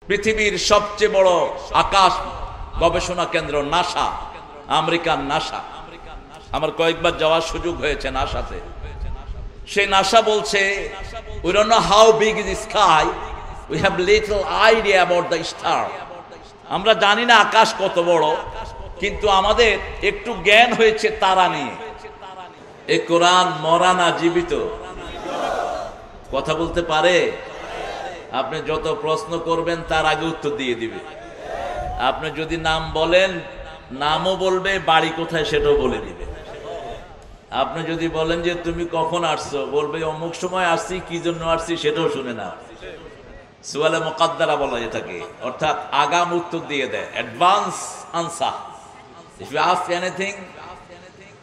পৃথিবীর সবচেয়ে বড় আকাশ গবেষণা কেন্দ্র নাসা, আমেরিকান নাসা। আমার কয়েকবার যাওয়ার সুযোগ হয়েছে নাসাতে। সেই নাসা বলছে, we don't know how big is the sky, we have little idea about the star. আমরা জানি না আকাশ কত বড়, কিন্তু আমাদের একটু জ্ঞান হয়েছে তারা নিয়ে। এই কোরআন মরা না জীবিত? কথা বলতে পারে? আপনি যত প্রশ্ন করবেন তার আগে উত্তর দিয়ে দিবে। আপনি যদি নাম বলেন, নামও বলবে, বাড়ি কোথায় সেটাও বলে দিবে। আপনি যদি বলেন যে তুমি কখন আসছো, বলবে অমুক সময় আসছি, কি জন্য আসছি সেটাও শুনে না। সুয়ালে মুকাদ্দারা বলা এটাকে, অর্থাৎ আগাম উত্তর দিয়ে দেয়, advance answer. If you ask anything,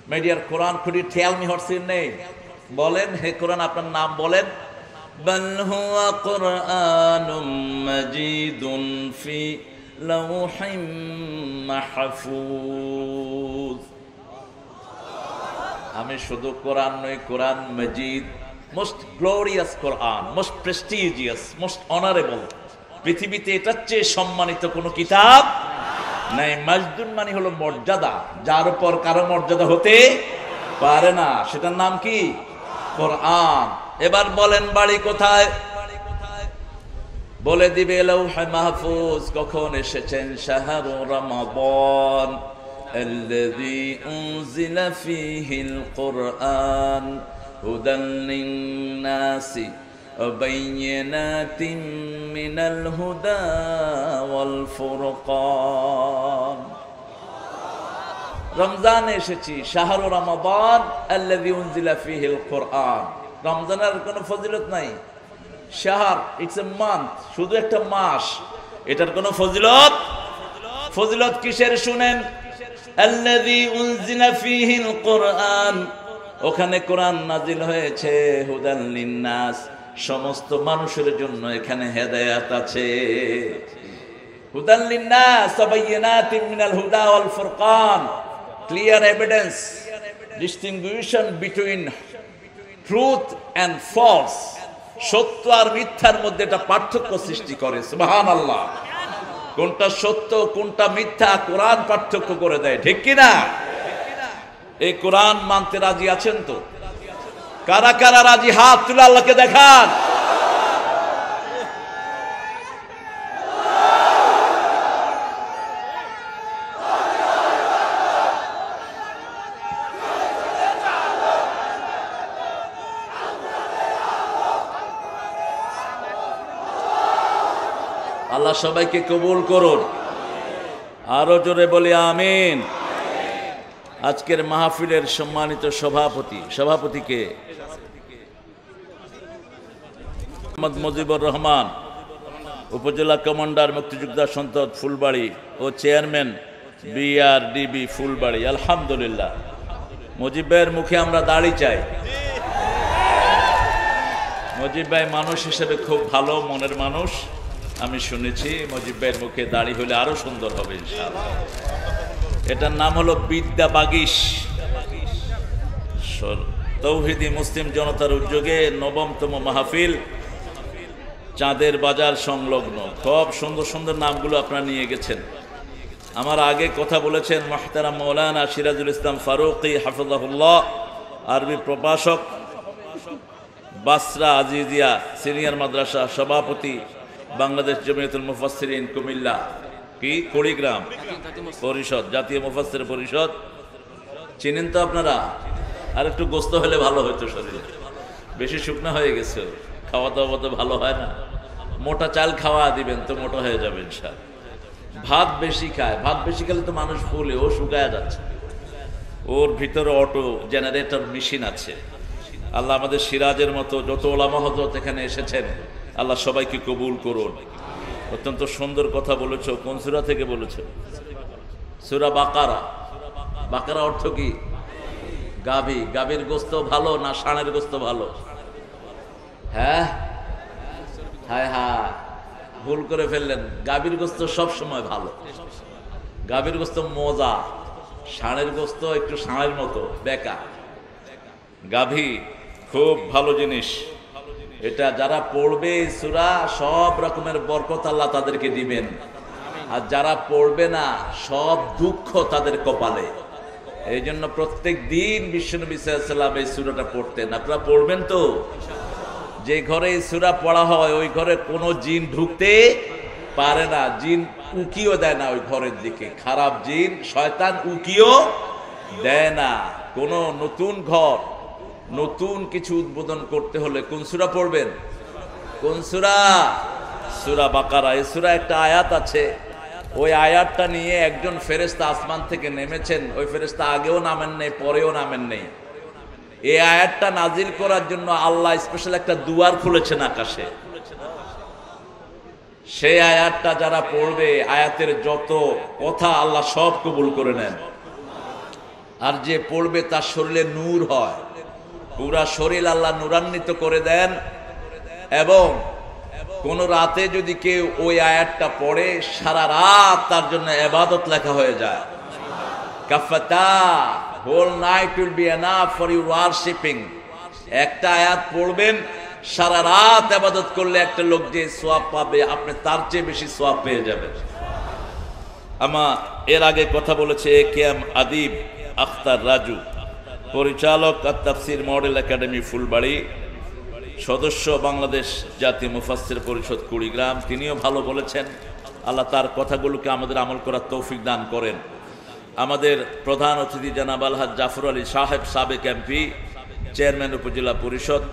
my dear Quran, could you tell me what's your name? বলেন, হে কোরআন আপনার নাম বলেন। বাল হুয়া কুরআনুম মাজিদুন ফি লাওহিম মাহফুজ। আমি শুধু কোরআন নই, কোরআন মজিদ, মোস্ট গ্লোরিয়াস কোরআন, মোস্ট প্রেস্টিজিয়াস, মোস্ট অনারেবল। পৃথিবীতে এটার চেয়ে সম্মানিত কোনো কিতাব নাই। মাজদুন মানে হলো মর্যাদা, যার উপর কারো মর্যাদা হতে পারে না, সেটার নাম কি? কোরআন। এবার বলেন বাড়ি কোথায়? বলে দিবে লাওহে মাহফুজ। কখন এসেছেন? শাহরু রমাদান الذي أنزل فيه القرآن هدى للناس وبينات من الهدى والفرقان। রমজান এসেছি, শাহরু রমাদান আল্লাযী উনজিলা ফীহিল কুরআন। রমজানের কোনো ফজিলত নাই। শাহর, ইটস এ মান্থ, শুধু একটা মাস, এটার কোনো ফজিলত। ফজিলত কিসের শুনেন? আল্লাযী উনজিলা ফীহিল কুরআন, ওখানে কোরআন নাজিল হয়েছে। হুদান লিন্নাস, সমস্ত মানুষের জন্য এখানে হেদায়েত আছে। হুদান লিন্নাস ওয়া বাইয়িনাতিন মিনাল হুদা ওয়াল ফুরকান, clear evidence, distinction between truth and false, সত্য আর মিথ্যার মধ্যে একটা পার্থক্য সৃষ্টি করে। সুবহানাল্লাহ। কোনটা সত্য কোনটা মিথ্যা কোরআন পার্থক্য করে দেয়, ঠিক কিনা? এই কোরআন মানতে রাজি আছেন তো? কারা কারা রাজি? হাত তুলে আল্লাহকে দেখান। আল্লাহ সবাইকে কবুল করুন। আরো জোরে বলি আমিন। আজকের মাহফিলের সম্মানিত সভাপতিকে মোহাম্মদ মুজিবুর রহমান, উপজেলা কমান্ডার মুক্তিযোদ্ধা সন্তদ ফুলবাড়ি ও চেয়ারম্যান বিআরডিবি ফুলবাড়ি। আলহামদুলিল্লাহ, মুজিব ভাইয়ের মুখে আমরা দাড়ি চাই। মুজিব ভাই মানুষ হিসেবে খুব ভালো মনের মানুষ। আমি শুনেছি মুজিব ভাইয়ের মুখে দাড়ি হলে আরো সুন্দর হবে ইনশাআল্লাহ। এটার নাম হলো বিদ্যা বাগিশ। তৌহিদি মুসলিম জনতার উদ্যোগে ৯ম মাহফিল, চাঁদের বাজার সংলগ্ন। খুব সুন্দর সুন্দর নামগুলো আপনারা নিয়ে গেছেন। আমার আগে কথা বলেছেন মুহতারাম মাওলানা সিরাজুল ইসলাম ফারুকী হাফিজাহুল্লাহ, আরবি প্রভাষক, বাসরা আজিজিয়া সিনিয়র মাদ্রাসা সভাপতি, বাংলাদেশ জমিয়তুল মুফাসসিরিন কুমিল্লা, কি কুড়িগ্রাম পরিষদ, জাতীয় মুফাসসির পরিষদ। চিনেন তো আপনারা? আর একটু গোস্ত হলে ভালো হতো, শরীরে বেশি শুকনো হয়ে গেছে, খাওয়া দাওয়া তো ভালো হয় না। মোটা চাল খাওয়া দিবেন তো মোটা হয়ে যাবে ইনশাআল্লাহ। ভাত বেশি খায়, ভাত বেশি খেলে তো মানুষ ফুলে, ও শুকায় যাচ্ছে। ওর ভিতরে অটো জেনারেটর মেশিন আছে। আল্লাহ আমাদের সিরাজের মতো যত ওলামা হযরত এখানে এসেছেন, আল্লাহ সবাইকে কবুল করুন। অত্যন্ত সুন্দর কথা বলেছ। কোন সূরা থেকে বলেছ? সূরা বাকারা। বাকারা অর্থ কি? গাভী। গাভীর গোস্ত ভালো না ষাঁড়ের গোস্ত ভালো? হ্যাঁ, হায় হায়, ভুল করে ফেললেন। গাভীর গোস্ত সব সময় ভালো। গাভীর গোস্ত মজা, ষাঁড়ের গোস্ত একটু ষাঁড়ের মতো বেকা। গাভী খুব ভালো জিনিস। এটা যারা পড়বে এই সূরা সব রকমের বরকত আল্লাহ তাদেরকে দিবেন, আর যারা পড়বে না সব দুঃখ তাদের কপালে। এই জন্য প্রত্যেক দিন বিশ্বনবী সাল্লাল্লাহু আলাইহি ওয়াসাল্লাম এই সূরাটা পড়তেন। আপনারা পড়বেন তো? যে ঘরে এই সূরা পড়া হয় ওই ঘরে কোনো জিন ঢুকতে পারে না, জিন উকিও দেয় না ওই ঘরের দিকে, খারাপ জিন শয়তান উকিও দেয় না। কোন নতুন ঘর, নতুন কিছু উদ্বোধন করতে হলে কোন সূরা পড়বেন? কোন সূরা? সূরা বাকারা। এই সূরা একটা আয়াত আছে, ওই আয়াতটা নিয়ে একজন ফেরেশতা আসমান থেকে নেমেছেন। ওই ফেরেশতা আগেও নামেন নেই, পরেও নামেন নেই। এই আয়াতটা নাজিল করার জন্য আল্লাহ স্পেশাল একটা দুয়ার খুলেছেন আকাশে। সেই আয়াতটা যারা পড়বে, আয়াতের যত কথা আল্লাহ সব কবুল করে নেন। আর যে পড়বে তার শরীরে নূর হয়, পুরা শরীর আল্লাহ নূরান্বিত করে দেন। এবং কোন রাতে যদি কেউ ওই আয়াতটা পড়ে, সারা রাত তার জন্য ইবাদত লেখা হয়ে যায়। কাফাতা, whole night will be enough for your worshipping. একটা আয়াত পড়বেন, সারা রাত ইবাদত করলে একটা লোক যে সওয়াব পাবে, আপনি তার চেয়ে বেশি সওয়াব পেয়ে যাবেন। এর আগে কথা বলেছে কেএম আদিব আখতার রাজু, পরিচালক আর তাফসীর মডেল একাডেমি ফুলবাড়ি, সদস্য বাংলাদেশ জাতীয় মুফাসসির পরিষদ কুড়িগ্রাম। তিনিও ভালো বলেছেন। আল্লাহ তার কথাগুলোকে আমাদের আমল করার তৌফিক দান করেন। আমাদের প্রধান অতিথি জনাব আলহাজ জাফর আলী সাহেব, সাবেক এমপি, চেয়ারম্যান উপজেলা পরিষদ,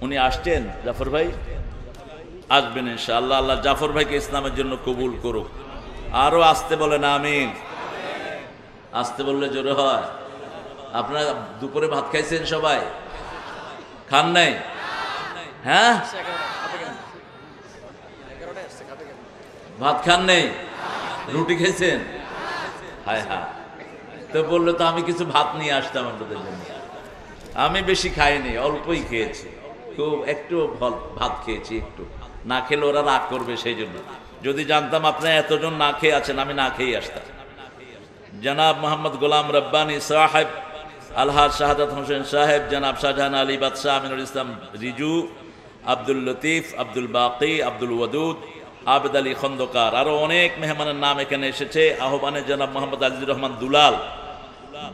উনি আসছেন। জাফর ভাই আসবেন ইনশাআল্লাহ। আল্লাহ জাফর ভাইকে ইসলামের জন্য কবুল করুক। আরো আসতে বলেন আমিন। আসতে বললে জোরে হয়। আপনারা দুপুরে ভাত খাইছেন? সবাই খান নাই? হ্যাঁ, ভাত খান নেই, রুটি খেয়েছেন? হায় হায়, তো বললো তো আমি কিছু ভাত নিয়ে আসতাম আপনাদের জন্য। আমি বেশি খাইনি, অল্পই খেয়েছি, খুব একটু ভাত খেয়েছি। একটু না খেলে ওরা রাগ করবে, সেই জন্য। যদি জানতাম আপনারা এতজন না খেয়ে আছেন, আমি না খেয়ে আসতাম। জনাব মোহাম্মদ গোলাম রব্বানী সাহেব, আলহাজ শাহাদাত হোসেন সাহেব, জনাব শাহজাহান আলী বাদশাহ, আমিনুল ইসলাম রিজু, আব্দুল লতিফ, আব্দুল বাকি, আব্দুল ওয়াদুদ, আবেদ আলী খন্দকার, আরো অনেক মেহমানের নাম এখানে এসেছে। আহ্বানে জনাব মোহাম্মদ আজিজুর রহমান দুলাল,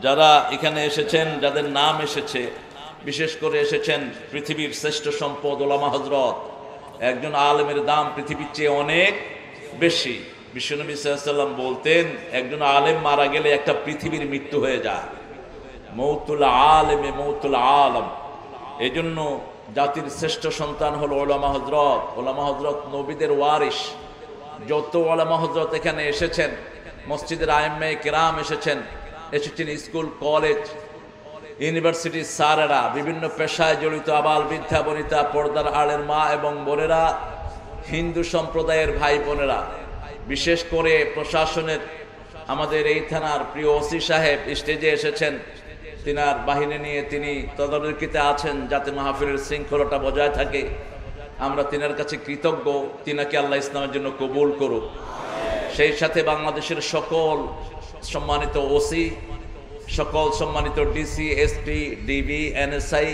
যারা এখানে এসেছেন, যাদের নাম এসেছে, বিশেষ করে এসেছেন পৃথিবীর শ্রেষ্ঠ সম্পদ ওলামা হযরত। একজন আলেমের দাম পৃথিবীর চেয়ে অনেক বেশি। বিশ্বনবী সাল্লাল্লাহু আলাইহি ওয়াসাল্লাম বলতেন, একজন আলেম মারা গেলে একটা পৃথিবীর মৃত্যু হয়ে যায়। মৌতুল আলেমে মৌতুল আলম। এই জন্য জাতির শ্রেষ্ঠ সন্তান হলো ওলামা হযরত। ওলামা হযরত নবীদের ওয়ারিস। যত ওলামা হযরত এখানে এসেছেন, মসজিদের আইম্মায়ে কেরাম এসেছেন, স্কুল, কলেজ, ইউনিভার্সিটি স্যারেরা, বিভিন্ন পেশায় জড়িত আবাল বৃদ্ধা বনিতা, পর্দার আড়ের মা এবং বোনেরা, হিন্দু সম্প্রদায়ের ভাই বোনেরা, বিশেষ করে প্রশাসনের আমাদের এই থানার প্রিয় ওসি সাহেব স্টেজে এসেছেন। তিনার বাহিনী নিয়ে তিনি তদারকিতে আছেন যাতে মাহফিলের শৃঙ্খলাটা বজায় থাকে। আমরা তিনার কাছে কৃতজ্ঞ। তিনাকে আল্লাহ ইসলামের জন্য কবুল করুক। সেই সাথে বাংলাদেশের সকল সম্মানিত ওসি, সকল সম্মানিত DC, SP, DB, NSI,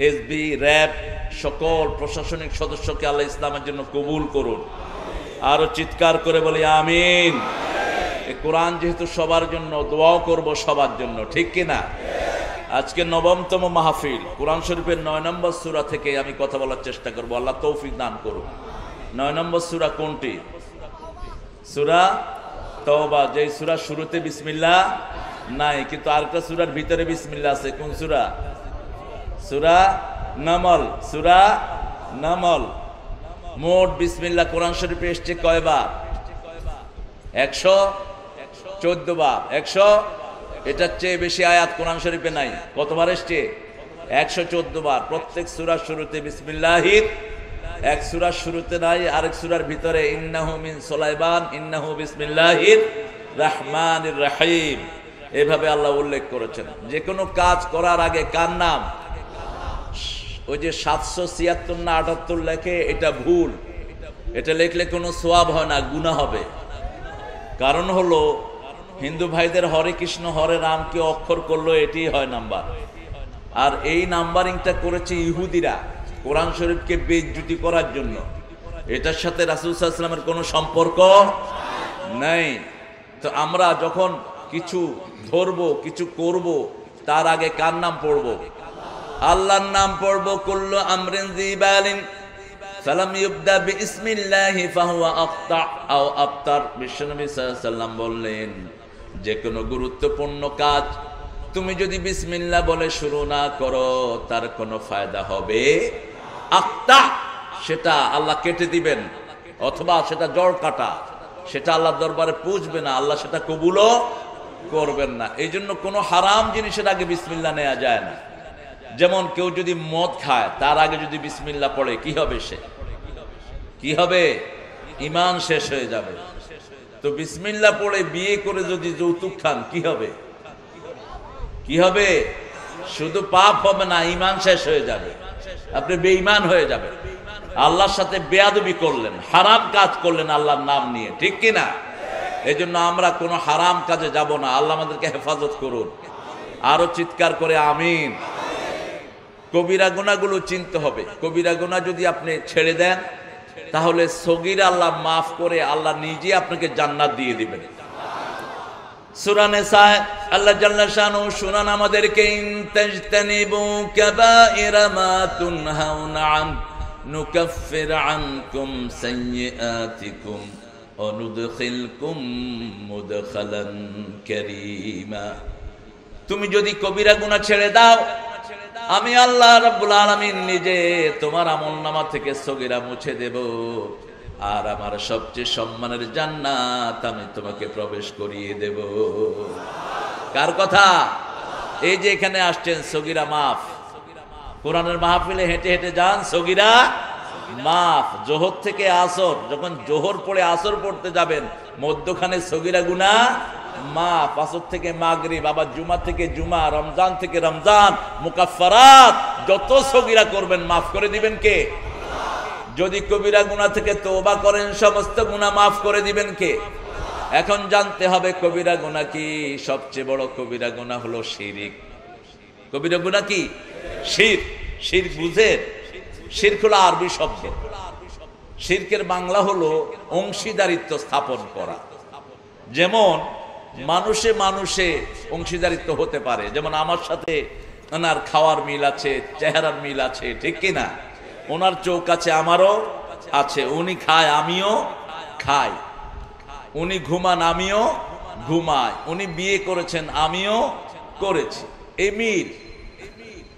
SB, RAB, সকল প্রশাসনিক সদস্যকে আল্লাহ ইসলামের জন্য কবুল করুন। আরো চিৎকার করে বলি আমিন। কোরআন যেহেতু সবার জন্য, দোয়াও করব সবার জন্য, ঠিক কিনা? আজকে ৯তম মাহফিল। কোরআন শরীফের ৯ নম্বর সূরা থেকে আমি কথা বলার চেষ্টা করব। আল্লাহ তৌফিক দান করুন। ৯ নম্বর সূরা কোনটি? সূরা তওবা। যেই সূরা শুরুতে বিসমিল্লাহ নাই, কিন্তু আরেকটা সূরার ভিতরে বিসমিল্লাহ আছে। কোন সূরা? সূরা নামল। সূরা নামল। মোট বিসমিল্লাহ কোরআন শরীফে এসেছে কয়বার? 114 বার। 100, এটার চেয়ে বেশি আয়াত কোরআন শরীফে নাই। কতবার এসছে? 114 বার। প্রত্যেক সূরার শুরুতে বিসমিল্লাহির, এক সূরার শুরুতে নাই, আরেক সূরার ভিতরে ইন্নাহু মিন সুলাইমান ইন্নাহু বিসমিল্লাহির রহমানির রহিম, এভাবে আল্লাহ উল্লেখ করেছেন। যে কোনো কাজ করার আগে কার নাম? ওই যে 776 না 78 লেখে, এটা ভুল। এটা লিখলে কোনো সওয়াব হয় না, গুনাহ হবে। কারণ হলো হিন্দু ভাইদের হরে কৃষ্ণ হরে রাম কে অক্ষর করলো, এটি হয় নাম্বার। আর এই নাম্বারিংটা করেছে ইহুদিরা। কোরআন শরীফকে বেইজ্জতি করার জন্য। এটার সাথে রাসূল সাল্লাল্লাহু আলাইহি ওয়াসাল্লামের কোনো সম্পর্ক নাই। তো আমরা যখন কিছু ধরবো, কিছু করব, তার আগে কার নাম পড়বো? আল্লাহর নাম পড়বো। কুল্লু আমরিন যিবালিন ফালাম ইউবদা বিসমিল্লাহি ফাহুয়া আফতা আও আফতার। বিশ্বনবী সাল্লাল্লাহু আলাইহি ওয়াসাল্লাম বললেন, যে কোনো গুরুত্বপূর্ণ কাজ তুমি যদি বিসমিল্লাহ বলে শুরু না করো, তার কোনো ফায়দা হবে আফতা, সেটা আল্লাহ কেটে দিবেন, অথবা সেটা জড় কাটা, সেটা আল্লাহর দরবারে পৌঁছবে না, আল্লাহ সেটা কবুলও করবেন না। এই জন্য কোনো হারাম জিনিসের আগে বিসমিল্লাহ নেওয়া যায় না। যেমন কেউ যদি মদ খায়, তার আগে যদি বিসমিল্লাহ পড়ে, কি হবে? সে কি হবে? ঈমান শেষ হয়ে যাবে। তো বিসমিল্লাহ পড়ে বিয়ে করে যদি যৌতুক খান, কি হবে? কি হবে? শুধু পাপ হবে না, ঈমান শেষ হয়ে যাবে, আপনি বেঈমান হয়ে যাবেন, আল্লাহর সাথে বেয়াদবি করলেন, হারাম কাজ করলেন আল্লাহর নাম নিয়ে, ঠিক কিনা? এই জন্য আমরা কোনো হারাম কাজে যাব না। আল্লাহ আমাদেরকে হেফাজত করুন। আরো চিৎকার করে আমিন। কবিরা গুনাহগুলো চিনতে হবে। কবিরা গুনাহ যদি আপনি ছেড়ে দেন, তাহলে সগীরা আল্লাহ মাফ করে আল্লাহ নিজে আপনাকে জান্নাত দিয়ে দিবেন। সূরা নিসা আল্লাহ জাল্লা শানহু শুনান আমাদেরকে, ইন তাজতানিবু কাবাইরা মা তুনহাউনা আন নুকাফির আনকুম সাইয়্যাতিকুম ওয়া নুদখিলকুম মুদখালান কারীমা। তুমি যদি কবিরা গুনাহ ছেড়ে দাও, আমি আল্লাহ রাব্বুল আলামিন নিজে তোমার আমলনামা থেকে সগীরা মুছে দেব, আর আমার সবচেয়ে সম্মানের জান্নাত আমি তোমাকে প্রবেশ করিয়ে দেব। কার কথা? এই যে এখানে আসছেন, সগীরা মাফ। কোরআনের মাহফিলে হেঁটে হেঁটে যান, সগীরা মাফ। জোহর থেকে আসর, যখন জোহর পড়ে আসর পড়তে যাবেন, মধ্যখানে সগীরা গুনাহ মাফ। আসর থেকে মাগরিব, আবার জুমা থেকে জুমা, রমজান থেকে রমজান, মুকাফফারাত যত সগীরা করবেন মাফ করে দিবেন কে? যদি কবিরা গুনাহ থেকে তওবা করেন, সমস্ত গুনাহ মাফ করে দিবেন কে? এখন জানতে হবে কবিরা গুনাহ কি। সবচেয়ে বড় কবিরা গুনাহ হলো শিরক। কবিরা গুনাহ কি? শিরক। শিরক বুঝেন? শিরক হলো আরবি শব্দ। শিরকের বাংলা হলো অংশীদারিত্ব স্থাপন করা। যেমন মানুষে মানুষে অংশীদারিত্ব হতে পারে, যেমন আমার সাথে ওনার খাওয়ার মিল আছে, চেহারার মিল আছে, ঠিক কিনা? ওনার চোখ আছে, আমারও আছে, উনি খায় আমিও খাই, উনি ঘুমান আমিও ঘুমাই, উনি বিয়ে করেছেন আমিও করেছি, এই মিল।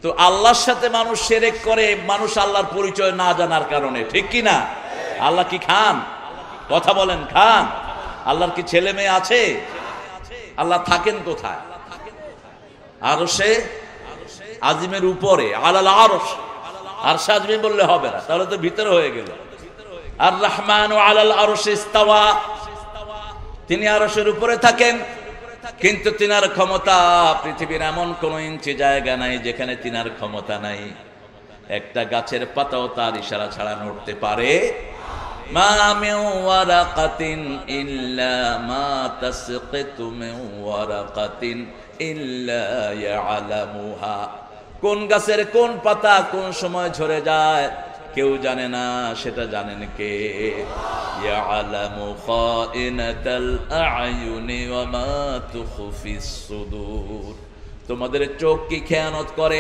তো আল্লাহর সাথে মানুষ শিরক করে, মানুষ আল্লাহর পরিচয় না জানার কারণে, ঠিক কিনা? আল্লাহ কি খান? কথা বলেন, খান? আল্লাহর কি ছেলে মেয়ে আছে? আল্লাহ থাকেন কোথায়? আরশে আজিমের উপরে, আলাল আরশ। আরশে আজিম বললে হবে না, তাহলে তো ভিতরে হয়ে গেল। আর রহমান আলাল আরশ ইস্তাওয়া, তিনি আরশের উপরে থাকেন, কিন্তু তিনার ক্ষমতা পৃথিবীর এমন কোন ইঞ্চি জায়গা নাই যেখানে তিনার ক্ষমতা নাই। একটা গাছের পাতাও তার ইশারা ছাড়া নড়তে পারে। মা মিন ওয়ারাকাতিন ইল্লা মা তাসকিতু মিন ওয়ারাকাতিন ইল্লা ইয়ালামুহা। কোন গাছের কোন পাতা কোন সময় ঝরে যায় কেউ জানে না, সেটা জানেন কে? ইয়ালামু খাইনাতাল আ'য়ুনি ওয়া মা তুখফিস সুদূর। তোমাদের চোখ কি খেয়ানত করে,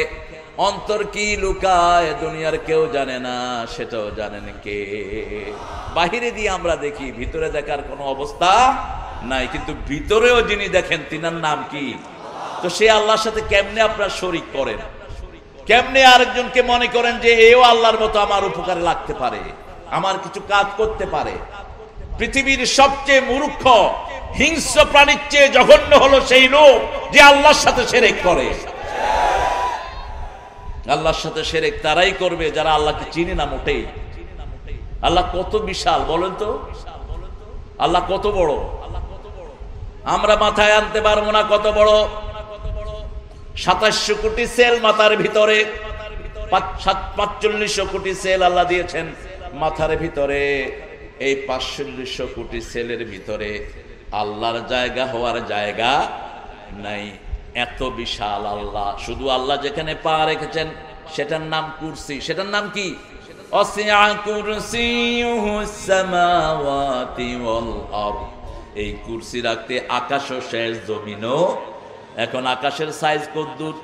অন্তর কি লুকায়, দুনিয়ার কেউ জানে না, সেটাও জানেন কে? বাহিরে দিয়ে আমরা দেখি, ভিতরে দেখার কোনো অবস্থা নাই, কিন্তু ভিতরেও যিনি দেখেন তিনার নাম কি? তো সে আল্লাহর সাথে কেমনে আপনারা শরীক করেন? কেমনে আরেকজনকে মনে করেন যে এও আল্লাহর মতো আমার উপকারে লাগতে পারে, আমার কিছু কাজ করতে পারে? পৃথিবীর সবচেয়ে মূর্খ হিংস্র প্রাণীর চেয়ে জঘন্য হলো সেই লোক যে আল্লাহর সাথে শিরক করে। আল্লাহর সাথে শিরক তারাই করবে যারা আল্লাহকে চিনে না মোটেই। আল্লাহ কত বিশাল বলেন তো, আল্লাহ কত বড়, আমরা মাথায় আনতে পারবো না কত বড়। 2700 কোটি সেল মাথার ভিতরে, 4500 কোটি সেল আল্লাহ দিয়েছেন মাথার ভিতরে। এই 4500 কোটি সেলের ভিতরে আল্লাহর জায়গা হওয়ার জায়গা নাই, এত বিশাল আল্লাহ। শুধু আল্লাহ যেখানে পা রেখেছেন সেটার নাম কুরসি। সেটার নাম কি? ওয়াসিআ কুরসিয়ুহুস সামাওয়াতি ওয়াল আরদ। এই কুরসি রাখতে আকাশও শেষ, জমিনও। এখন আকাশের সাইজ কতদূর?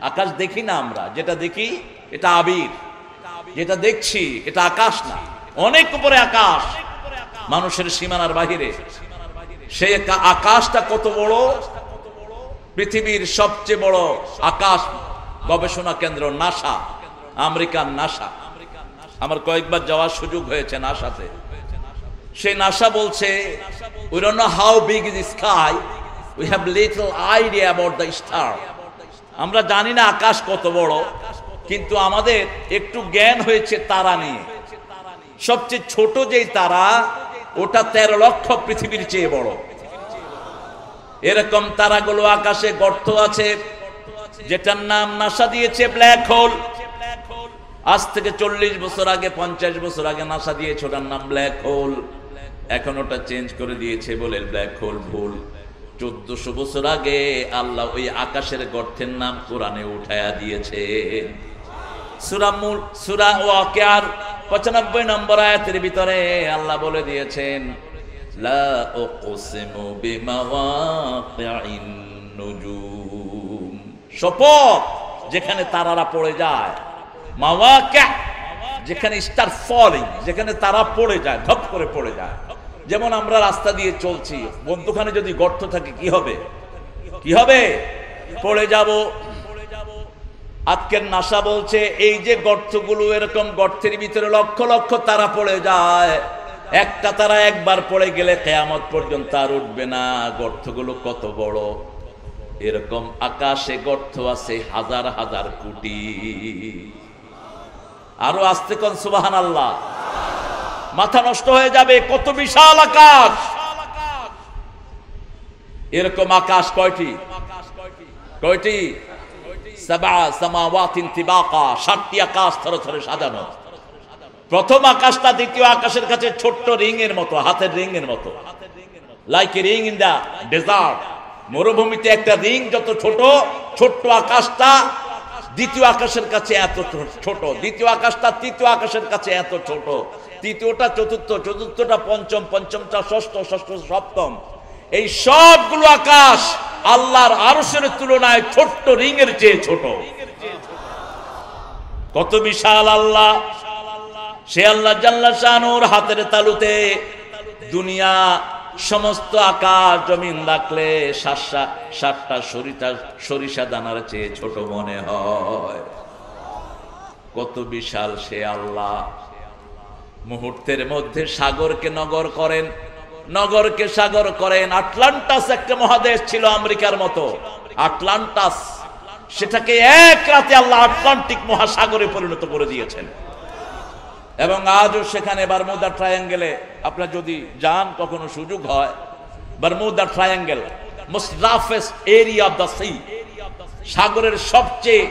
আকাশ দেখি না আমরা, যেটা দেখি এটা আবির, যেটা দেখছি এটা আকাশ না, অনেক উপরে আকাশ, মানুষের সীমানার বাহিরে। সেই আকাশটা কত বড়? পৃথিবীর সবচেয়ে বড় আকাশ গবেষণা কেন্দ্র নাসা, আমেরিকান নাসা। আমার কয়েকবার যাওয়ার সুযোগ হয়েছে নাসাতে। সেই নাসা বলছে, we don't know how big is the sky, we have little idea about the star. আমরা জানি না আকাশ কত বড়, কিন্তু আমাদের একটু জ্ঞান হয়েছে তারা নিয়ে। সবচেয়ে ছোট যেই তারা, ওটা 13 লক্ষ পৃথিবীর চেয়ে বড়। এরকম তারাগুলো আকাশে গর্ত আছে, যেটার নাম নাসা দিয়েছে ব্ল্যাক হোল। আজ থেকে 40 বছর আগে, 50 বছর আগে নাসা দিয়েছে ওটার নাম ব্ল্যাক হোল। এখন ওটা চেঞ্জ করে দিয়েছে, বলে ব্ল্যাক হোল ভুল। 1400 বছর আগে আল্লাহ ওই আকাশের গর্তের নাম কোরআনে উঠায়া দিয়েছে। সূরা ওয়াকিয়ার 95 নম্বর আয়াতের ভিতরে আল্লাহ বলে দিয়েছেন, লা উকসিমু বিমাওয়াকিন নুজুম। শপথ, যেখানে তারারা পড়ে যায়। মাওয়াকি, যেখানে স্টার ফলিং, যেখানে তারা পড়ে যায়, ধপ করে পড়ে যায়। যেমন আমরা রাস্তা দিয়ে চলছি, মধ্যখানে যদি গর্ত থাকে কি হবে? কি হবে? পড়ে যাব। আজকের নাসা বলছে এই যে গর্তগুলো, এরকম গর্তের ভিতরে লক্ষ লক্ষ তারা পড়ে যায়। একটা তারা একবার পড়ে গেলে কিয়ামত পর্যন্ত আর উঠবে না। গর্তগুলো কত বড়! এরকম আকাশে গর্ত আছে হাজার হাজার কোটি। আরো আস্তে কোন সুবহানাল্লাহ, মাথা নষ্ট হয়ে যাবে। কত বিশাল আকাশ! এরকম আকাশ কয়টি? কয়টি? সাবা সামাওয়াতিন তিবাকা, 7টি আকাশ থরে থরে সাজানো। প্রথম আকাশটা দ্বিতীয় আকাশের কাছে ছোট্ট রিং এর মতো, হাতের রিং এর মতো, like a ring in the desert. মরুভূমিতে একটা রিং যত ছোট, ছোট্ট আকাশটা দ্বিতীয় আকাশের কাছে এত ছোট, দ্বিতীয় আকাশটা তৃতীয় আকাশের কাছে এত ছোট, তৃতীয়টা চতুর্থ, চতুর্থটা পঞ্চম, পঞ্চমটা ষষ্ঠ, ষষ্ঠ সপ্তম। এই সবগুলো আকাশ আল্লাহর আরশের তুলনায় ছোট্ট রিং এর চেয়ে ছোট। কত বিশাল আল্লাহ! সে আল্লাহ জাল্লা শানুর হাতের তালুতে দুনিয়া, সমস্ত আকাশ জমিন রাখলে 7টা সরিষা দানার চেয়ে ছোট মনে হয়। কত বিশাল সে আল্লাহ! মুহূর্তের মধ্যে সাগরকে নগর করেন, নগরকে সাগর করেন। আটলান্টাস একটা মহাদেশ ছিল আমেরিকার মতো, আটলান্টাস, সেটাকে এক রাতে আল্লাহ আটলান্টিক মহাসাগরে পরিণত করে দিয়েছেন। এবং আজও সেখানে বারমুদা ট্রায়াঙ্গেলে আপনার যদি যান, কখনো সুযোগ হয়, Bermuda triangle, most roughest area of the sea, সাগরের সবচেয়ে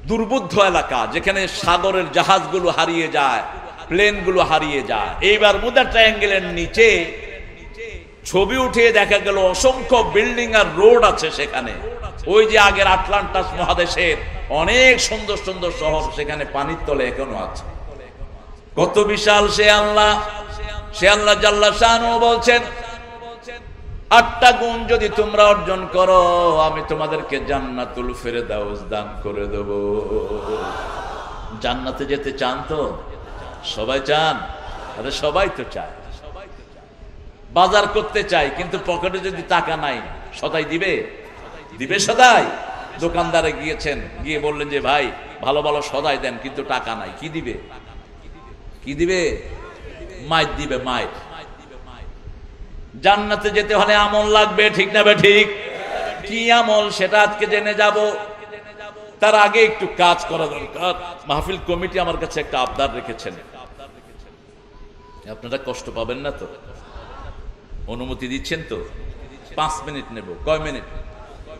দুর্বুদ্ধ এলাকা, যেখানে সাগরের জাহাজগুলো হারিয়ে যায়, প্লেনগুলো হারিয়ে যায়। এই বারমুদা ট্রায়াঙ্গেলের নিচে ছবি উঠিয়ে দেখা গেল অসংখ্য বিল্ডিং আর রোড আছে সেখানে। ওই যে আগের আটলান্টাস মহাদেশের অনেক সুন্দর সুন্দর শহর সেখানে পানির তলে এখনো আছে। কত বিশাল সে আল্লাহ! সে আল্লাহ জাল্লা শানু বলছেন, 8টা গুণ যদি তোমরা অর্জন করো, আমি তোমাদেরকে জান্নাতুল ফেরদাউস দান করে দেব। জান্নাতে যেতে চান তো? সবাই চান? আরে সবাই তো চায়। বাজার করতে চাই, কিন্তু পকেটে যদি টাকা নাই, সদাই দিবে? দিবে সদাই? দোকানদারে গিয়েছেন, গিয়ে বললেন যে ভাই ভালো ভালো সদাই দেন, কিন্তু টাকা নাই, কি দিবে? কি দিবে? মাইট দিবে, মাইট। জান্নাতে যেতে হলে আমল লাগবে, ঠিক না বে ঠিক? কি আমল সেটা আজকে জেনে যাব। তার আগে একটু কাজ করা দরকার। মাহফিল কমিটি আমার কাছে একটা আবদার রেখেছেন, আপনারা কষ্ট পাবেন না তো? অনুমতি দিচ্ছেন তো? 5 মিনিট নেব। কয় মিনিট?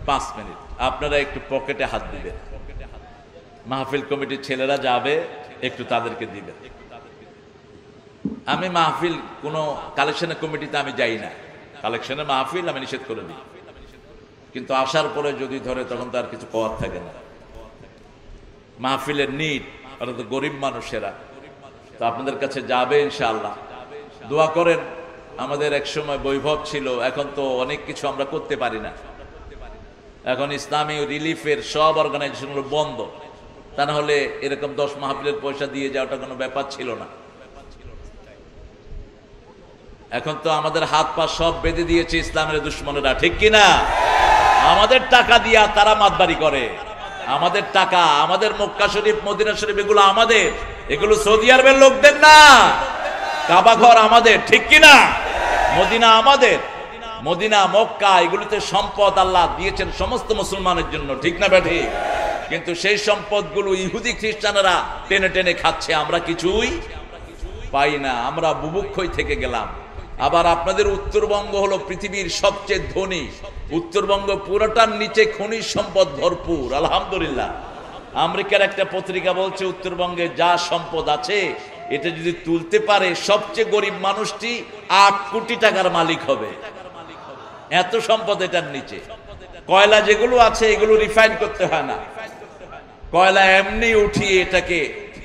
5 মিনিট। আপনারা একটু পকেটে হাত দিবেন। মাহফিল কমিটির ছেলেরা যাবে, একটু তাদেরকে দিবেন। আমি মাহফিল কোনো কালেকশনের কমিটিতে আমি যাই না, কালেকশনের মাহফিল আমি নিষেধ করে দিই, কিন্তু আসার পরে যদি ধরে তখন তার কিছু পাওয়ার থাকে না। মাহফিলের নিট, ওরা তো গরিব মানুষেরা, তো আপনাদের কাছে যাবে ইনশাআল্লাহ। দোয়া করেন। আমাদের এক সময় বৈভব ছিল, এখন তো অনেক কিছু আমরা করতে পারি না। এখন ইসলামী রিলিফের সব অর্গানাইজেশনগুলো বন্ধ, তা না হলে এরকম 10 মাহফিলের পয়সা দিয়ে যাওয়াটা কোনো ব্যাপার ছিল না। এখন তো আমাদের হাত পা সব বেঁধে দিয়েছে ইসলামের দুশ্মনেরা, ঠিক কিনা? আমাদের টাকা দিয়া তারা মাতবাড়ি করে, আমাদের টাকা, আমাদের মক্কা শরীফ মদিনা শরীফ এগুলো আমাদের, এগুলো সৌদি আরবের লোকদের না। কাবা ঘর আমাদের, ঠিক কিনা? মদিনা আমাদের, মদিনা মক্কা এগুলোতে সম্পদ আল্লাহ দিয়েছেন সমস্ত মুসলমানের জন্য, ঠিক না ঠিক? কিন্তু সেই সম্পদগুলো ইহুদি খ্রিস্টানেরা টেনে টেনে খাচ্ছে, আমরা কিছুই পাই না, আমরা বুভুক্ষই থেকে গেলাম। আবার আপনাদের উত্তরবঙ্গ হলো পৃথিবীর সবচেয়ে ধনী, উত্তরবঙ্গ পুরোটার নিচে খনিজ সম্পদ ভরপুর, আলহামদুলিল্লাহ। আমেরিকার একটা পত্রিকা বলছে উত্তরবঙ্গে যা সম্পদ আছে এটা যদি তুলতে পারে সবচেয়ে গরিব মানুষটি 8 কোটি টাকার মালিক হবে, এত সম্পদ এটার নিচে। কয়লা যেগুলো আছে এগুলো রিফাইন করতে হয় না, কয়লা এমনি উঠিয়ে এটাকে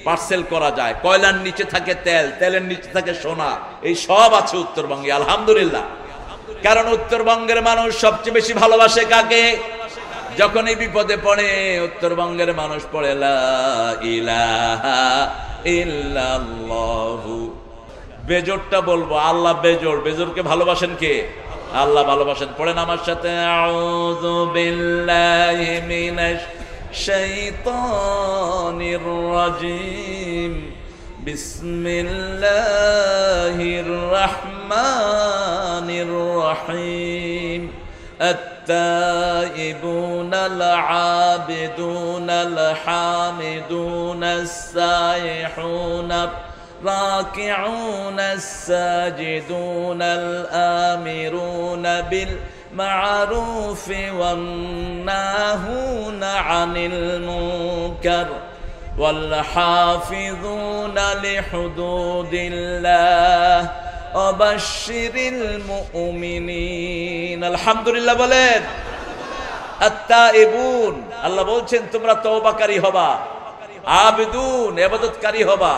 পার্সেল করা যায়। কয়লার নিচে থাকে তেল, তেলের নিচে থাকে সোনা, এই সব আছে উত্তরবঙ্গে, আলহামদুলিল্লাহ। কারণ উত্তরবঙ্গের মানুষ সবচেয়ে বেশি ভালোবাসে কাকে? যখন এই বিপদে পড়ে উত্তরবঙ্গের মানুষ পড়ে লা ইলাহা ইল্লাল্লাহু। বেজোরটা বলবো, আল্লাহ বেজোর, বেজোরকে ভালোবাসেন কে? আল্লাহ ভালোবাসেন। পড়েন আমার সাথে, আউযু বিল্লাহি মিনাশ শাইতানির রাজিম, বিসমিল্লাহির রাহমানির রাহিম। التائبون العابدون الحامدون السائحون الراكعون الساجدون الآمرون بالمعروف والناهون عن المنكر والحافظون لحدود الله وبشر المؤمنين। আলহামদুলিল্লাহ বলেন। আত্তাইবুন, আল্লাহ বলছেন তোমরা তওবাকারী হবা, আবিদুন ইবাদতকারী হবা,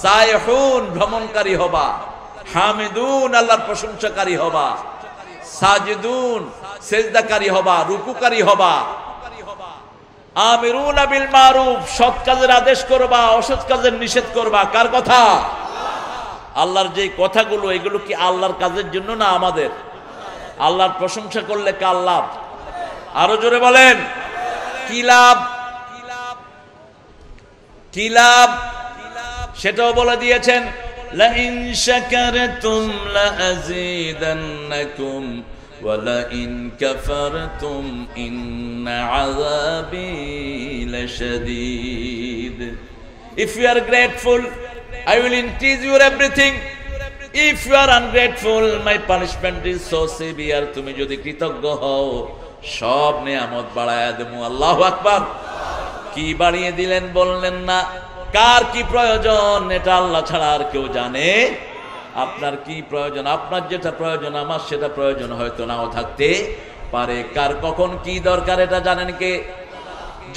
সাইহুন ভ্রমণকারী হবা, হামিদুন আল্লাহর প্রশংসাকারী হবা, সাজিদুন সিজদাকারী হবা, রুকুকারী হবা, আমিরুনা বিল মারুফ সৎ কাজের আদেশ করবা, অসৎ কাজের নিষেধ করবা। কার কথা? আল্লাহর যে কথাগুলো, এগুলো কি আল্লাহর কাজের জন্য না আমাদের? আল্লাহর প্রশংসা করলে কার লাভ? আরো জোরে বলেন, কি লাভ? কি লাভ সেটাও বলে দিয়েছেন, লা ইন শাকারতুম লা আযীদান্নাকুম ওয়া লা ইন কাফারতুম ইন্না আযাবি লাশাদীদ। If you are grateful, I will increase your everything. If you are ungrateful, my punishment is so severe. তুমি যদি কৃতজ্ঞ হও সব নিয়ামত বাড়ায়া দেবো। আল্লাহু আকবার। কি বাড়িয়ে দিলেন বললেন না। কার কি প্রয়োজন এটা আল্লাহ ছাড়া আর কেউ জানে? আপনার কি প্রয়োজন? আপনার যেটা প্রয়োজন আমার সেটা প্রয়োজন হয়তো নাও থাকতে পারে। কার কখন কি দরকার এটা জানেন কে?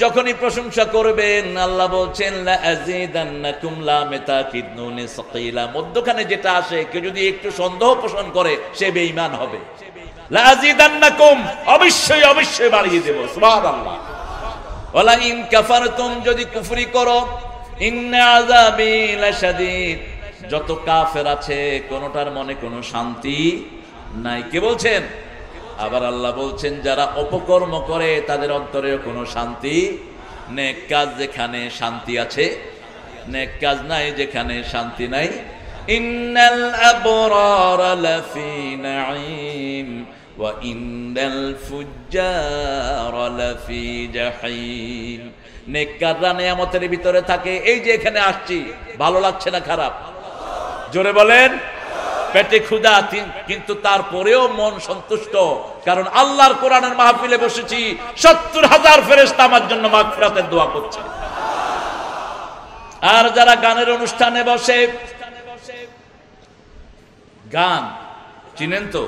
যখনই প্রশংসা করবেন আল্লাহ বলছেন লা আযীদান্নাকুম লা মিতাকিদ নুনে সাকিলা, মধ্যখানে যেটা আসে কেউ যদি একটু সন্দেহ পোষণ করে সে বেঈমান হবে। লা আযীদান্নাকুম অবশ্যই অবশ্যই বাড়িয়ে দেব, সুবহানাল্লাহ। ওয়ালা ইন কাফারতুম যদি কুফরি করো ইন্না আযাবি লাশাদীদ, যত কাফের আছে কোনটার মনে কোনো শান্তি নাই। কে বলছেন? আবার আল্লাহ বলছেন যারা অপকর্ম করে তাদের অন্তরে কোনো শান্তি। নেক কাজ যেখানে শান্তি আছে, নেক কাজ নাই যেখানে শান্তি নাই। ইন্নাল আবরারা লাফি নাঈম ওয়া ইন্নাল ফুজ্জারা লাফি জাহিম। নেক কাজরা নিয়ামতের ভিতরে থাকে। এই যে এখানে আসছি, ভালো লাগছে না খারাপ? জোরে বলেন। পেটে ক্ষুধা কিন্তু তারপরেও মন সন্তুষ্ট, কারণ আল্লাহর কোরআনের মাহফিলে বসেছি। 70,000 ফেরেশতা আমার জন্য মাগফিরাতের দোয়া করছে। আর যারা গানের অনুষ্ঠানে বসে, গান চিনেন তো?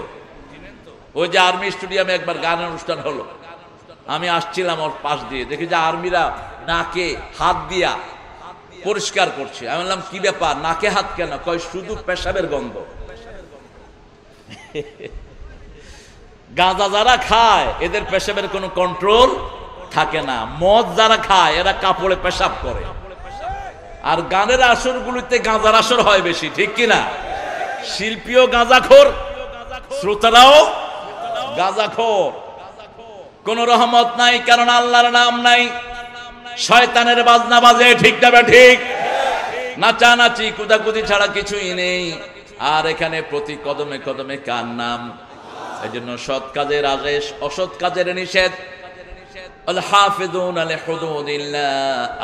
ওই যে আর্মি স্টেডিয়ামে একবার গানের অনুষ্ঠান হলো, আমি আসছিলাম ওর পাশ দিয়ে, দেখি যে আর্মিরা নাকে হাত দিয়া পরিষ্কার করছে। আমি বললাম কি ব্যাপার, নাকে হাত কেন? কয় শুধু পেশাবের গন্ধ। গাঁজা যারা খায় এদের পেশাবের কোনো কন্ট্রোল থাকে না। মদ যারা খায় এরা কাপড়ে পেশাব করে। আর গানের আসরগুলিতে গাঁজার আসর হয় বেশি, ঠিক কিনা? শিল্পীও গাঁজাখোর, শ্রোতারাও গাঁজাখোর। কোন রহমত নাই, কারণ আল্লাহর নাম নাই। শয়তানের বাজনা বাজে, ঠিক না ঠিক? নাচানাচি কুদাকুদি ছাড়া কিছুই নেই। আর এখানে প্রতি কদমে কদমে কার নাম? এই জন্য সৎ কাজের আদেশ, অসৎ কাজের নিষেধ।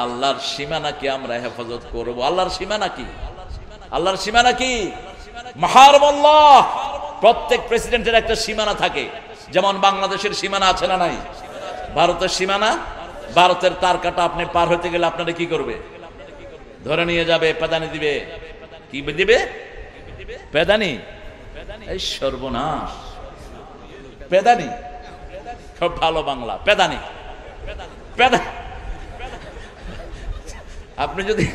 আল্লাহর সীমানাকে আমরা হেফাজত করব। আল্লাহর সীমানা কি? আল্লাহর সীমানা কি? মাহরিমাল্লাহ। প্রত্যেক প্রেসিডেন্টের একটা সীমানা থাকে। যেমন বাংলাদেশের সীমানা আছে না নাই? ভারতের সীমানা, ভারতের তার কাটা আপনি পার হতে গেলে আপনারা কি করবে? ধরে নিয়ে যাবে, পেদানি দিবে। কি দিবে? পেদানি। এই সর্বনাশ, পেদানি। খুব ভালো বাংলা, পেদানি। আপনি যদি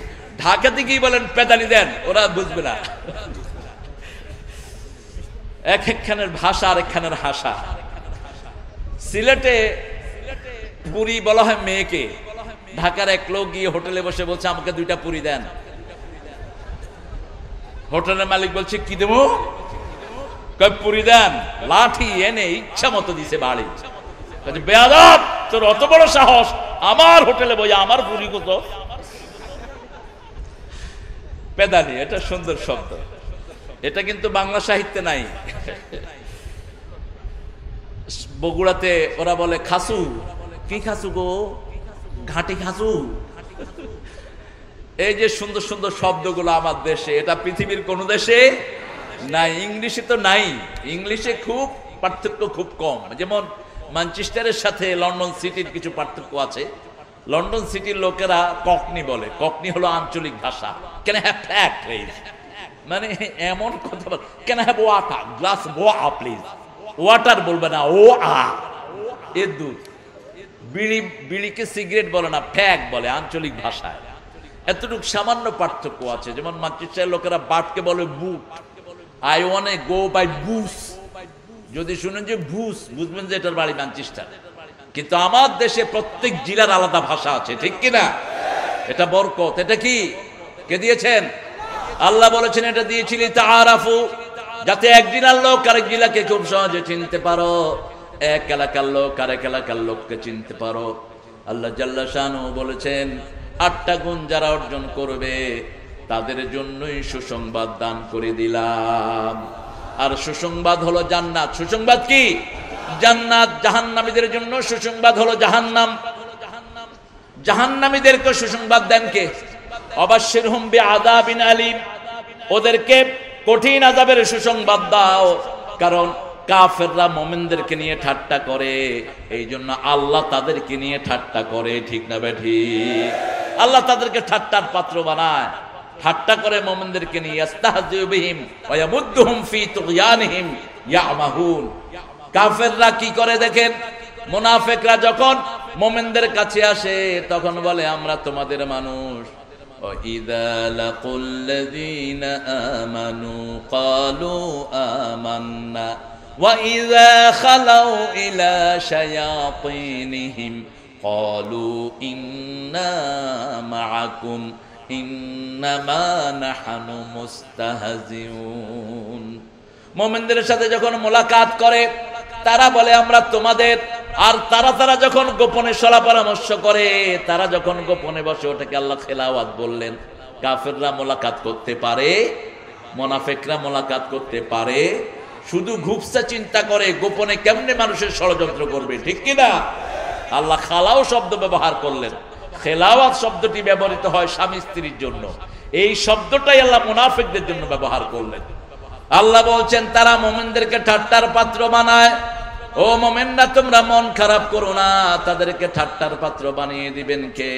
ঢাকাতে গিয়ে বলেন পেদানি দেন, ওরা বুঝবে না। এক একখানের ভাষা আর একখানের হাসা। সিলেটে পুরি বলা হয় মেয়েকে। ঢাকার এক লোক গিয়ে হোটেলে বসে বলছে আমাকে 2টা পুরি দেন। হোটেলের মালিক বলছে কি দেবো? পুরি দেন। লাঠি এনে ইচ্ছা মতো দিছে বাড়ি। বেয়াদব, তোর অত বড় সাহস আমার হোটেলে বই আমার পুরি কত? পেদানি, এটা সুন্দর শব্দ। এটা কিন্তু বাংলা সাহিত্যে নাই। বগুড়াতে ওরা বলে খাসু। কি খাসু গো? ঘাটি খাসু। এই যে সুন্দর সুন্দর শব্দগুলো আমার দেশে, এটা পৃথিবীর কোন দেশে নাই। ইংলিশে তো নাই। ইংলিশে খুব পার্থক্য খুব কম। যেমন ম্যানচেস্টারের সাথে লন্ডন সিটির কিছু পার্থক্য আছে। লন্ডন সিটির লোকেরা ককনি বলে। ককনি হলো আঞ্চলিক ভাষা। Can I have fat please? মানে এমন কথা বল, can I have water, glass ওয়া প্লিজ। ওয়াটার বলবে না, ও আ এর দুধ। বিড়ি, বিড়িকে সিগারেট বলে না, ফ্যাক বলে আঞ্চলিক ভাষায়। এতটুকু সামান্য পার্থক্য আছে। যেমন ম্যানচেস্টারের লোকেরা বাটকে বলে boot. I want go by bus. যদি শুনেন যে বুস, বুঝবেন যে এটার বাড়ি ম্যানচেস্টার। কিন্তু আমার দেশে প্রত্যেক জেলার আলাদা ভাষা আছে, ঠিক কিনা? এটা বরকত। এটা কি? কে দিয়েছেন? আল্লাহ বলেছেন এটা দিয়েছিলি তাআরাফু, যাতে এক জেলার লোক আরেক জেলাকে খুব সহজে চিনতে পারো। এক এলাকার লোক আরেক এলাকার লোককে চিনতে পারো। আল্লাহ জাল্লা শানহু বলেছেন 8টা গুণ যারা অর্জন করবে তাদের জন্যই সুসংবাদ দান করে দিলাম। আর সুসংবাদ হলো জান্নাত। সুসংবাদ কি? জান্নাত। জাহান্নামীদের জন্য সুসংবাদ হলো জাহান্নাম। জাহান্নামীদেরকে সুসংবাদ দেন কে? অবাশশিরহুম বিআযাবিন আলীম। ওদেরকে কঠিন আযাবের সুসংবাদ দাও। কারণ কাফেররা মুমিনদেরকে নিয়ে ঠাট্টা করে, এই জন্য আল্লাহ তাদেরকে নিয়ে ঠাট্টা করে, ঠিক না ঠিক? আল্লাহ তাদেরকে ঠাট্টার পাত্র বানায়। ঠাট্টা করে মুমিনদেরকে নিয়ে। ইস্তাহজিউ বিহিম ওয়া ইয়ামুদ্দুহুম ফি তুগয়ানিহিম ইয়ামাহুন। কাফেররা কি করে দেখেন? মুনাফিকরা যখন মুমিনদের কাছে আসে তখন বলে আমরা তোমাদের মানুষ। وَإِذَا لَقُوا الَّذِينَ آمَنُوا قَالُوا آمَنَّا وَإِذَا خَلَوْا إِلَى شَيَاطِينِهِمْ قَالُوا إِنَّا مَعَكُمْ إِنَّمَا نَحْنُ مُسْتَهْزِئُونَ। মুমিনদের সাথে যখন মোলাকাত করে তারা বলে আমরা তোমাদের। আর তারা যখন গোপনে সলা পরামর্শ করে, তারা যখন গোপনে বসে, ওটাকে আল্লাহ খেলাওয়াত বললেন। কাফেররা মোলাকাত করতে পারে, মুনাফিকরা মোলাকাত করতে পারে, শুধু ঘুপসা চিন্তা করে গোপনে কেমনে মানুষের ষড়যন্ত্র করবে, ঠিক কিনা? আল্লাহ খালাও শব্দ ব্যবহার করলেন। খেলাওয়াত শব্দটি ব্যবহৃত হয় স্বামী স্ত্রীর জন্য। এই শব্দটাই আল্লাহ মুনাফিকদের জন্য ব্যবহার করলেন। আল্লাহ বলছেন তারা মুমিনদেরকে ঠাট্টার পাত্র বানায়। ও মুমিনরা, তোমরা মন খারাপ করো না। তাদেরকে ঠাট্টার পাত্র বানিয়ে দিবেন কে?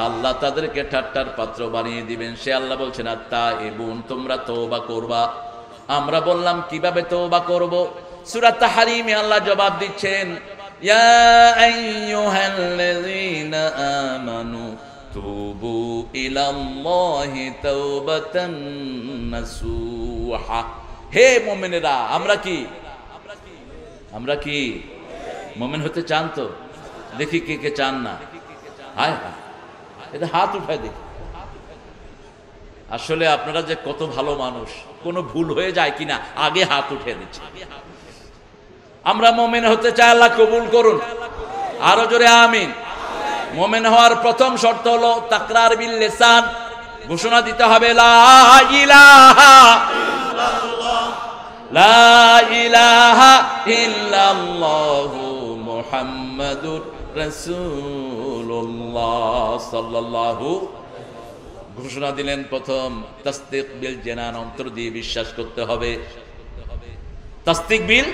আল্লাহ তাদেরকে ঠাট্টার পাত্র বানিয়ে দিবেন। সে আল্লাহ বলছেন আত-তাইবুন, তোমরা তওবা করবা। আমরা বললাম কিভাবে তওবা করব? সূরা তাহরীমে আল্লাহ জবাব দিচ্ছেন ইয়া আইয়ুহাল্লাযীনা আমানু তুবু ইলাল্লাহি তাওবাতান নাসুহা। হে মুমিনেরা, আমরা কি মুমিন হতে চান? তো দেখি কে কে চান না। হায় হায়, এটা হাত উঠায় দেখি। আসলে আপনারা যে কত ভালো মানুষ, কোনো ভুল হয়ে যায় কিনা আগে হাত উঠে দিচ্ছে। আমরা মুমিন হতে চাই, আল্লাহ কবুল করুন। আরো জোরে আমিন। মুমিন হওয়ার প্রথম শর্ত হলো তাকরার বিল লিসান, ঘোষণা দিতে হবে লা ইলাহা ইল্লাল্লাহ, লা ইলাহা ইল্লাল্লাহু মুহাম্মাদুর রাসূলুল্লাহ সাল্লাল্লাহু। ঘোষণা দিলেন প্রথম। তাসদিক বিল জানান, অন্তর দিয়ে বিশ্বাস করতে হবে। তাসদিক বিল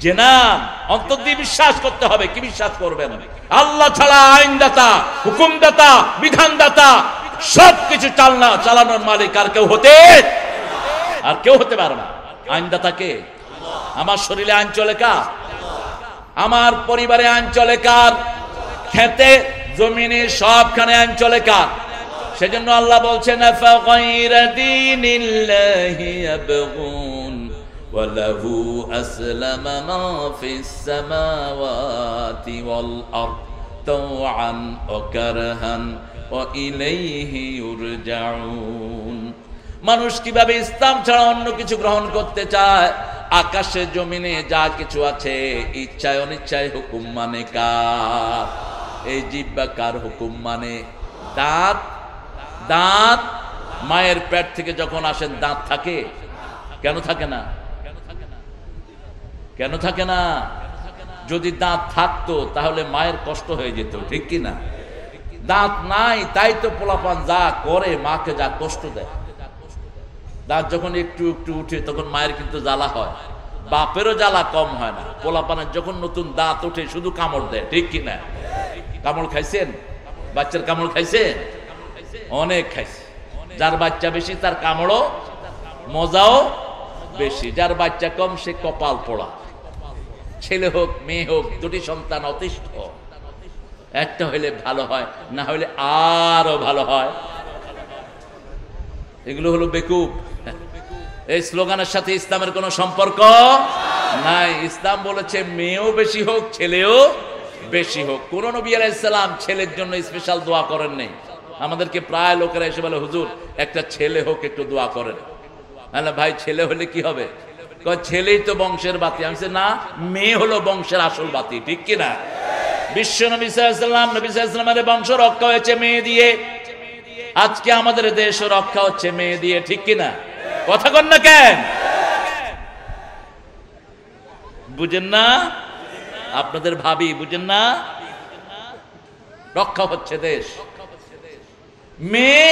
জানান, অন্তর দিয়ে বিশ্বাস করতে হবে। কি বিশ্বাস করবেন? আল্লাহ ছাড়া আইনদাতা, হুকুমদাতা, বিধানদাতা, সবকিছু চালানোর মালিক আর কেউ হতে পারে না। আইনদাতা কে? আমার শরীরে আইন চলে কার? আমার পরিবারে আইন চলে কার? খেতে জমিনে সবখানে আইন চলে কার? সেজন্য আল্লাহ বলছেন আফাগায়রা দীনিল্লাহি ইয়াবগুন ওয়া লাহু আসলামা মা ফিস সামাওয়াতি ওয়াল আরদ তাওআন ওয়া কারহান ওয়া ইলাইহি ইউরজাউন। মানুষ কিভাবে ইসলাম ছাড়া অন্য কিছু গ্রহণ করতে চায়? আকাশে জমিনে যা কিছু আছে, ইচ্ছায় অনিচ্ছায় হুকুম মানে কার? এই জিহ্বা কার হুকুম মানে? দাঁত মায়ের পেট থেকে যখন আসেন দাঁত থাকে? কেন থাকে না? কেন থাকে না? যদি দাঁত থাকতো তাহলে মায়ের কষ্ট হয়ে যেত, ঠিক কি না? দাঁত নাই তাই তো পোলাপান যা করে, মাকে যা কষ্ট দেয়। দাঁত যখন একটু একটু উঠে তখন মায়ের কিন্তু জ্বালা হয়, বাপেরও জ্বালা কম হয় না। পোলাপানের যখন নতুন দাঁত ওঠে শুধু কামড় দেয়, ঠিক কি না? কামড় খাইছেন? বাচ্চার কামড় খাইছেন? অনেক খাইছে। যার বাচ্চা বেশি তার কামড়ও মজাও বেশি, যার বাচ্চা কম সে কপাল পোড়া। ছেলে হোক মেয়ে হোক, দুটি সন্তান অতিষ্ঠ। একটা হইলে ভালো হয়, না হইলে আরো ভালো হয়। এগুলো হলো বেকুব। এই স্লোগানের সাথে ইসলামের কোনো সম্পর্ক নাই। ইসলাম বলেছে মেয়েও বেশি হোক, ছেলেও বেশি হোক। কোন নবী আলাইহিস সালাম ছেলের জন্য স্পেশাল দোয়া করেন নাই। আমাদেরকে প্রায় লোকেরা এসে বলে, হুজুর একটা ছেলে হোক, একটু দোয়া করেন। আল্লাহ ভাই ছেলে হলে কি হবে? ছেলেই তো বংশের বাতি। আমি না, মেয়ে হলো বংশের আসল বাতি, ঠিক কিনা? বিশ্ব নবী সাল্লাল্লাহু আলাইহি ওয়াসাল্লামের বংশ রক্ষা হয়েছে মেয়ে দিয়ে। আজকে আমাদের দেশ রক্ষা হচ্ছে মেয়ে দিয়ে, ঠিক কিনা? কথা কন না কেন? বুঝেন না? আপনাদের ভাবি বুঝেন না? রক্ষা হচ্ছে দেশ। মেয়ে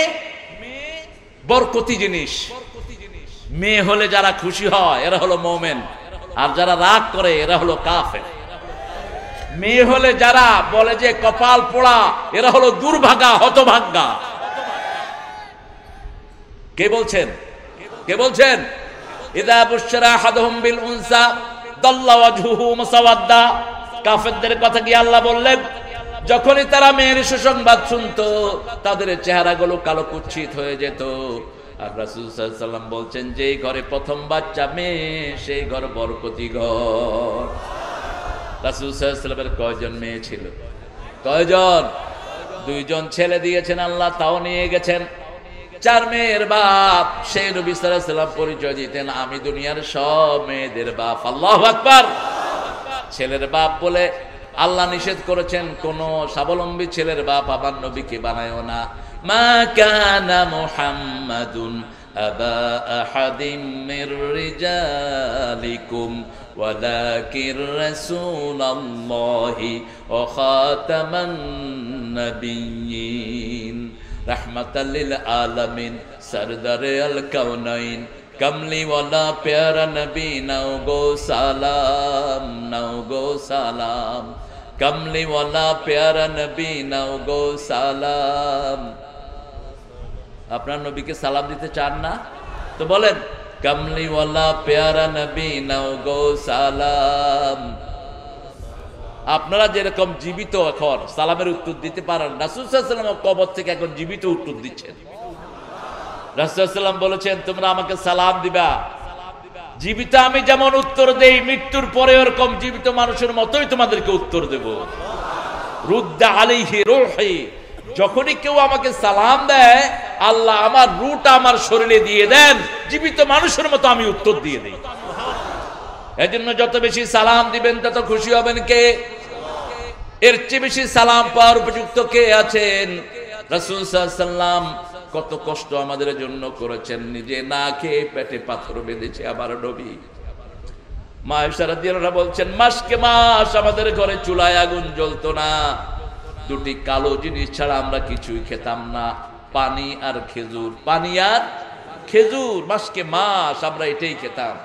বরকতি জিনিস। মেয়ে হলে যারা খুশি হয় এরা হলো মুমিন, আর যারা রাগ করে এরা হলো কাফের। মেয়ে হলে যারা বলে যে কপাল পোড়া এরা হলো দুর্ভাগা, হতভাগ্যা। কে বলছেন? ইযা বুশরা আহাদুহুম বিল উনসা দাল্লা ওয়াজহুহু মুসাওয়াদ্দা। কাফেরদের কথা কি আল্লাহ বললেন? যখনই তারা মেয়ের সুসংবাদ শুনতো তাদের চেহারাগুলো কালো কুৎসিত হয়ে যেত। আর রাসূল সাল্লাল্লাহু আলাইহি ওয়াসাল্লাম বলছেন, যেই ঘরে প্রথম বাচ্চা মেয়ে সেই ঘর বরকতি ঘর। রাসূল সাল্লাল্লাহু আলাইহি ওয়াসাল্লামের কয়জন মেয়ে ছিল? কয়জন? 2 জন ছেলে দিয়েছেন আল্লাহ, তাও নিয়ে গেছেন। 4 মেয়ের বাপ। সেই নবী সাল্লাল্লাহু আলাইহি ওয়াসাল্লাম পরিচয় দিতেন, আমি দুনিয়ার সব মেয়েদের বাপ। আল্লাহু আকবার। ছেলের বাপ বলে আল্লাহ নিষেধ করেছেন, কোন স্বাবলম্বী ছেলের বাপ আমার নবীকে বানায়ও না। মা কানা মুহাম্মাদুন আবা আহাদিম মির রিজালিকুম ওয়ালাকির রাসূলুল্লাহি ওয়া খাতামান নাবিয়্যিন রাহমাতাল লিল আলামিন সরদারে আল কাউনাইন कमली वाला प्यारा नबी नाओ गो सालाम कमली वाला प्यारा नबी नाओ गो सालाम। আপনার নবীকে সালাম দিতে চান না তো বলেন, कमली वाला प्यारा नबी नाओ गो सालाम। আপনারা যেরকম জীবিত এখন সালামের উত্তর দিতে পারেন, রাসূল সাল্লাল্লাহু আলাইহি ওয়াসাল্লাম কবর থেকে এখন জীবিত উত্তর দিচ্ছেন। রাসূল সাল্লাল্লাহু আলাইহি ওয়াসাল্লাম বলেছেন, তোমরা আমাকে সালাম দিবা, জীবিত আমি যেমন উত্তর দেই, মৃত্যুর পরে এরকম জীবিত মানুষের মতোই তোমাদেরকে উত্তর দেব। রুদ্দা আলাইহি রূহি, যখনই কেউ আমাকে সালাম দেয়, আল্লাহ আমার রূহটা আমার শরীরে দিয়ে দেন, জীবিত মানুষের মতো আমি উত্তর দিয়ে দেই। এজন্য যত বেশি সালাম দিবেন তত খুশি হবেন কে? এর চেয়ে বেশি সালাম পাওয়ার উপযুক্ত কে আছেন? রাসূল সাল্লাল্লাহু আলাইহি ওয়াসাল্লাম কত কষ্ট আমাদের জন্য করেছেন, নিজে না খেয়ে পেটে পাথর বেঁধেছে আবার নবী। মা আয়েশা রাদিয়াল্লাহু আনহা বলছেন, মাসকে মাস আমাদের ঘরে চুলায় আগুন জ্বলতো না, দুটি কালো জিনিস ছাড়া আমরা কিছুই খেতাম না, পানি আর খেজুর, পানি আর খেজুর, মাসকে মাস আমরা এটাই খেতাম।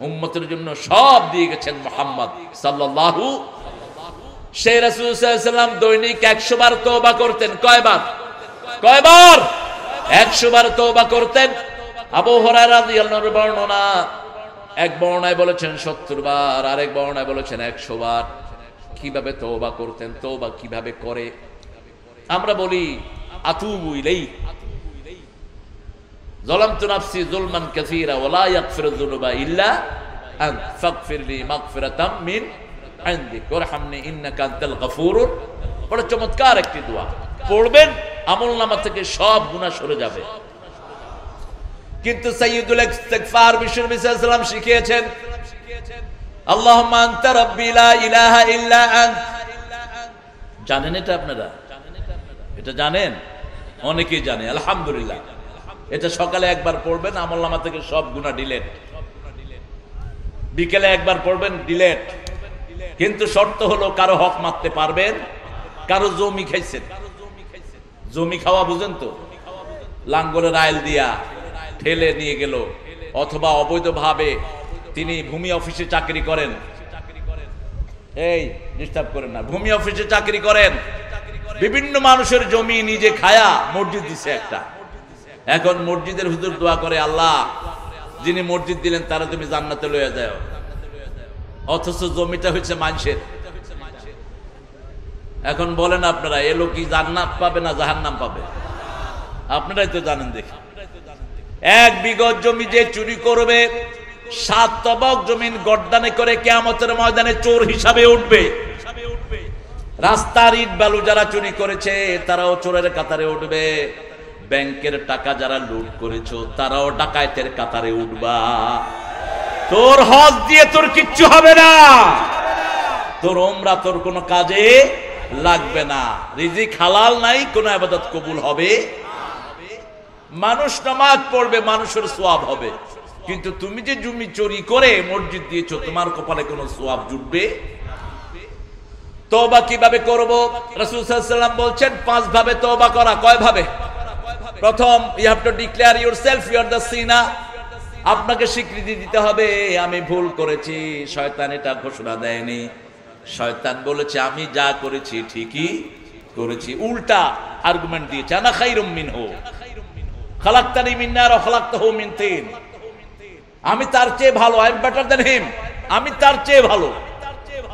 উম্মতের জন্য সব দিয়ে গেছেন মুহাম্মদ সাল্লাল্লাহু। সেই রাসূল সাল্লাল্লাহু আলাইহি ওয়াসাল্লাম দৈনিক 100 বার তওবা করতেন। কয়বার? 100 বার তওবা করতেন। আবু হুরায়রা রাদিয়াল্লাহু আনহু বর্ণনা, এক বর্ণনায় বলেছেন 70 বার, আরেক বর্ণনায় বলেছেন 100 বার। কিভাবে তওবা করতেন, তওবা কিভাবে করে? আমরা বলি আতুবু ইলাই, যালামতু নাফসি যুলমান কাসীরা ওয়া লা ইয়াগফিরু যুনুবা ইল্লা আনতা ফাগফিরলি মাগফিরাতাম মিন ইনদিক ওয়ারহামনি ইন্নাকা আনতাল গফুরুর। বড় চমৎকার একটি দোয়া, পড়বেন আমলনামা থেকে সব গুনাহ সরে যাবে। কিন্তু সাইয়্যিদুল ইস্তিগফার বিশ্বনবী সাল্লাল্লাহু আলাইহি ওয়াসাল্লাম শিখিয়েছেন, আল্লাহুম্মা আনতা রাব্বি লা ইলাহা ইল্লা আনতা। জানেন এটা আপনারা? এটা জানেন? অনেকেই জানে, আলহামদুলিল্লাহ। এটা সকালে একবার পড়বেন, আমলনামা থেকে সব গুনাহ ডিলিট। বিকেলে একবার পড়বেন, ডিলিট। কিন্তু শর্ত হলো কারো হক মারতে পারবেন, কারো জমি খাইছেন। জমি খাওয়া বুঝেন তো? লাঙ্গলের আইল দিয়া ঠেলে নিয়ে গেল, অথবা অবৈধভাবে তিনি ভূমি অফিসে চাকরি করেন, এই ডিস্টার্ব করেন না, ভূমি অফিসে চাকরি করেন, বিভিন্ন মানুষের জমি নিজে খায়া মসজিদ দিছে একটা। এখন মসজিদের হুজুর দোয়া করে, আল্লাহ যিনি মসজিদ দিলেন তারা তুমি জান্নাতে লইয়া যাও, অথচ জমিটা হচ্ছে মানুষের। এখন বলেন আপনারা, এ লোক কি জান্নাত পাবে না জাহান্নাম পাবে? আপনারাই তো জানেন। দেখি, 1 বিঘা জমি যে চুরি করবে, 7 তবক জমিন গর্দানে করে কিয়ামতের ময়দানে চোর হিসাবে উঠবে। রাস্তার ইট বালু যারা চুরি করেছে তারাও চোরের কাতারে উঠবে। ব্যাংকের টাকা যারা লুট করেছো তারাও ডাকায়েতের কাতারে উঠবা। তোর হজ দিয়ে তোর কিচ্ছু হবে না, তোর উমরা তোর কোনো কাজে লাগবে না, রিজিক হালাল নাই, কোনো ইবাদত কবুল হবে। মানুষ নামাজ পড়বে, মানুষের সওয়াব হবে, কিন্তু তুমি যে জমি চুরি করে মসজিদ দিয়েছো, তোমার কপালে কোনো সওয়াব জুটবে? তওবা কিভাবে করব? রাসূল সাল্লাল্লাহু আলাইহি ওয়াসাল্লাম বলছেন 5 ভাবে তওবা করা। কয় ভাবে? প্রথম, you have to declare yourself you are the sinner. আপনাকে স্বীকৃতি দিতে হবে আমি ভুল করেছি। শয়তান এটা ঘোষণা দেয়নি, শয়তান বলেছে আমি যা করেছি ঠিকই করেছি, উল্টা আর্গুমেন্ট দিয়েছে, আনা খায়রুম মিনহু খালাকতানি মিন নার ওয়া খালাকতাহু মিন তিন। আমি তার চেয়ে ভালো, আই এম বেটার দ্যান হিম, আমি তার চেয়ে ভালো।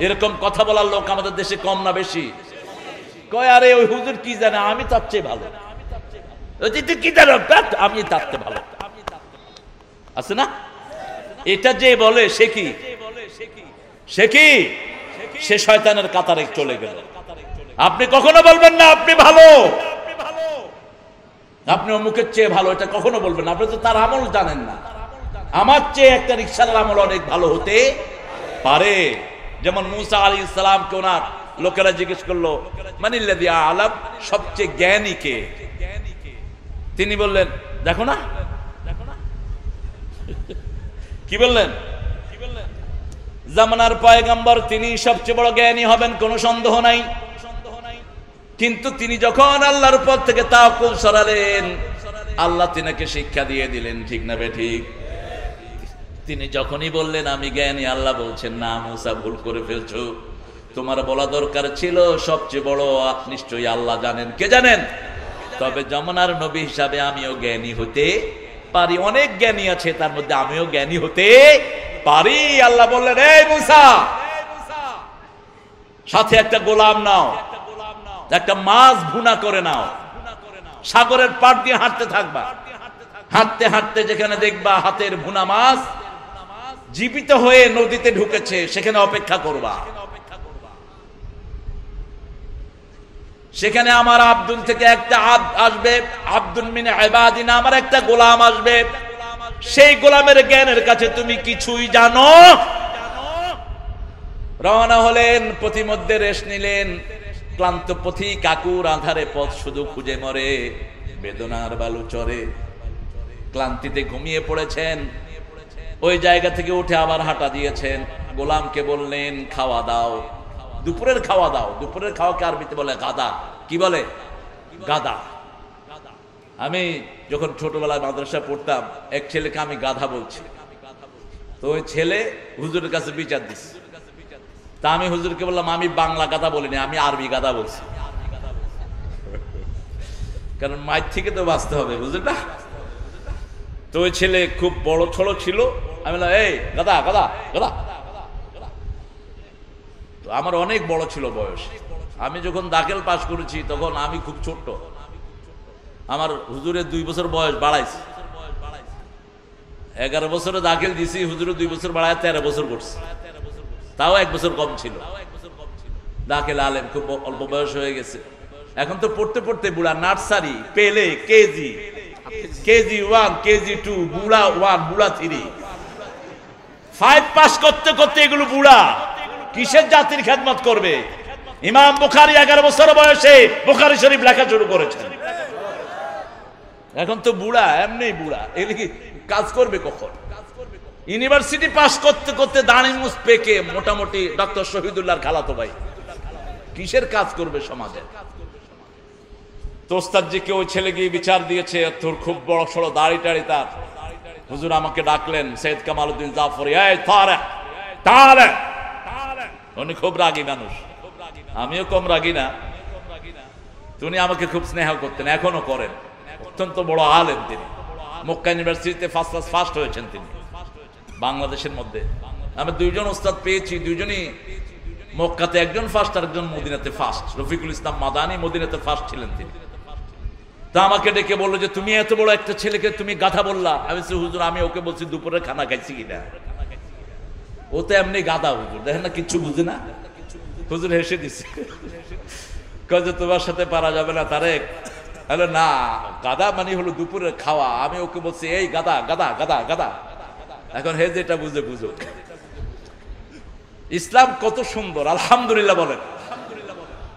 এরকম কথা বলার লোক আমাদের দেশে কম না বেশি? কয় আরে ওই হুজুর কি জানে, আমি তার চেয়ে ভালো। তুই কি জানো? আমি তার চেয়ে ভালো আছে না? এটা যে বলে সে কি? সে কি? সে শয়তানের কাতারে চলে গেল। আপনি কখনো বলবেন না আপনি ভালো, আপনি অমুকের চেয়ে ভালো, এটা কখনো বলবেন না। আপনি তো তার আমল জানেন না। আমার চেয়ে একটা রিকশার আমল অনেক ভালো হতে পারে। যেমন মুসা আলাইহিস সালামকে ওনার লোকেরা জিজ্ঞেস করলো, মানিল্লাযী আ'লাম, সবচেয়ে জ্ঞানী কে? তিনি বললেন, দেখো না। কি বললেন? জামানার পয়গম্বর তিনি সবচেয়ে বড় জ্ঞানী হবেন, কোনো সন্দেহ নাই। কিন্তু তিনি যখন আল্লাহর পথ থেকে তাওয়াক্কুল সরালেন, আল্লাহ তিনাকে শিক্ষা দিয়ে দিলেন, ঠিক না বেঠিক? তিনি যখনই বললেন আমি জ্ঞানী, আল্লাহ বলছেন না মুসা ভুল করে ফেলছো, তোমার বলা দরকার ছিল সবচেয়ে বড় নিশ্চয়ই আল্লাহ জানেন। কে জানেন? তবে জামানার নবী হিসাবে আমিও জ্ঞানী হতে পারি, অনেক জ্ঞানী আছে তার মধ্যে আমিও জ্ঞানী হতে পারি। আল্লাহ বললেন, এই মুসা সাথে একটা গোলাম নাও, একটা মাছ ভুনা করে নাও, সাগরের পাড় দিয়ে হাঁটতে থাকবা, হাঁটতে হাঁটতে যেখানে দেখবা হাতের ভুনা মাছ জীবিত হয়ে নদীতে ঢুকেছে সেখানে অপেক্ষা করবা। সেখানে আমার আব্দুল থেকে একটা আসবে, আব্দুল মিন ইবাদিনা, আমার একটা গোলাম আসবে। সেই গোলামের জ্ঞানের কাছে তুমি কিছুই জানো। রওনা হলেন, পথিমধ্যে রেস্ট নিলেন। ক্লান্ত পথি কাকুর আধারে পথ শুধু খুঁজে মরে, বেদনার বালু চরে, ক্লান্তিতে ঘুমিয়ে পড়েছেন। ওই জায়গা থেকে উঠে আবার হাঁটা দিয়েছেন। গোলামকে বললেন খাওয়া দাও, দুপুরের খাওয়া দাও। দুপুরের খাওয়াকে আরবিতে বলে গাদা। কি বলে? গাদা। আমি যখন ছোটবেলায় মাদ্রাসায় পড়তাম, এক ছেলেকে আমি গাধা বলছি, তো ওই ছেলে হুজুরের কাছে বিচার দিচ্ছে। তা আমি হুজুরকে বললাম আমি বাংলা গাধা বলিনি, আমি আরবি গাধা বলছি, কারণ মায়ের থেকে তো বাঁচতে হবে, বুঝলেন না? তো ওই ছেলে খুব বড় ছোট ছিল। আমি বললাম এই গাধা গাধা গাধা। তো আমার অনেক বড় ছিল বয়স। আমি যখন দাখিল পাশ করেছি তখন আমি খুব ছোট্ট। আমার হুজুরের 2 বছর বয়স বাড়াইছে। 11 বছরে দাখিল দিছি, হুজুরের 2 বছর বাড়ায় 13 বছর করছে। তাও 1 বছর কম ছিল। দাখিল আলেম, খুব অল্প বয়স হয়ে গেছে। এখন তো পড়তে পড়তে বুড়া, নার্সারি, পেলে, কেজি, কেজি 1, কেজি 2, বুড়া 1, বুড়া 3, 5 পাস করতে করতে এগুলো বুড়া। কিসের জাতির খেদমত করবে? ইমাম বুখারী 11 বছর বয়সে বুখারী শরীফ লেখা শুরু করেছেন। এখন তো বুড়া, এমনি বুড়া, এগুলি কি কাজ করবে কখন? ইউনিভার্সিটি পাস করতে করতে দাঁড়ি মুছ পেকে মোটামুটি ডক্টর শহীদুল্লাহর খালাতো ভাই, কিসের কাজ করবে সমাজে? তো ওস্তাদজিকে ওই ছেলে গিয়ে বিচার দিয়েছে, তোর খুব বড় সড়ো দাড়ি টাড়ি তার। হুজুর আমাকে ডাকলেন, সৈয়দ কামালউদ্দিন জাফরি, এই তারেক তারেক। উনি খুব রাগী মানুষ, আমিও কম রাগী না। উনি আমাকে খুব স্নেহ করতেন, এখনো করেন। অত্যন্ত বড় আলেম তিনি। মক্কা ইউনিভার্সিটিতে ফার্স্ট হয়েছেন তিনি বাংলাদেশের মধ্যে। আমি 2 জন ওস্তাদ পেয়েছি, 2 জনই মক্কাতে, একজন ফার্স্ট আর একজন মদিনাতে ফার্স্ট। রফিকুল ইসলাম মাদানী মদিনাতে ফার্স্ট ছিলেন তিনি। তা আমাকে ডেকে বললো যে তুমি এত বড় একটা ছেলেকে তুমি গাধা বললা। আমি বলছি হুজুর আমি ওকে বলছি দুপুরে খানা খাইছি কিনা, ও তো এমনি গাধা হুজুর, দেখেন না কিচ্ছু বুঝে না। হুজুর হেসে দিচ্ছে, কয় যে তোমার সাথে পারা যাবে না তারেক। হলো না, গাধা মানে হলো দুপুরের খাওয়া। আমি ওকে বলছি এই গাধা গাধা গাধা গাধা। এখন হে যেটা বুঝে বুঝুক। ইসলাম কত সুন্দর, আলহামদুলিল্লাহ বলেন।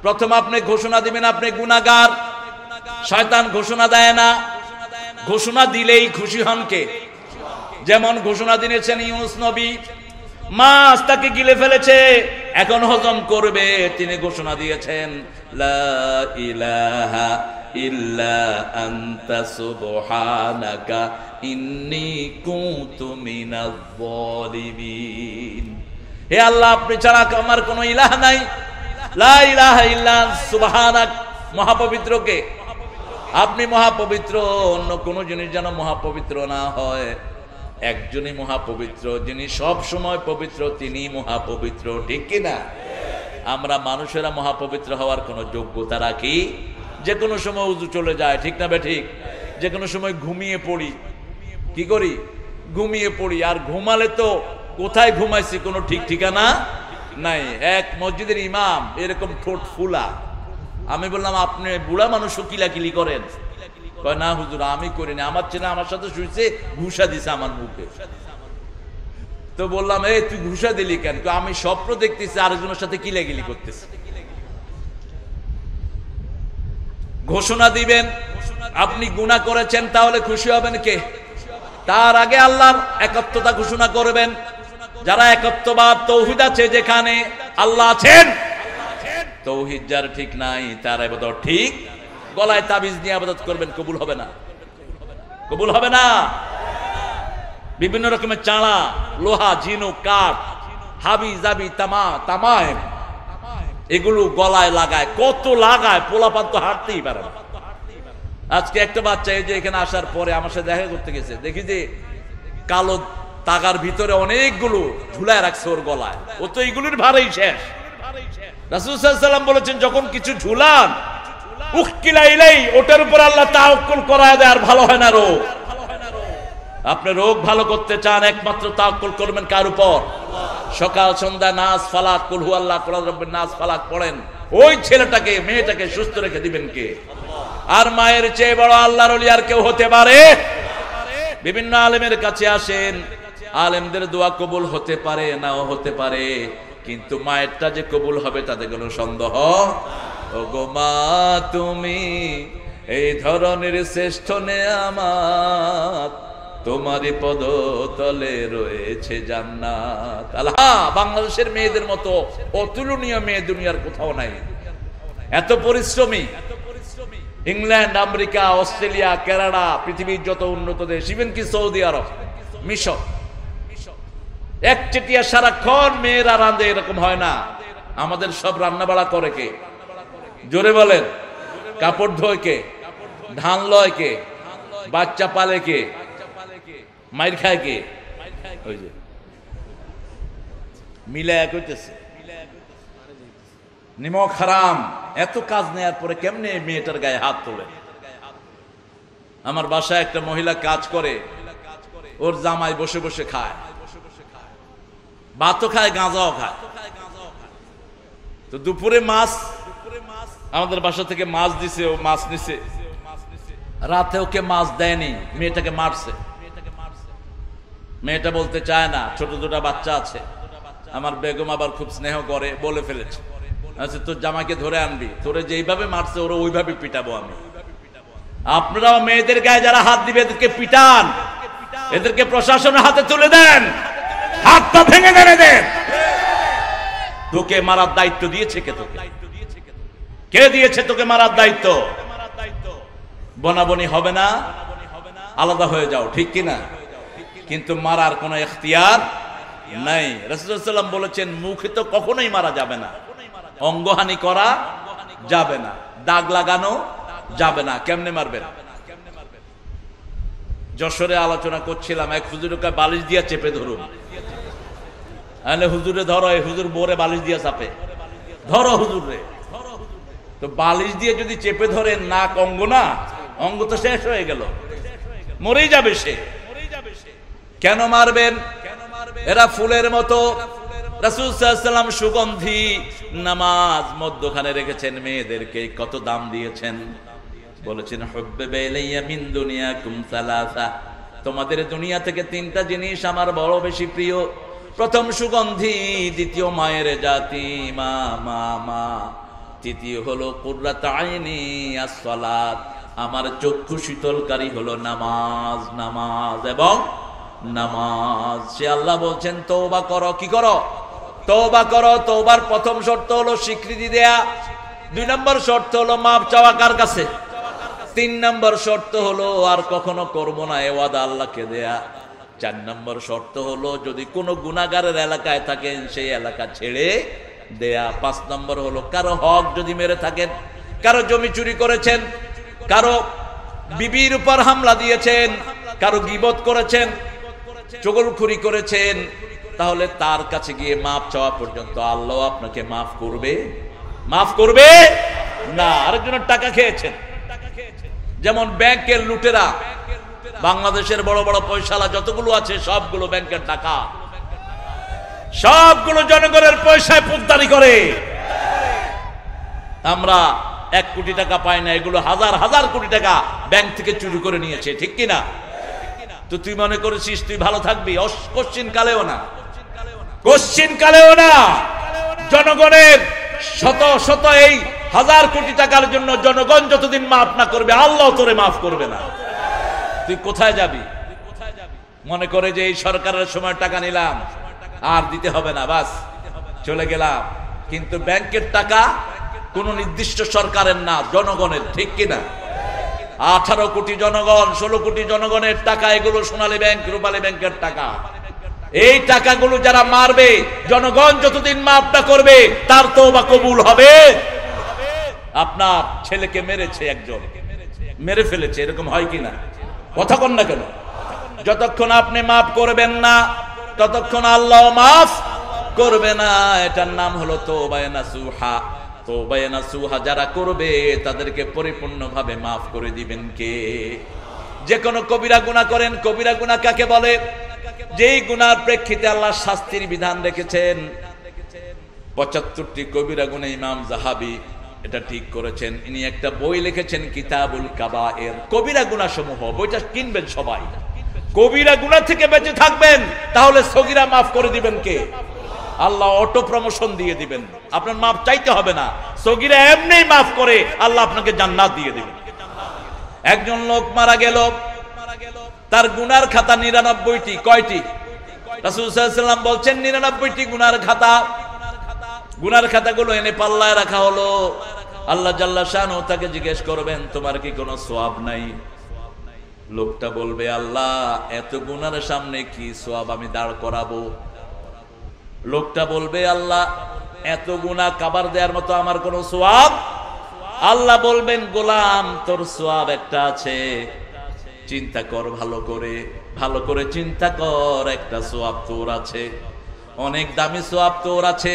প্রথম আপনি ঘোষণা দিবেন আপনি গুনাহগার। শয়তান ঘোষণা দেয় না, ঘোষণা দিলেই খুশি হন কে? যেমন ঘোষণা দিয়েছেন ইউনূস নবী, মাছ তাকে গিলে ফেলেছে, এখন হজম করবে। তিনি ঘোষণা দিয়েছেন লা ইলাহা ইল্লা আনতা সুবহানাকা ইন্নী কুনতু মিনাজ জালিমিন। হে আল্লাহ, আপনি ছাড়া আমার কোনো ইলাহ নাই। লা ইলাহা ইল্লা সুবহানাক, মহাপবিত্র কে? আপনি মহাপবিত্র, অন্য কোন জিনিস যেন মহাপবিত্র না হয়। একজনই মহাপবিত্র, যিনি সব সময় পবিত্র, তিনি মহাপবিত্র, ঠিক কিনা? আমরা মানুষেরা মহাপবিত্র হওয়ার কোনো যোগ্যতা রাখি? যে কোনো সময় উজু চলে যায়, ঠিক না বেঠিক? যে কোনো সময় ঘুমিয়ে পড়ি, কি করি? ঘুমিয়ে পড়ি। আর ঘুমালে তো কোথায় ঘুমাইছি কোনো ঠিক ঠিকানা নাই। এক মসজিদের ইমাম এরকম ঠোঁট ফুলা। আমি বললাম আপনি বুড়া মানুষও কিলাকিলি করেন? কয় না হুজুর আমি করিনি, আমার ছেলে আমার সাথে শুয়েছে, ঘুষা দিছে আমার মুখে। তো বললাম এই তুই ঘুষা দিলি কেন? আমি স্বপ্ন দেখতেছি আরেকজনের সাথে কিলাকিলি করতেছি। ঘোষণা দিবেন আপনি গুনাহ করেছেন, তাহলে খুশি হবেন কে? তার আগে আল্লাহর একত্বতা ঘোষণা করবেন। যারা একত্ববাদ, তৌহিদ আছে যেখানে আল্লাহ আছেন, তৌহিদ যার ঠিক নাই তার ইবাদত ঠিক। গলায় তাবিজ নিয়ে ইবাদত করবেন, কবুল হবে না, কবুল হবে না। বিভিন্ন রকমের চাঁড়া, লোহা, ঝিনুক, কাঠ, হাবি জাবি, তামায় এগুলো গলায় লাগায়, কত লাগায়, পোলাপান তো হাঁটতেই পারে না। আজকে একটা বাচ্চা এই যে এখানে আসার পরে আমার সাথে দেখা করতে গেছে, দেখি যে কালো তাগার ভিতরে অনেকগুলো ঝুলায় রাখছে ওর গলায়। ও তো এইগুলোর ভারেই শেষ। রাসূল সাল্লাল্লাহু আলাইহি ওয়াসাল্লাম বলেছেন যখন কিছু ঝুলান উকিলা ইলাই, ওটার উপর আল্লাহ তাওয়াক্কুল করায় দেয়, আর ভালো হয় না রোগ। আপনি রোগ ভালো করতে চান, একমাত্র তাওয়াক্কুল করবেন কার উপর? সকাল সন্ধ্যা নাস ফালাক, কুল হুয়াল্লাহ, কুল রাব্বিন নাস ফালাক পড়েন, ওই ছেলেটাকে মেয়েটাকে সুস্থ রেখে দিবেন কে? আর মায়ের চেয়ে বড় আল্লাহর ওলি আর কেউ হতে পারে? বিভিন্ন আলেমের কাছে আসেন, আলেমদের দোয়া কবুল হতে পারে, নাও হতে পারে, কিন্তু মায়েরটা যে কবুল হবে তাতে কোনো সন্দেহ। ও গো মা, তুমি এই ধরনের শ্রেষ্ঠ নেয়ামত, তোমারই পদতলে রয়েছে জান্নাত। আল্লাহ, বাংলাদেশের মেয়েদের মতো অতুলনীয় মেয়ে দুনিয়ার কোথাও নাই। এত পরিশ্রমী, ইংল্যান্ড, আমেরিকা, অস্ট্রেলিয়া, কানাডা, পৃথিবীর যত উন্নত দেশ, ইভেন কি সৌদি আরব, মিশর, একচেটিয়া সারাক্ষণ মেয়েরা রাঁধে, এরকম হয় না। আমাদের সব রান্না বাড়া করে কে? জোরে বলেন। কাপড় ধোয় কে? ধান লয় কে? বাচ্চা পালে কে? মাইর খায় কে? ওই যে মিলায়া কইতেছে নিমক হারাম। এত কাজ নেয়ার পরে কেমনে মেয়েটার গায়ে হাত তোলে? আমার বাসায় একটা মহিলা কাজ করে, ওর জামাই বসে বসে খায়, ভাতও খায়, গাঁজাও খায়। তো দুপুরে মাছ, আমাদের বাসা থেকে মাছ দিছে, ও মাছ নিছে, রাতে ওকে মাছ দেয়নি, মেয়েটাকে মারছে। মেয়েটা বলতে চায় না, ছোট দুটা বাচ্চা আছে। আমার বেগম আবার খুব স্নেহ করে, বলে ফেলেছে, আচ্ছা তোর জামাইকে ধরে আনবি, তোরে যেইভাবে মারছে ওরা ওইভাবে পিটাবো আমি। আপনারাও মেয়েদের গায়ে যারা হাত দিবে এদেরকে পিটান, এদেরকে প্রশাসনের হাতে তুলে দেন, হাতটা ভেঙে দেন এদের। তোকে মারার দায়িত্ব দিয়েছে কে? তোকে কে দিয়েছে তোকে মারার দায়িত্ব? বনাবনি হবে না, আলাদা হয়ে যাও, ঠিক কিনা? কিন্তু মারার কোনো এখতিয়ার নাই। রাসূলুল্লাহ সাল্লাল্লাহু আলাইহি ওয়াসাল্লাম বলেছেন মুখে তো কখনোই মারা যাবে না, অঙ্গহানি করা যাবে না, দাগ লাগানো যাবে না। কেমনে মারবেন? যশোরে আলোচনা করছিলাম, এক হুজুরকে বালিশ দিয়া চেপে ধরুন। হুজুরে ধরো, এই হুজুর বোরে বালিশ দিয়া চাপে, ধরো হুজুরে। তো বালিশ দিয়ে যদি চেপে ধরেন, নাক অঙ্গ না, অঙ্গ তো শেষ হয়ে গেল, মরেই যাবে সে। কেন মারবেন? এরা ফুলের মতো। রাসূল সাল্লাল্লাহু আলাইহি ওয়াসাল্লাম সুগন্ধি নামাজ মধ্যখানে রেখেছেন, মেয়েদেরকে কত দাম দিয়েছেন। বলেছেন হুব্বিবা ইলাইয়া মিন দুনিয়াকুম সালাসা, তোমাদের দুনিয়া থেকে তিনটা জিনিস আমার বড় বেশি প্রিয়। প্রথম সুগন্ধি, দ্বিতীয় মায়ের জাতি, মা মা মা, তৃতীয় হলো কুররাত আইনি আস-সালাত, আমার চক্ষু শীতলকারী হলো নামাজ, নামাজ এবং নামাজ। সে আল্লাহ বলছেন তওবা করো। কি করো? তওবা করো। তওবার প্রথম শর্ত হলো স্বীকৃতি দেয়া, 2 নম্বর শর্ত হলো মাপ চাওয়া কার কাছে, 3 নম্বর শর্ত হলো আর কখনো করবো না এ ওয়াদা আল্লাহকে দেয়া, 4 নম্বর শর্ত হলো যদি কোনো গুনাহগারের এলাকায় থাকেন সেই এলাকা ছেড়ে দেয়া, 5 নম্বর হলো কারো হক যদি মেরে থাকেন, কারো জমি চুরি করেছেন, কারো বিবির উপর হামলা দিয়েছেন, কারো গীবত করেছেন, চগলখুরি করেছেন, তাহলে তার কাছে গিয়ে মাপ চাওয়া পর্যন্ত আল্লাহ আপনাকে মাফ করবে? মাফ করবে না। আরেকজনের টাকা খেয়েছেন, যেমন ব্যাংকের লুটেরা, বাংলাদেশের বড় বড় পয়সালা যতগুলো আছে সবগুলো ব্যাংকের টাকা, সবগুলো জনগণের পয়সায় পোদ্দারি করে। আমরা 1 কোটি টাকা পাই না, এগুলো হাজার হাজার কোটি টাকা ব্যাংক থেকে চুরি করে নিয়েছে, ঠিক কিনা? তো তুই মনে করেছিস তুই ভালো থাকবি? কোশ্চিন কালেও না, কোশ্চিন কালেও না। জনগণের শত শত এই হাজার কোটি টাকার জন্য জনগণ যতদিন মাফ না করবে আল্লাহ তোরে মাফ করবে না। তুই কোথায় যাবি? মনে করে যে এই সরকারের সময় টাকা নিলাম আর দিতে হবে না, বাস চলে গেলাম। কিন্তু ব্যাংকের টাকা কোন নির্দিষ্ট সরকারের না, জনগণের, ঠিক কিনা? 18 কোটি জনগণ, 16 কোটি জনগণের টাকা এগুলো, সোনালী ব্যাংক, রূপালী ব্যাংকের টাকা। এই টাকাগুলো যারা মারবে, জনগণ যতদিন মাফ না করবে তার তওবা কবুল হবে? আপনার ছেলেকে মেরেছে একজন, মেরে ফেলেছে, এরকম হয় কিনা? কথা কন না কেন? যতক্ষণ আপনি মাফ করবেন না ততক্ষণ আল্লাহ মাফ করবে না। এটার নাম হলো তওবায়ে নাসুহা। তওবায়ে নাসুহা যারা করবে তাদেরকে পরিপূর্ণভাবে মাফ করে দিবেন কে? যে কোনো কবিরা গুনাহ করেন। কবিরা গুনাহ কাকে বলে? যেই গুনার প্রেক্ষিতে আল্লাহ শাস্তির বিধান রেখেছেন। 75টি কবিরা গুনাহ ইমাম যাহাবী এটা ঠিক করেছেন। ইনি একটা বই লিখেছেন কিতাবুল কাবায়ের, কবিরা গুনাহ সমূহ। বইটা কিনবেন সবাই। কবিরা গুনাহ থেকে বেঁচে থাকবেন, তাহলে সগীরা মাফ করে দিবেন কে? আল্লাহ অটো প্রমোশন দিয়ে দিবেন, আপনার মাফ চাইতে হবে না। সগীরা এমনি মাফ করে আল্লাহ আপনাকে জান্নাত দিয়ে দিবেন। একজন লোক মারা গেল, তার গুনার খাতা 99টি। কয়টি? রাসূল সাল্লাল্লাহু আলাইহি ওয়াসাল্লাম বলছেন 99টি গুনার খাতা। গুনার খাতাগুলো এনে পাল্লায় রাখা হলো। আল্লাহ জাল্লা শানহু তাকে জিজ্ঞেস করবেন, তোমার কি কোনো সওয়াব নাই? লোকটা বলবে, আল্লাহ এত গুনার সামনে কি সওয়াব আমি দাঁড় করাবো? লোকটা বলবে, আল্লাহ এত গুনাহ কভার দেওয়ার মতো আমার কোনো সওয়াব? আল্লাহ বলবেন, গোলাম তোর সওয়াব একটা আছে, চিন্তা কর ভালো করে, ভালো করে চিন্তা কর, একটা সওয়াব তোর আছে, অনেক দামি সওয়াব তোর আছে।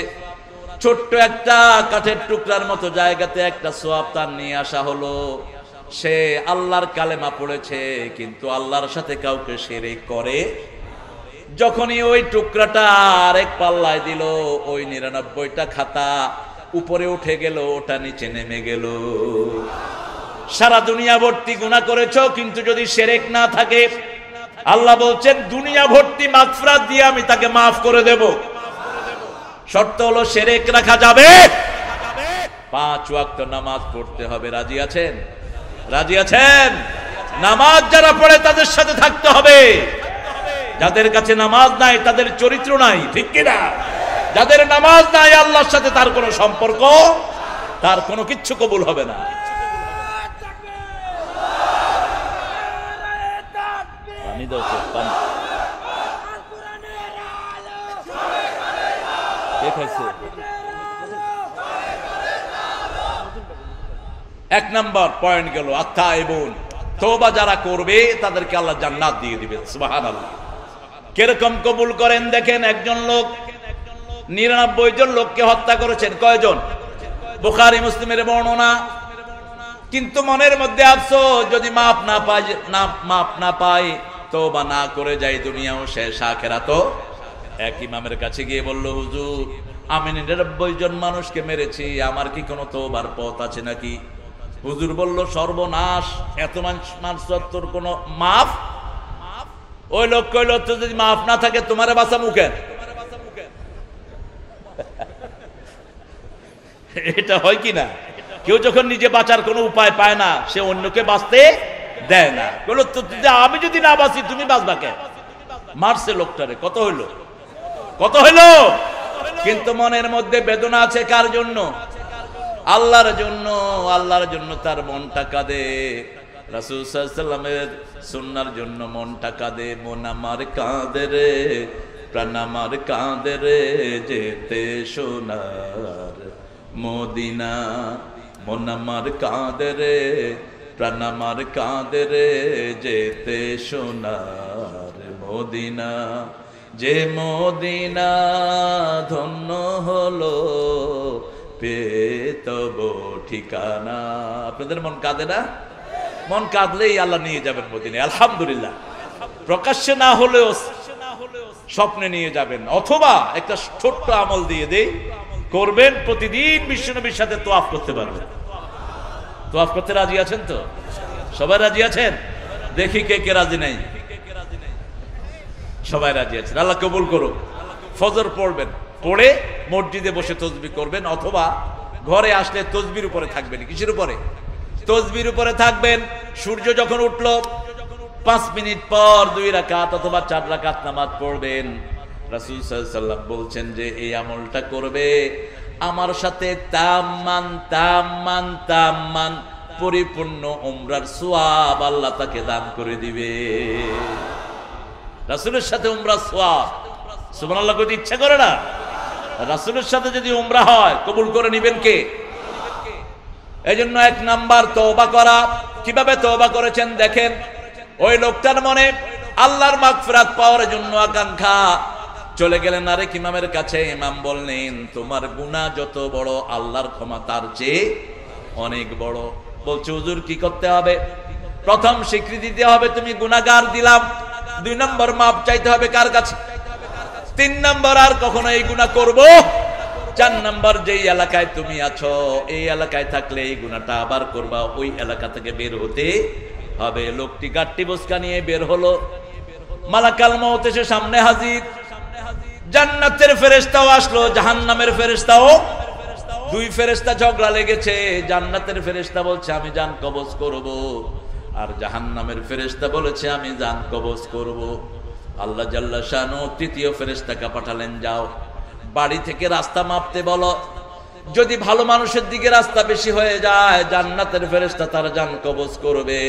ছোট্ট একটা কাঠের টুকরার মতো জায়গাতে একটা সওয়াব তার নিয়ে আসা হলো। সে আল্লাহর কালেমা পড়েছে, কিন্তু আল্লাহর সাথে কাউকে শিরক করে। যখনই ওই টুকরাটা আরেক পাল্লায় দিল, ওই 99টা খাতা উপরে উঠে গেল, ওটা নিচে নেমে গেল। সারা দুনিয়া ভর্তি গুনাহ করেছো, কিন্তু যদি শিরক না থাকে, আল্লাহ বলছেন দুনিয়া ভর্তি মাগফিরাত দিয়ে আমি তাকে মাফ করে দেব। শর্ত হলো শিরক রাখা যাবে, 5 ওয়াক্ত নামাজ পড়তে হবে। রাজি আছেন? রাজি আছেন? নামাজ যারা পড়ে তাদের সাথে থাকতে হবে। যাদের কাছে নামাজ নাই তাদের চরিত্র নাই, ঠিক কিনা? যাদের নামাজ নাই আল্লাহর সাথে তার কোনো সম্পর্ক, তার কোনো কিচ্ছু কবুল হবে না। পানি দাও তো, পানি। কে খাইছে? 1 নাম্বার পয়েন্ট গেল আত্তাইবুন। তওবা যারা করবে তাদেরকে আল্লাহ জান্নাত দিয়ে দিবেন। সুবহানাল্লাহ। কিরকম কবুল করেন দেখেন। একজন লোক 99 জন লোককে হত্যা করেছেন। কয়জন? বুখারী মুসলিমের বর্ণনা। কিন্তু মনের মধ্যে আফসোস, যদি মাফ না পাই, তওবা না করে যাই, দুনিয়াও শেষ, আখিরাতও। এক ইমামের কাছে গিয়ে বলল, হুজুর আমি 99 জন মানুষকে মেরেছি, আমার কি কোনো তওবার পথ আছে নাকি? হুজুর বলল, সর্বনাশ, এত মানুষের তোর কোনো মাফ? ওই লোক কইল, তো যদি মাফ না থাকে তোমারে বাঁচা মুখে। এটা হয় কি না? কেউ যখন নিজে বাঁচার কোনো উপায় পায় না, সে অন্যকে বাঁচতে দেয় না। বলল, আমি যদি না বাঁচি তুমি বাঁচবা কে? মারছে লোকটারে। কত হইল? কত হইল? কিন্তু মনের মধ্যে বেদনা আছে। কার জন্য? আল্লাহর জন্য। আল্লাহর জন্য তার মনটা কাঁদে। রাসূল সাল্লাল্লাহু আলাইহি ওয়াসাল্লামের সুন্নাহর জন্য মনটা কাঁদে। মন আমার কাঁদে রে, প্রাণ আমার কাঁদে রে, যেতে সোনার মদিনা। মন আমার কাঁদে রে, প্রাণ আমার কাঁদে রে, যেতে সোনার মদিনা। যে মদিনা ধন্য হলো পেয়ে তব ঠিকানা। আপনাদের মন কাঁদে না? মন কাঁদলেই আল্লাহ নিয়ে যাবেন মদিনায়, আলহামদুলিল্লাহ। প্রকাশ্যে না হলেও স্বপ্নে নিয়ে যাবেন। অথবা একটা ছোট্ট আমল দিয়ে দেই, করবেন, প্রতিদিন বিশ্বনবীর সাথে তোয়াফ করতে পারবেন। তোয়াফ করতে রাজি আছেন তো? সবাই রাজি আছেন? দেখি কে কে রাজি নাই। সবাই রাজি আছেন। আল্লাহ কবুল করুক। ফজর পড়বেন, পড়ে মসজিদে বসে তাসবিহ করবেন, অথবা ঘরে আসলে তাসবিহর উপরে থাকবেন। কিসের উপরে? তাসবিহর উপরে থাকবেন। সূর্য যখন উঠলো 5 মিনিট পর 2 রাকাত অথবা 4 রাকাত নামাজ পড়বেন। রাসূল সাল্লাল্লাহু আলাইহি ওয়াসাল্লাম বলছেন যে এই আমলটা করবে, আমার সাথে তাম্মান পরিপূর্ণ উমরার সওয়াব আল্লাহ তাকে দান করে দিবে। রাসূলের সাথে উমরার সওয়াব, সুবহানাল্লাহ, কইতে ইচ্ছা করে না? রাসূলের সাথে যদি উমরা হয়, কবুল করে নেবেন কে? এজন্য 1 নাম্বার তওবা করা। কিভাবে তওবা করেছেন দেখেন। ওই লোকটার মনে আল্লাহর মাগফিরাত পাওয়ার জন্য আকাঙ্ক্ষা। চলে গেলেন আরেক ইমামের কাছে। ইমাম বললেন, তোমার গুনাহ যত বড় আল্লাহর ক্ষমা তার চেয়ে অনেক বড়। বলছে, হুজুর কি করতে হবে? প্রথম স্বীকৃতি দিতে হবে তুমি গুনাহগার, দিলাম। 2 নম্বর মাপ চাইতে হবে কার কাছে? 3 নম্বর আর কখনো এই গুনাহ করব। 4 নম্বর, যেই এলাকায় তুমি আছো এই এলাকায় থাকলে এই গুনাহটা আবার করবা, ওই এলাকা থেকে বের হতে হবে। লোকটি গাট্টি বসকা নিয়ে বের হলো। মালাকাল মউত এসে সামনে হাজির। জান্নাতের ফেরেশতাও আসলো, জাহান্নামের ফেরেশতাও। 2 ফেরেশতা ঝগড়া লেগেছে। জান্নাতের ফেরেশতা বলছে আমি জান কবজ করব, আর জাহান্নামের ফেরেশতা বলেছে আমি জান কবজ করব। আল্লাহ জাল্লা শানু তৃতীয় ফেরেশতাকে পাঠালেন, যাও বাড়ি থেকে রাস্তা মাপতে বলো। যদি ভালো মানুষের দিকে রাস্তা বেশি হয়ে যায় জান্নাতের ফেরেশতা তার জান কবজ করবে,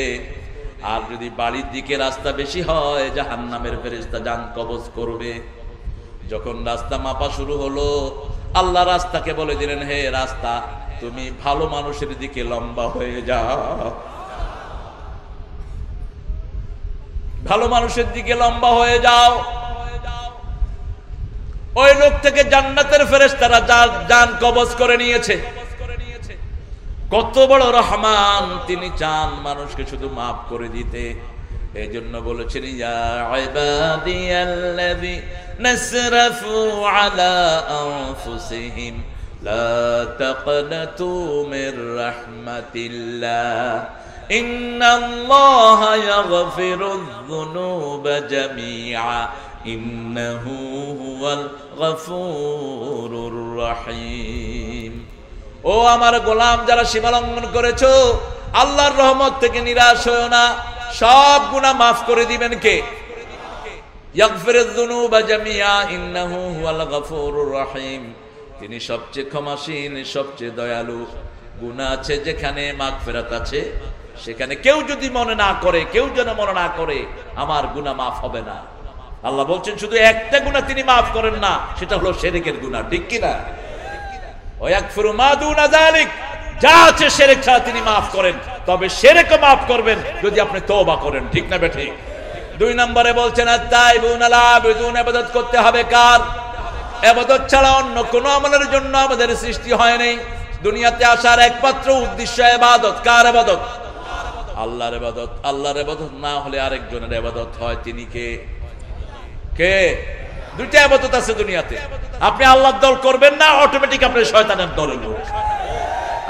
আর যদি বাড়ির দিকে রাস্তা বেশি হয় জাহান্নামের ফেরেশতা জান কবজ করবে। যখন রাস্তা মাপা শুরু হলো, আল্লাহ রাস্তাকে বলে দিলেন, হে রাস্তা তুমি ভালো মানুষের দিকে লম্বা হয়ে যাও, ভালো মানুষের দিকে লম্বা হয়ে যাও। ওই লোক থেকে জান্নাতের ফেরেশতারা জান কবজ করে নিয়েছে। কত বড় রহমান, তিনি চান মানুষকে শুধু মাফ করে দিতে। এই জন্য বলেছেন, ইয়া ইবাদিয়াল্লাযীনা আসরাফু আলা আনফুসিহিম লা তাকনাতু মির রাহমাতিল্লাহ ইন্নাল্লাহা ইয়াগফিরুয যুনুবা জামিআ ইন্নাহু হুয়াল গফুরুর রহিম। ও আমার গোলাম, যারা সীমালঙ্ঘন করেছো আল্লাহর রহমত থেকে নিরাশ হয়ো না, সব গুনাহ মাফ করে দিবেন কে? ইয়াগফিরুয যুনুবা জামিআ ইন্নাহু হুয়াল গফুরুর রহিম। তিনি সবচেয়ে ক্ষমাশীল, সবচেয়ে দয়ালু। গুনাহ আছে যেখানে, মাগফিরাত আছে সেখানে। কেউ যদি মনে না করে, কেউ যেন মনে না করে আমার গুনাহ মাফ হবে না। আল্লাহ বলছেন শুধু একটা গুনাহ তিনি মাফ করেন না, সেটা হলো শিরকের গুনাহ। ঠিক কি না? ওয়ায়াগফিরু মা দুনা যালিক, যা আছে শিরক ছাড়া তিনি মাফ করেন। তবে শিরকও মাফ করবেন যদি আপনি তওবা করেন। ঠিক না বেঠিক? 2 নম্বরে বলছেন আত-তাইবুনা আল-আবিদুন, ইবাদত করতে হবে কার? ইবাদত ছাড়া অন্য কোনো আমলের জন্য আমাদের সৃষ্টি হয় নাই। দুনিয়াতে আসার একমাত্র উদ্দেশ্য ইবাদত। কার ইবাদত? আল্লাহর ইবাদত। আল্লাহর ইবাদত না হলে আরেকজনের ইবাদত হয়। তিনি কে? কে? 2টা ইবাদত আছে দুনিয়াতে। আপনি আল্লাহর দল করবেন না, অটোমেটিক আপনি শয়তানের দলে লোক।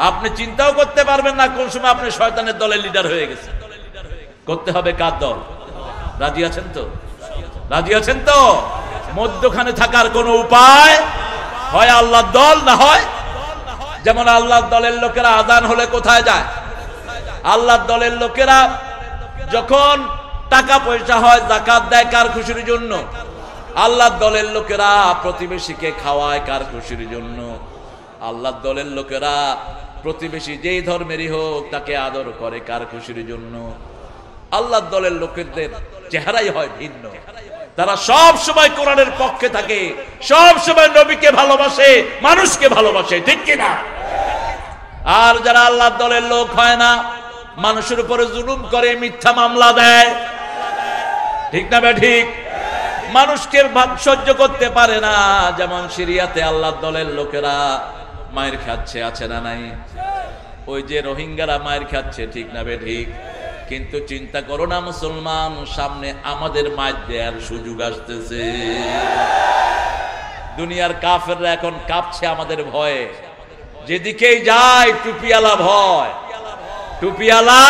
আপনি চিন্তাও করতে পারবেন না কোন সময় আপনি শয়তানের দলের লিডার হয়ে গেছেন। করতে হবে কার দল? রাজি আছেন তো? রাজি আছেন তো? মধ্যখানে থাকার কোনো উপায় হয় আল্লাহর দল, না হয় যেমন আল্লাহর দলের লোকেরা আযান হলে কোথায় যায়? আল্লাহর দলের লোকেরা যখন টাকা পয়সা হয় যাকাত দেয় কার খুশির জন্য? আল্লাহর দলের লোকেরা প্রতিবেশীকে খাওয়ায় কার খুশির জন্য? আল্লাহর দলের লোকেরা প্রতিবেশী যেই ধর্মেরই হোক তাকে আদর করে কার খুশির জন্য? আল্লাহর দলের লোকেদের চেহারাই হয় ভিন্ন। তারা সব সময় কোরআনের পক্ষে থাকে, সব সময় নবীকে ভালোবাসে, মানুষকে ভালোবাসে। ঠিক কি না? আর যারা আল্লাহর দলের লোক হয় না, মানুষের উপরে জুলুম করে, মিথ্যা মামলা দেয়। ঠিক না ঠিক? মানুষকে সহ্য করতে পারে না। যেমন সিরিয়াতে আল্লাহর দলের লোকেরা মায়ের খাচ্ছে, আছে না নাই? ওই যে রোহিঙ্গারা মায়ের খাচ্ছে। ঠিক না ঠিক? কিন্তু চিন্তা করো না মুসলমান, সামনে আমাদের মায়ের দেওয়ার সুযোগ আসতেছে। দুনিয়ার কাফেররা এখন কাঁপছে আমাদের ভয়ে। যেদিকেই যায় টুপিওয়ালা ভয়, টুপিওয়ালা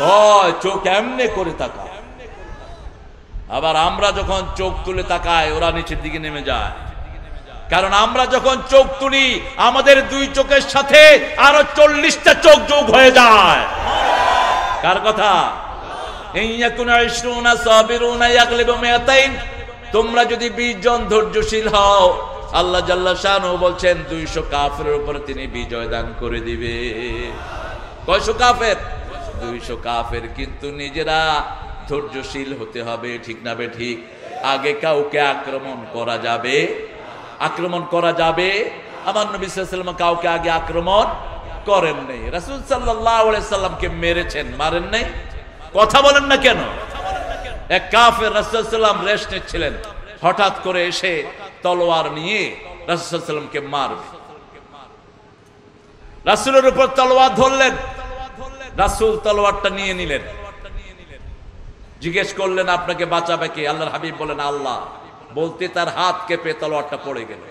ভয়, চোখ এমনে করে তাকায়। আবার আমরা যখন চোখ তুলে তাকাই ওরা নিচের দিকে নেমে যায়। কারণ আমরা যখন চোখ তুলি আমাদের 2 চোখের সাথে আরো 40টা চোখ যোগ হয়ে যায়। কার কথা? তোমরা যদি 20 জন ধৈর্যশীল হও, আল্লাহ জাল্লা শানহু বলছেন 200 কাফেরের উপরে তিনি বিজয় দান করে দিবে। কয়শো কাফের? 200 কাফের। কিন্তু নিজেরা ধৈর্যশীল হতে হবে। ঠিক না ঠিক? আগে কাউকে আক্রমণ করা যাবে, আক্রমণ করা যাবে। আমার নবী সাল্লাল্লাহু আলাইহি ওয়াসাল্লাম কাউকে আগে আক্রমণ করেন নাই। রাসূল সাল্লাল্লাহু আলাইহি সাল্লামকে মেরেছেন, মারেন নাই? কথা বলেন না কেন? এক কাফের রাসূল সাল্লাল্লাহু আলাইহি ওয়াসাল্লাম রেস্ট নিচ্ছিলেন, হঠাৎ করে এসে তলোয়ার নিয়ে রাসূল সাল্লাল্লাহু আলাইহি ওয়াসাল্লামকে মারবে। রাসূলের উপর তলোয়ার ধরলেন, রাসূল তলোয়ারটা নিয়ে নিলেন, জিজ্ঞেস করলেন আপনাকে বাঁচাবে কে? আল্লাহর হাবিব বলেন আল্লাহ। বলতে তার হাত কেঁপে তলোয়ারটা পড়ে গেল।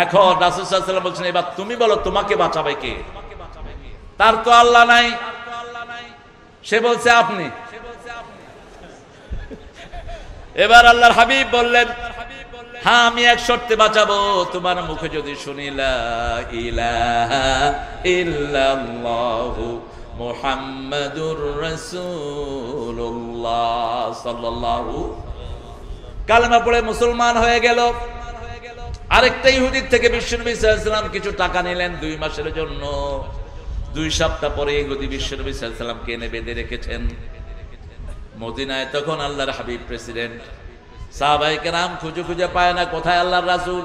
এখন রাসূল সাল্লাল্লাহু আলাইহি ওয়াসাল্লাম বলছেন এবার তুমি বলো তোমাকে বাঁচাবে কে? তার তো আল্লাহ নাই, সে বলছে আপনি। এবার আল্লাহর হাবিব বললেন হ্যাঁ আমি এক শর্তে বাঁচাবো, তোমার মুখে যদি শুনি লা ইলাহা ইল্লাল্লাহু মুহাম্মাদুর রাসূলুল্লাহ সাল্লাল্লাহু, কালেমা পড়ে মুসলমান হয়ে গেল। আরেকটা ইহুদির থেকে বিশ্বনবী সাল্লাল্লাহু আলাইহি ওয়াসাল্লাম কিছু টাকা নিলেন 2 মাসের জন্য। 2 সপ্তাহ পরে ইহুদি বিশ্বনবী সাল্লাল্লাহু আলাইহি ওয়াসাল্লামকে এনে বেঁধে রেখেছেন। মদিনায় তখন আল্লাহর হাবিব প্রেসিডেন্ট, সাহাবায়ে কেরাম খুঁজে খুঁজে পায় না কোথায় আল্লাহর রাসূল।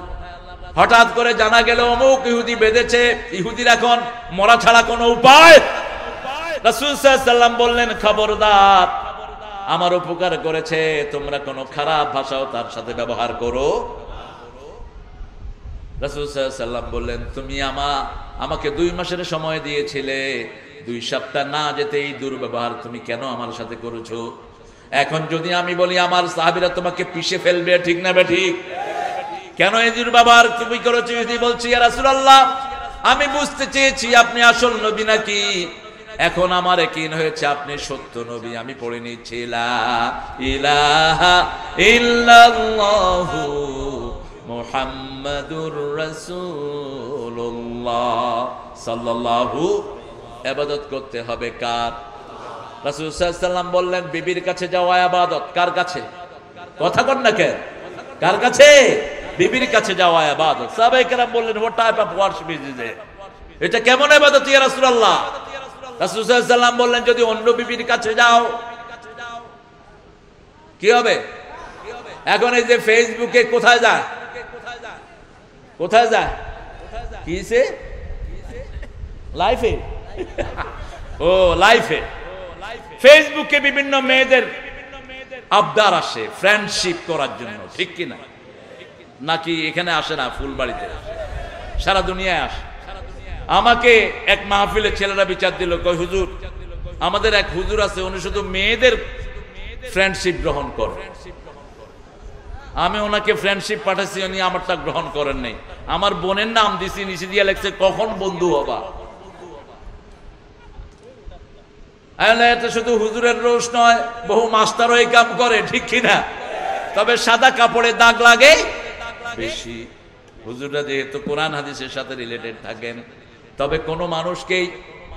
হঠাৎ করে জানা গেল অমুক ইহুদি বেঁধেছে। ইহুদির এখন মরা ছাড়া কোনো উপায়। রাসূল সাল্লাল্লাহু আলাইহি ওয়াসাল্লাম বললেন খবরদার, আমার উপকার করেছে, তোমরা কোনো খারাপ ভাষাও তার সাথে ব্যবহার করো। রাসূল সাল্লাল্লাহু আলাইহি ওয়াসাল্লাম বললেন তুমি আমাকে 2 মাসের সময় দিয়েছিলে, 2 সপ্তাহ না যেতেই দুর্ব্যবহার তুমি কেন আমার সাথে করেছো? এখন যদি আমি বলি আমার সাহাবীরা তোমাকে পিষে ফেলবে, ঠিক না ঠিক? কেন এই দুর্ব্যবহার তুমি করেছো? ইহুদি বলছি ইয়া রাসূলুল্লাহ আমি বুঝতে চেয়েছি আপনি আসল নবী নাকি। এখন আমার ইয়াকিন হয়েছে আপনি সত্য নবী। আমি পড়ে নিচ্ছি লা ইলাহা ইল্লাল্লাহু মুহাম্মাদুর রাসূলুল্লাহ সাল্লাল্লাহু। ইবাদত করতে হবে কার? রাসূল সাল্লাল্লাহু আলাইহি ওয়াসাল্লাম বললেন বিবির কাছে যাওয়া ইবাদত। কার কাছে? কথা কন না কেন? কার কাছে? বিবির কাছে যাওয়া ইবাদত। সাহাবায়ে কেরাম বললেন what type of worship is this? এটা কেমন ইবাদত ইয়া রাসূলুল্লাহ? রাসূল সাল্লাল্লাহু আলাইহি ওয়াসাল্লাম বললেন যদি অন্য বিবির কাছে যাও কি হবে? এখন এই যে ফেসবুকে কোথায় যায়, কোথায় যায়, কিসে লাইফে, ও লাইফে, ফেসবুকে বিভিন্ন মেয়েদের আবদার আসে ফ্রেন্ডশিপ করার জন্য, ঠিক কি না? নাকি এখানে আসে না, ফুলবাড়িতে সারা দুনিয়ায় আসে। আমাকে এক মাহফিলে ছেলেরা বিচার দিল, কই হুজুর আমাদের এক হুজুর আছে উনি শুধু মেয়েদের ফ্রেন্ডশিপ গ্রহণ করে। আমি ওনাকে ফ্রেন্ডশিপ পাঠাচ্ছি, উনি আমারটা গ্রহণ করেন নাই। আমার বোনের নাম দিছি, নিচে দিয়ে লেখছে কখন বন্ধু হবা। এটা শুধু হুজুরের রোষ নয়, বহু মাস্টারও এই কাম করে, ঠিক কিনা? তবে সাদা কাপড়ে দাগ লাগে বেশি। হুজুররা যেহেতু কোরআন হাদিসের সাথে রিলেটেড থাকেন, তবে কোন মানুষকেই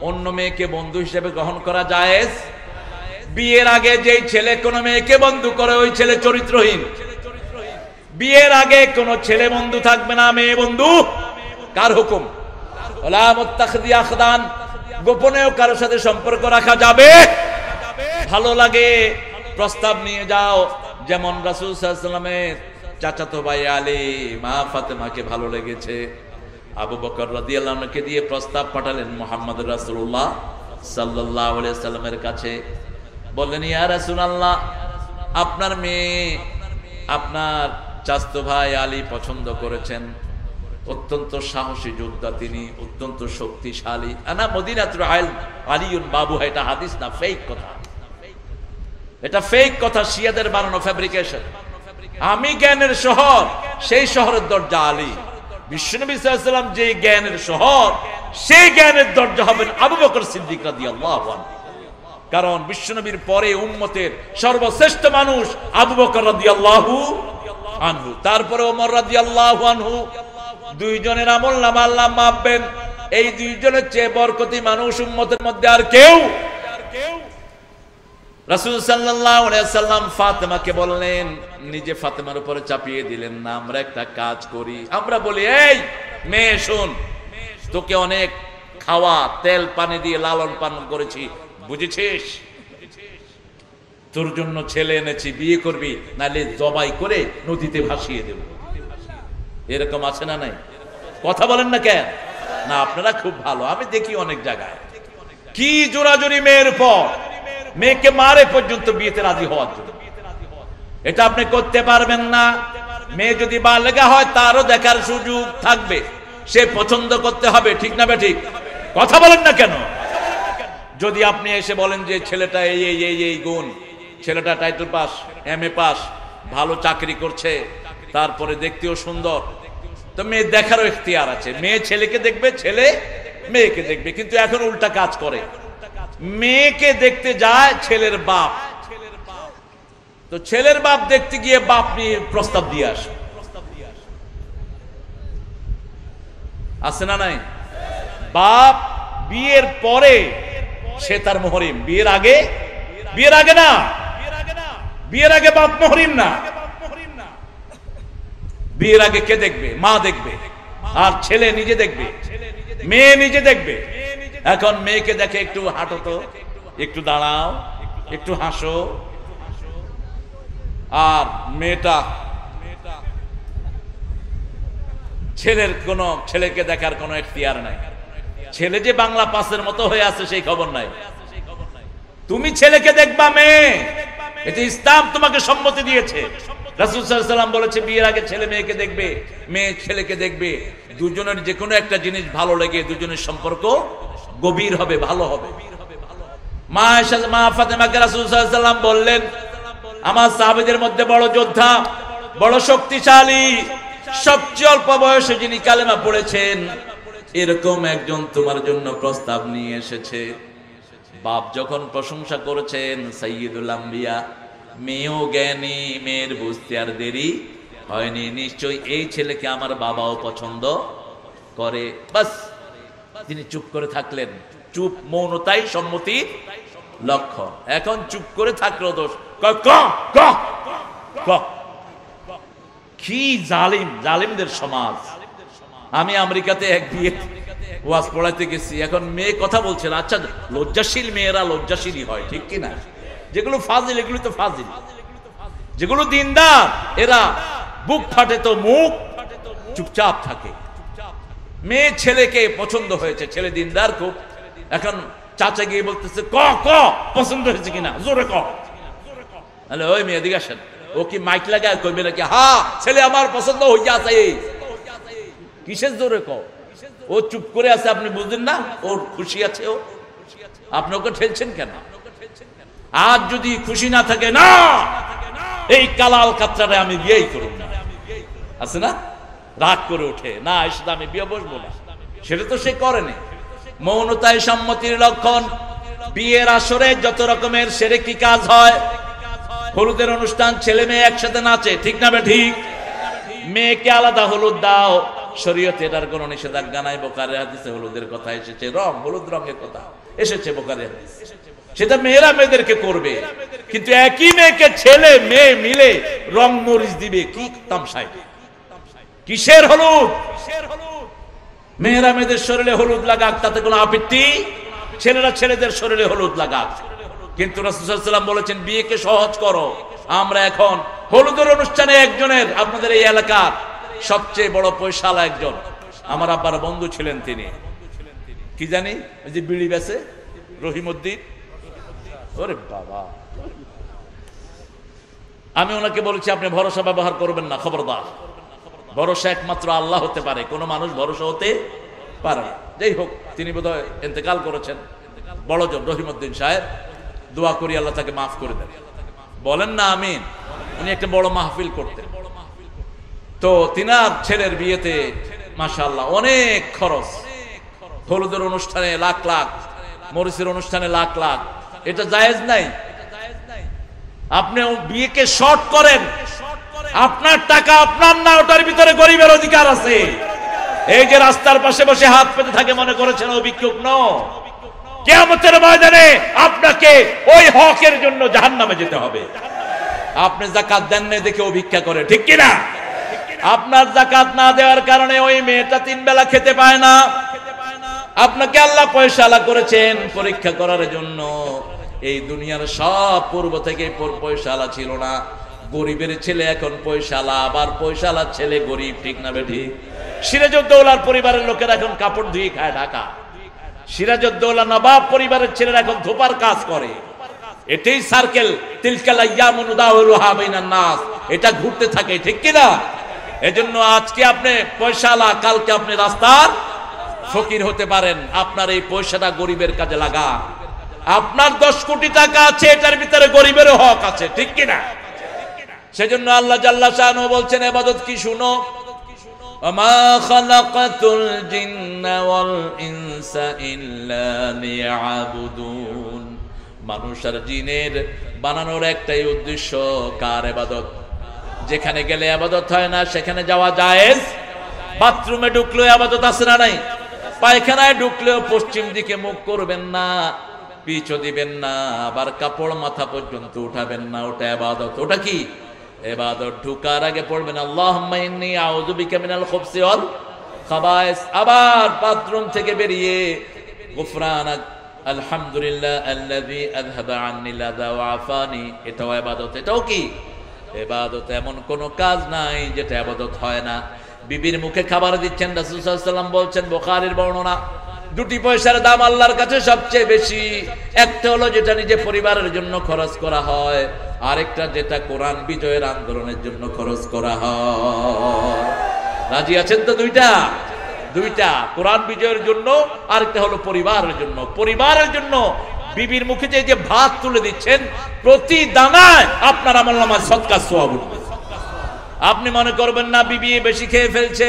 অন্য মেয়েকে বন্ধু হিসেবে গ্রহণ করা জায়েজ। বিয়ের আগে যেই ছেলে কোন মেয়েকে বন্ধু করে ওই ছেলে চরিত্রহীন। বিয়ের আগে কোন ছেলে বন্ধু থাকবে না, মেয়ে বন্ধু। কার হুকুম? ওয়ালা মুত্তাখিদি আখদান, গোপনেও কারোর সাথে সম্পর্ক রাখা যাবে। ভালো লাগে প্রস্তাব নিয়ে যাও, যেমন রাসূল সাল্লাল্লাহু আলাইহি ওয়াসাল্লামের চাচাতো ভাই আলী মা ফাতেমাকে ভালো লেগেছে, আবু বকর রাদিয়াল্লাহু আনহুকে দিয়ে প্রস্তাব পাঠালেন মুহাম্মদ রাসূলুল্লাহ সাল্লাল্লাহু আলাইহি ওয়াসাল্লামের কাছে। বললেন ইয়া রাসূলুল্লাহ আপনার মেয়ে আপনার চাচাতো ভাই আলী পছন্দ করেছেন, অত্যন্ত সাহসী যোদ্ধা তিনি, অত্যন্ত শক্তিশালী। আনা মদিনাতুল ইলম আলিউন বাবু, এটা হাদিস না, ফেক কথা। এটা ফেক কথা, শিয়াদের বানানো ফ্যাব্রিকেশন। আমি জ্ঞানের শহর, সেই শহরের দরজা আলী। বিশ্বনবী সাল্লাল্লাহু আলাইহি ওয়াসাল্লাম যে জ্ঞানের শহর, সেই জ্ঞানের দরজা হবেন আবু বকর সিদ্দিক রাদিয়াল্লাহু আনহু। কারণ বিশ্বনবীর পরে উম্মতের সর্বশ্রেষ্ঠ মানুষ আবু বকর রাদিয়াল্লাহু আনহু, তারপরে ওমর রাদিয়াল্লাহু আনহু। দুইজনের আমল নামা আল্লাহ মাপবেন। এই দুইজনের চেয়ে বরকতি মানুষ উম্মতের মধ্যে আর কেউ। রাসূল সাল্লাল্লাহু আলাইহি ওয়াসাল্লাম ফাতেমাকে বললেন, নিজে ফাতেমার উপরে চাপিয়ে দিলেন না, আমরা একটা কাজ করি। আমরা বলি এই মেয়ে শোন, তোকে অনেক খাওয়া তেল পানি দিয়ে লালন পালন করেছি, বুঝেছিস? তোর জন্য ছেলে এনেছি, বিয়ে করবি, নালে জবাই করে নদীতে ভাসিয়ে দেব। এরকম আছে না নাই? কথা বলেন না কেন? না আপনারা খুব ভালো, আমি দেখি অনেক জায়গায় কি জোরাজুরি মেয়ের পর, মেয়েকে মারে পর্যন্ত বিয়েতে রাজি হওয়ার জন্য। এটা আপনি করতে পারবেন না। মেয়ে যদি বালেগা হয় তারও দেখার সুযোগ থাকবে, সে পছন্দ করতে হবে, ঠিক না ঠিক? কথা বলেন না কেন? যদি আপনি এসে বলেন যে ছেলেটা এই এই এই এই গুণ, ছেলেটা টাইটেল পাস, MA পাস, ভালো চাকরি করছে, তারপরে দেখতেও সুন্দর, তো মেয়ে দেখারও ইখতিয়ার আছে। মেয়ে ছেলেকে দেখবে, ছেলে মেয়েকে দেখবে। কিন্তু এখন উল্টা কাজ করে, মেয়েকে দেখতে যায় ছেলের বাপ, তো ছেলের বাপ দেখতে গিয়ে বাপ নিয়ে প্রস্তাব দিয়ে আসে। আছে না নাই? বাপ বিয়ের পরে সে তার মুহরিম, বিয়ের আগে না, বিয়ের আগে বাপ মুহরিম না। বিয়ের আগে কে দেখবে? মা দেখবে, আর ছেলে নিজে দেখবে, মেয়ে নিজে দেখবে। এখন মেয়েকে দেখে একটু হাঁটো তো, একটু দাঁড়াও, একটু হাসো, আর মেয়েটা ছেলেকে দেখার কোনো ইখতিয়ার নাই। ছেলে যে বাংলা পাসের মতো হয়ে আছে সেই খবর নাই। তুমি ছেলেকে দেখবা, মেয়ে, এটা ইসলাম তোমাকে সম্মতি দিয়েছে। রাসূল সাল্লাল্লাহু আলাইহি ওয়াসাল্লাম বলেছে বিয়ের আগে ছেলে মেয়েকে দেখবে, মেয়ে ছেলেকে দেখবে। দুজনের যে কোনো একটা জিনিস ভালো লেগে দুজনের সম্পর্ক গভীর হবে, ভালো হবে। মা ফাতেমাকে রাসূল সাল্লাল্লাহু আলাইহি ওয়াসাল্লাম বললেন, আমার সাহাবীদের মধ্যে বড় যোদ্ধা, বড় শক্তিশালী, সবচেয়ে অল্প বয়সে যিনি কালেমা পড়েছেন, এরকম একজন তোমার জন্য প্রস্তাব নিয়ে এসেছে। বাপ যখন প্রশংসা করেছেন সাইয়্যিদুল আম্বিয়া, মেয়েও জ্ঞানী, মেয়ের বুঝতে আর দেরি হয়নি, নিশ্চয়ই এই ছেলেকে আমার বাবাও পছন্দ করে। বাস, তিনি চুপ করে থাকলেন। চুপ, মৌনতাই সম্মতির লক্ষণ। এখন চুপ করে থাকলো দোষ। কি জালিমদের সমাজ। আমি আমেরিকাতে এক বিয়ে ওয়াজ পড়াইতে গেছি, এখন মেয়ে কথা বলছেন। আচ্ছা, লজ্জাশীল মেয়েরা লজ্জাশীলই হয়, ঠিক কিনা? যেগুলো ফাজিল এগুলো তো ফাজিল, যেগুলো দিনদার এরা বুক ফাটে তো মুখ চুপচাপ থাকে। মেয়ে ছেলেকে পছন্দ হয়েছে, ছেলে দিনদার খুব। এখন চাচা গিয়ে বলতেছে ক পছন্দ হয়েছে কিনা, জোরে ক। হ্যালো, ওই মেয়ে দিকে আসেন। ও কি মাইক লাগায় কইবে নাকি হ্যাঁ ছেলে আমার পছন্দ হইয়া আছে? কিসের জোরে ক? ও চুপ করে আছে, আপনি বুঝলেন না ওর খুশি আছে। ও আপনি ওকে ঠেলছেন কেন? আজ যদি খুশি না থাকে, না এই কালাল কাতরারে আমি বিয়েই করব না, আছে না? রাগ করে ওঠে, না এর সাথে আমি বিয়ে বসবো না। সেটা তো সে করেনি। মৌনতাই সম্মতির লক্ষণ। বিয়ের আসরে যত রকমের শিরকি কাজ হয়, হলুদের অনুষ্ঠান, ছেলে মেয়ে একসাথে নাচে, ঠিক না ঠিক? মেয়েকে আলাদা হলুদ দাও, শরীয়তে এটার কোনো নিষেধাজ্ঞা নাই। বুখারী হাদিসে হলুদের কথা এসেছে, হলুদ রঙের কথা এসেছে বুখারী হাদিস। সেটা মেয়েরা মেয়েদেরকে করবে, কিন্তু একই মেয়েকে ছেলে মেয়ে মিলে রং মরিচ দিবে, কি তামসায়? কিসের হলুদ? মেয়েরা মেয়েদের শরীরে হলুদ লাগাক, তাতে কোনো আপত্তি? ছেলেরা ছেলেদের শরীরে হলুদ লাগাক। কিন্তু রাসূল সাল্লাল্লাহু আলাইহি ওয়াসাল্লাম বলেছেন বিয়েকে সহজ করো। আমরা এখন হলুদের অনুষ্ঠানে একজনের, আপনাদের এই এলাকার সবচেয়ে বড় পয়সাওয়ালা একজন, আমার আব্বার বন্ধু ছিলেন, তিনি কি জানি ওই যে বিড়ি বেচে, রহিমউদ্দিন। ওরে বাবা, আমি ওনাকে বলেছি আপনি ভরসা ব্যবহার করবেন না, খবরদার। ভরসা একমাত্র আল্লাহ হতে পারে, কোনো মানুষ ভরসা হতে পারে না। যাই হোক, তিনি বোধহয় ইন্তেকাল করেছেন, বড়জন রহিমউদ্দিন সাহেব। দোয়া করি আল্লাহ তাকে মাফ করে দেন, বলেন না আমিন। উনি একটা বড় মাহফিল করতেন, তো তিনার ছেলের বিয়েতে মাশাআল্লাহ অনেক খরচ। হলুদের অনুষ্ঠানে লাখ লাখ, মরিচের অনুষ্ঠানে লাখ লাখ, এটা জায়েজ নাই। আপনি বিয়েকে শর্ট করেন, আপনার টাকা আপনার না, ওটার ভিতরে গরিবের অধিকার আছে। এই যে রাস্তার পাশে বসে হাত পেতে থাকে মনে করেছেন ও ভিক্ষুক? নয়, কিয়ামতের ময়দানে আপনাকে ওই হকের জন্য জাহান্নামে যেতে হবে। আপনি যাকাত দেন না দেখে ও ভিক্ষা করে, ঠিক কিনা? আপনার যাকাত না দেওয়ার কারণে ওই মেয়েটা 3 বেলা খেতে পায় না। আপনাকে আল্লাহ পয়সাওয়ালা করেছেন পরীক্ষা করার জন্য। এই দুনিয়ার সব পূর্ব থেকে পয়সাওয়ালা ছিল না। গরিবের ছেলে এখন পয়সাওয়ালা, আবার পয়সাওয়ালার ছেলে গরিব, ঠিক না বেঠি? সিরাজউদ্দৌলার পরিবারের লোকেরা এখন কাপড় ধুয়ে খায় ঢাকা। সিরাজউদ্দৌলা নবাব পরিবারের ছেলেরা এখন ধোপার কাজ করে। এটাই সার্কেল, তিলকাল আইয়ামু নুদাউলুহা বাইনান নাস, এটা ঘুরতে থাকে, ঠিক কি না? এজন্য আজকে আপনি পয়সাওয়ালা, কালকে আপনি রাস্তার ফকির হতে পারেন। আপনার এই পয়সাটা গরিবের কাজে লাগা। আপনার 10 কোটি টাকা আছে, এটার ভিতরে গরিবেরও হক আছে, ঠিক কি না? সেজন্য আল্লাহ জাল্লা শানহু বলছেন ইবাদত কি শুনো, ওমা খালাকাতুল জিন্না ওয়াল ইনসা ইল্লা লিয়াবুদুন। মানুষ আর জিনের বানানোর একটাই উদ্দেশ্য, কার ইবাদত? যেখানে গেলে ইবাদত হয় না সেখানে যাওয়া জায়েজ। বাথরুমে ঢুকলেও ইবাদত আছে না নাই? পায়খানায় ঢুকলেও পশ্চিম দিকে মুখ করবেন না, পিছু দিবেন না, আবার কাপড় মাথা পর্যন্ত উঠাবেন না, ওটা ইবাদত। ওটা কি ইবাদত? ঢুকার আগে পড়বেন আল্লাহুম্মা ইন্নী আউযু বিকা মিনাল খুবসি ওয়াল খাবায়েস। আবার বাথরুম থেকে বেরিয়ে গুফরানাক আলহামদুলিল্লাহ আল্লাযী আযহাবা আন্নিল আযা ওয়া আফানি, এটাও ইবাদত। এটাও কি ইবাদত? এমন কোন কাজ নাই যেটা ইবাদত হয় না। বিবির মুখে খাবার দিচ্ছেন, রাসূল সাল্লাল্লাহু আলাইহি ওয়াসাল্লাম বলছেন, বুখারীর বর্ণনা, 2টি পয়সার দাম আল্লাহর কাছে সবচেয়ে বেশি। একটা হলো যেটা নিজে পরিবারের জন্য খরচ করা হয়, আরেকটা যেটা কোরআন বিজয়ের আন্দোলনের জন্য খরচ করা হয়। রাজি আছেন তো? দুইটা, কোরআন বিজয়ের জন্য, আরেকটা হলো পরিবারের জন্য। পরিবারের জন্য বিবির মুখে যে ভাত তুলে দিচ্ছেন, প্রতি দানায় আপনার আমলনামায় সদকার সওয়াব উঠবে। আপনি মনে করবেন না বিবি বেশি খেয়ে ফেলছে,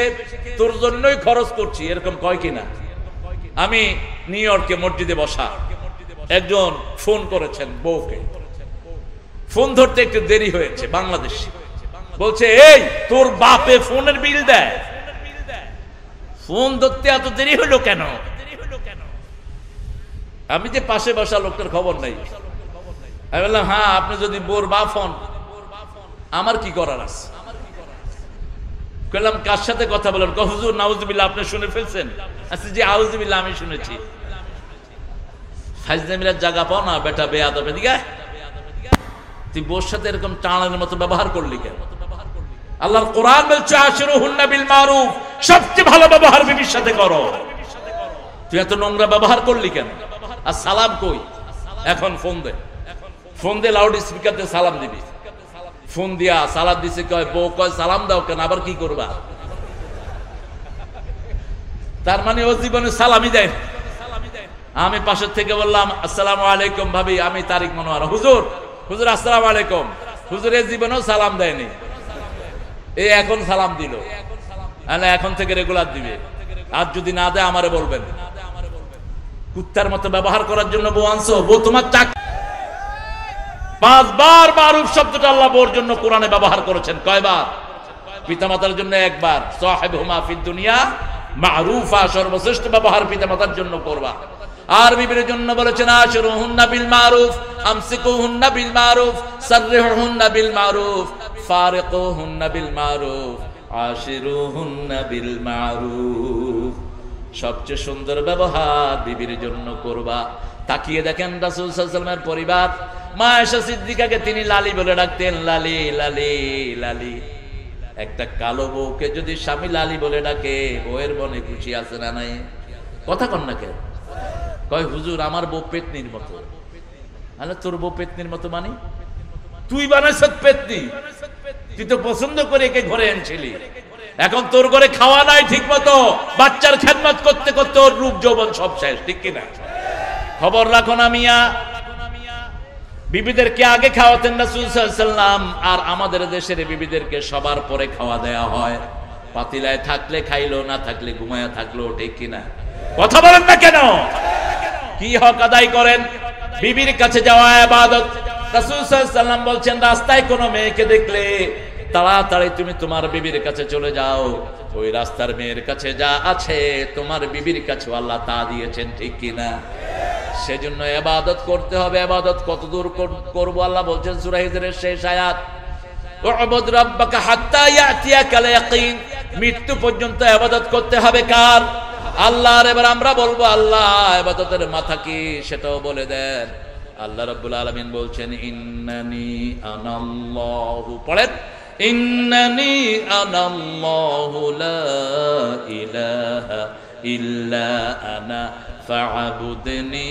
তোর জন্যই খরচ করছি, এরকম কয় কিনা? আমি নিউ ইয়র্কে মসজিদে বসা, একজন ফোন করেছেন বউকে, ফোন ধরতে একটু দেরি হয়েছে, বাংলাদেশ। বলছে, এই তোর বাপে ফোনের বিল দেয়, ফোন ধরতে এত দেরি হলো কেন? আমি যে পাশে বসা লোকটার খবর নাই। আমি বললাম, হ্যাঁ, আপনি যদি বোর বাপ হন আমার কি করার আছে? বললাম, কার সাথে কথা বলেন? হুজুর নাউজুবিল্লাহ, আপনি শুনে ফেলছেন? আচ্ছা, জি আউজুবিল্লাহ, আমি শুনেছি। ফাজলামির জায়গা পাও না বেটা, বেয়াদব, এদিকে তুই বোর সাথে এরকম টানের মতো ব্যবহার করলি কেন? আল্লাহর কোরআন বলছে আশিরুহুন্না বিল মারুফ, সবচেয়ে ভালো ব্যবহার বিবির সাথে করো। তুই এত নোংরা ব্যবহার করলি কেন? আর সালাম কই? এখন ফোন দে লাউড স্পিকার দিয়ে সালাম দিবি। ফোন দিয়া সালাম দিছে, কয় বউ কয় সালাম দাও কেন? আবার কি করবা? তার মানে ও জীবনে সালামই দেয়। আমি পাশের থেকে বললাম, আসসালামু আলাইকুম ভাবি, আমি তারিক মনোয়ার। হুজুর আসসালামু আলাইকুম। হুজুর এর জীবনেও সালাম দেয়নি, এই এখন সালাম দিল। এখন থেকে রেগুলার দিবে, আর যদি না দেয় আমারে বলবেন। কুত্তার মতো ব্যবহার করার জন্য বউ আনছো? বউ তোমার চাকরি। 5 বার মারুফ শব্দটা আল্লাহ বোর জন্য কোরআনে ব্যবহার করেছেন। কয়বার? পিতামাতার জন্য 1 বার, সাহিবহুমা ফিদ দুনিয়া মারুফা, সর্বশ্রেষ্ঠ ব্যবহার পিতামাতার জন্য করবা। আর বিবির জন্য বলেছেন আশিরুহুন্না বিল মারুফ, আমসিকুহুন্না বিল মারুফ, সাররিহুন্না বিল মারুফ, ফারিকুহুন্না বিল মারুফ, আশিরুহুন্না বিল মারুফ। সবচেয়ে সুন্দর ব্যবহার বিবির জন্য করবা। তাকিয়ে দেখেন রাসূল সাল্লাল্লাহু আলাইহি ওয়াসাল্লামের পরিবার। মা আয়েশা সিদ্দিকাকে তিনি লালি বলে ডাকতেন, লালি লালি লালি। একটা কালো বউকে যদি স্বামী লালি বলে ডাকে, বউয়ের মনে খুশি আছে না নাই? কথা কন না কেন? কয় হুজুর আমার বউ পেতনির মতো। আরে তোর বউ পেতনির মতো মানে? তুই বানাইছ পেতনি, তুই তো পছন্দ করে একে ঘরে আনছিলি। এখন তোর ঘরে খাওয়া নাই ঠিক মতো, বাচ্চার খেদমত করতে করতে ওর রূপ যৌবন সব শেষ, ঠিক কিনা? খবর রাখো না মিয়া। বিবিদেরকে আগে খাওয়াতেন রাসূল সাল্লাল্লাহু আলাইহি ওয়াসাল্লাম, আর আমাদের দেশের বিবিদেরকে সবার পরে খাওয়া দেয়া হয়। পাতিলায় থাকলে খাইলো, না থাকলে ঘুমায়া থাকলো, ঠিক কিনা? কথা বলেন না কেন? কি হক আদায় করেন? বিবির কাছে যাওয়া ইবাদত। রাসূল সাল্লাল্লাহু আলাইহি ওয়াসাল্লাম বলছেন, রাস্তায় কোনো মেয়েকে দেখলে তাড়াতাড়ি তুমি তোমার বিবির কাছে চলে যাও। ওই রাস্তার মেয়ের কাছে যা আছে তোমার বিবির কাছে আল্লাহ তা দিয়েছেন, ঠিক কিনা? সেজন্য ইবাদত করতে হবে। ইবাদত কতদূর করব? আল্লাহ বলছেন সূরা হিজরের শেষ আয়াত, উ'বুদ রাব্বাকা হাত্তা ইয়াতিয়াকাল ইয়াকিন। মৃত্যু পর্যন্ত ইবাদত করতে হবে কার? আল্লাহর। এবার আমরা বলবো আল্লাহ ইবাদতের মাথা কি, সেটাও বলে দেন। আল্লাহ রাব্বুল আলামিন বলছেন, ইন্নানি আনাল্লাহু, পড়েন, ইন্নানি আনাল্লাহু লা ইলাহা ইল্লা আনা ফা'বুদনি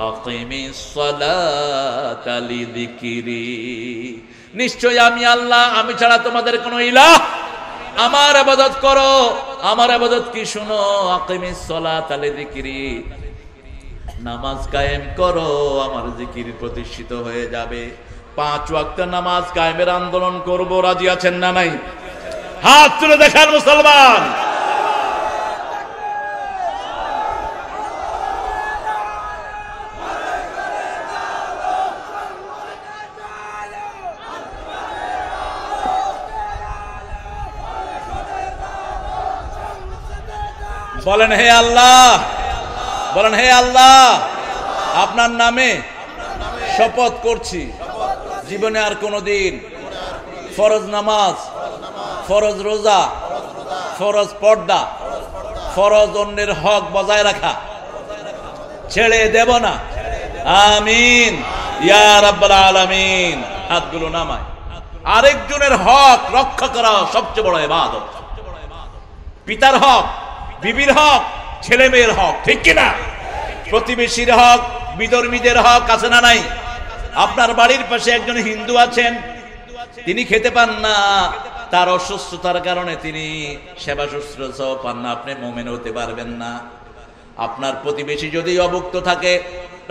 আকিমিস সালাতা লিযিকরি। নিশ্চয় আমি আল্লাহ, আমি ছাড়া তোমাদের কোনো ইলাহ, আমার ইবাদত করো। আমার ইবাদত কি শুনো, আকিমিস সালাতা লিযিকরি, নামাজ কায়েম করো, আমার জিকির প্রতিষ্ঠিত হয়ে যাবে। 5 ওয়াক্ত নামাজ কায়েমের আন্দোলন করব, রাজি আছেন না নাই? হাত তুলে দেখান মুসলমান। বলেন হে আল্লাহ, বলেন হে আল্লাহ, আপনার নামে শপথ করছি জীবনে আর কোনোদিন ফরজ নামাজ, ফরজ রোজা, ফরজ পর্দা, ফরজ অন্যের হক বজায় রাখা ছেড়ে দেব না। আমিন ইয়া রাব্বাল আলামিন। হাতগুলো নামায়। আরেকজনের হক রক্ষা করা সবচেয়ে বড় ইবাদত। পিতার হক, বিবির হক, ছেলে মেয়ের হক, ঠিক কিনা? প্রতিবেশীর হক, বিধর্মীদের হক আছে না নাই? আপনার বাড়ির পাশে একজন হিন্দু আছেন, তিনি খেতে পান না, তার অসুস্থতার কারণে তিনি সেবা শুশ্রূষাও পান না, আপনি মুমিন হতে পারবেন না। আপনার প্রতিবেশী যদি অভুক্ত থাকে,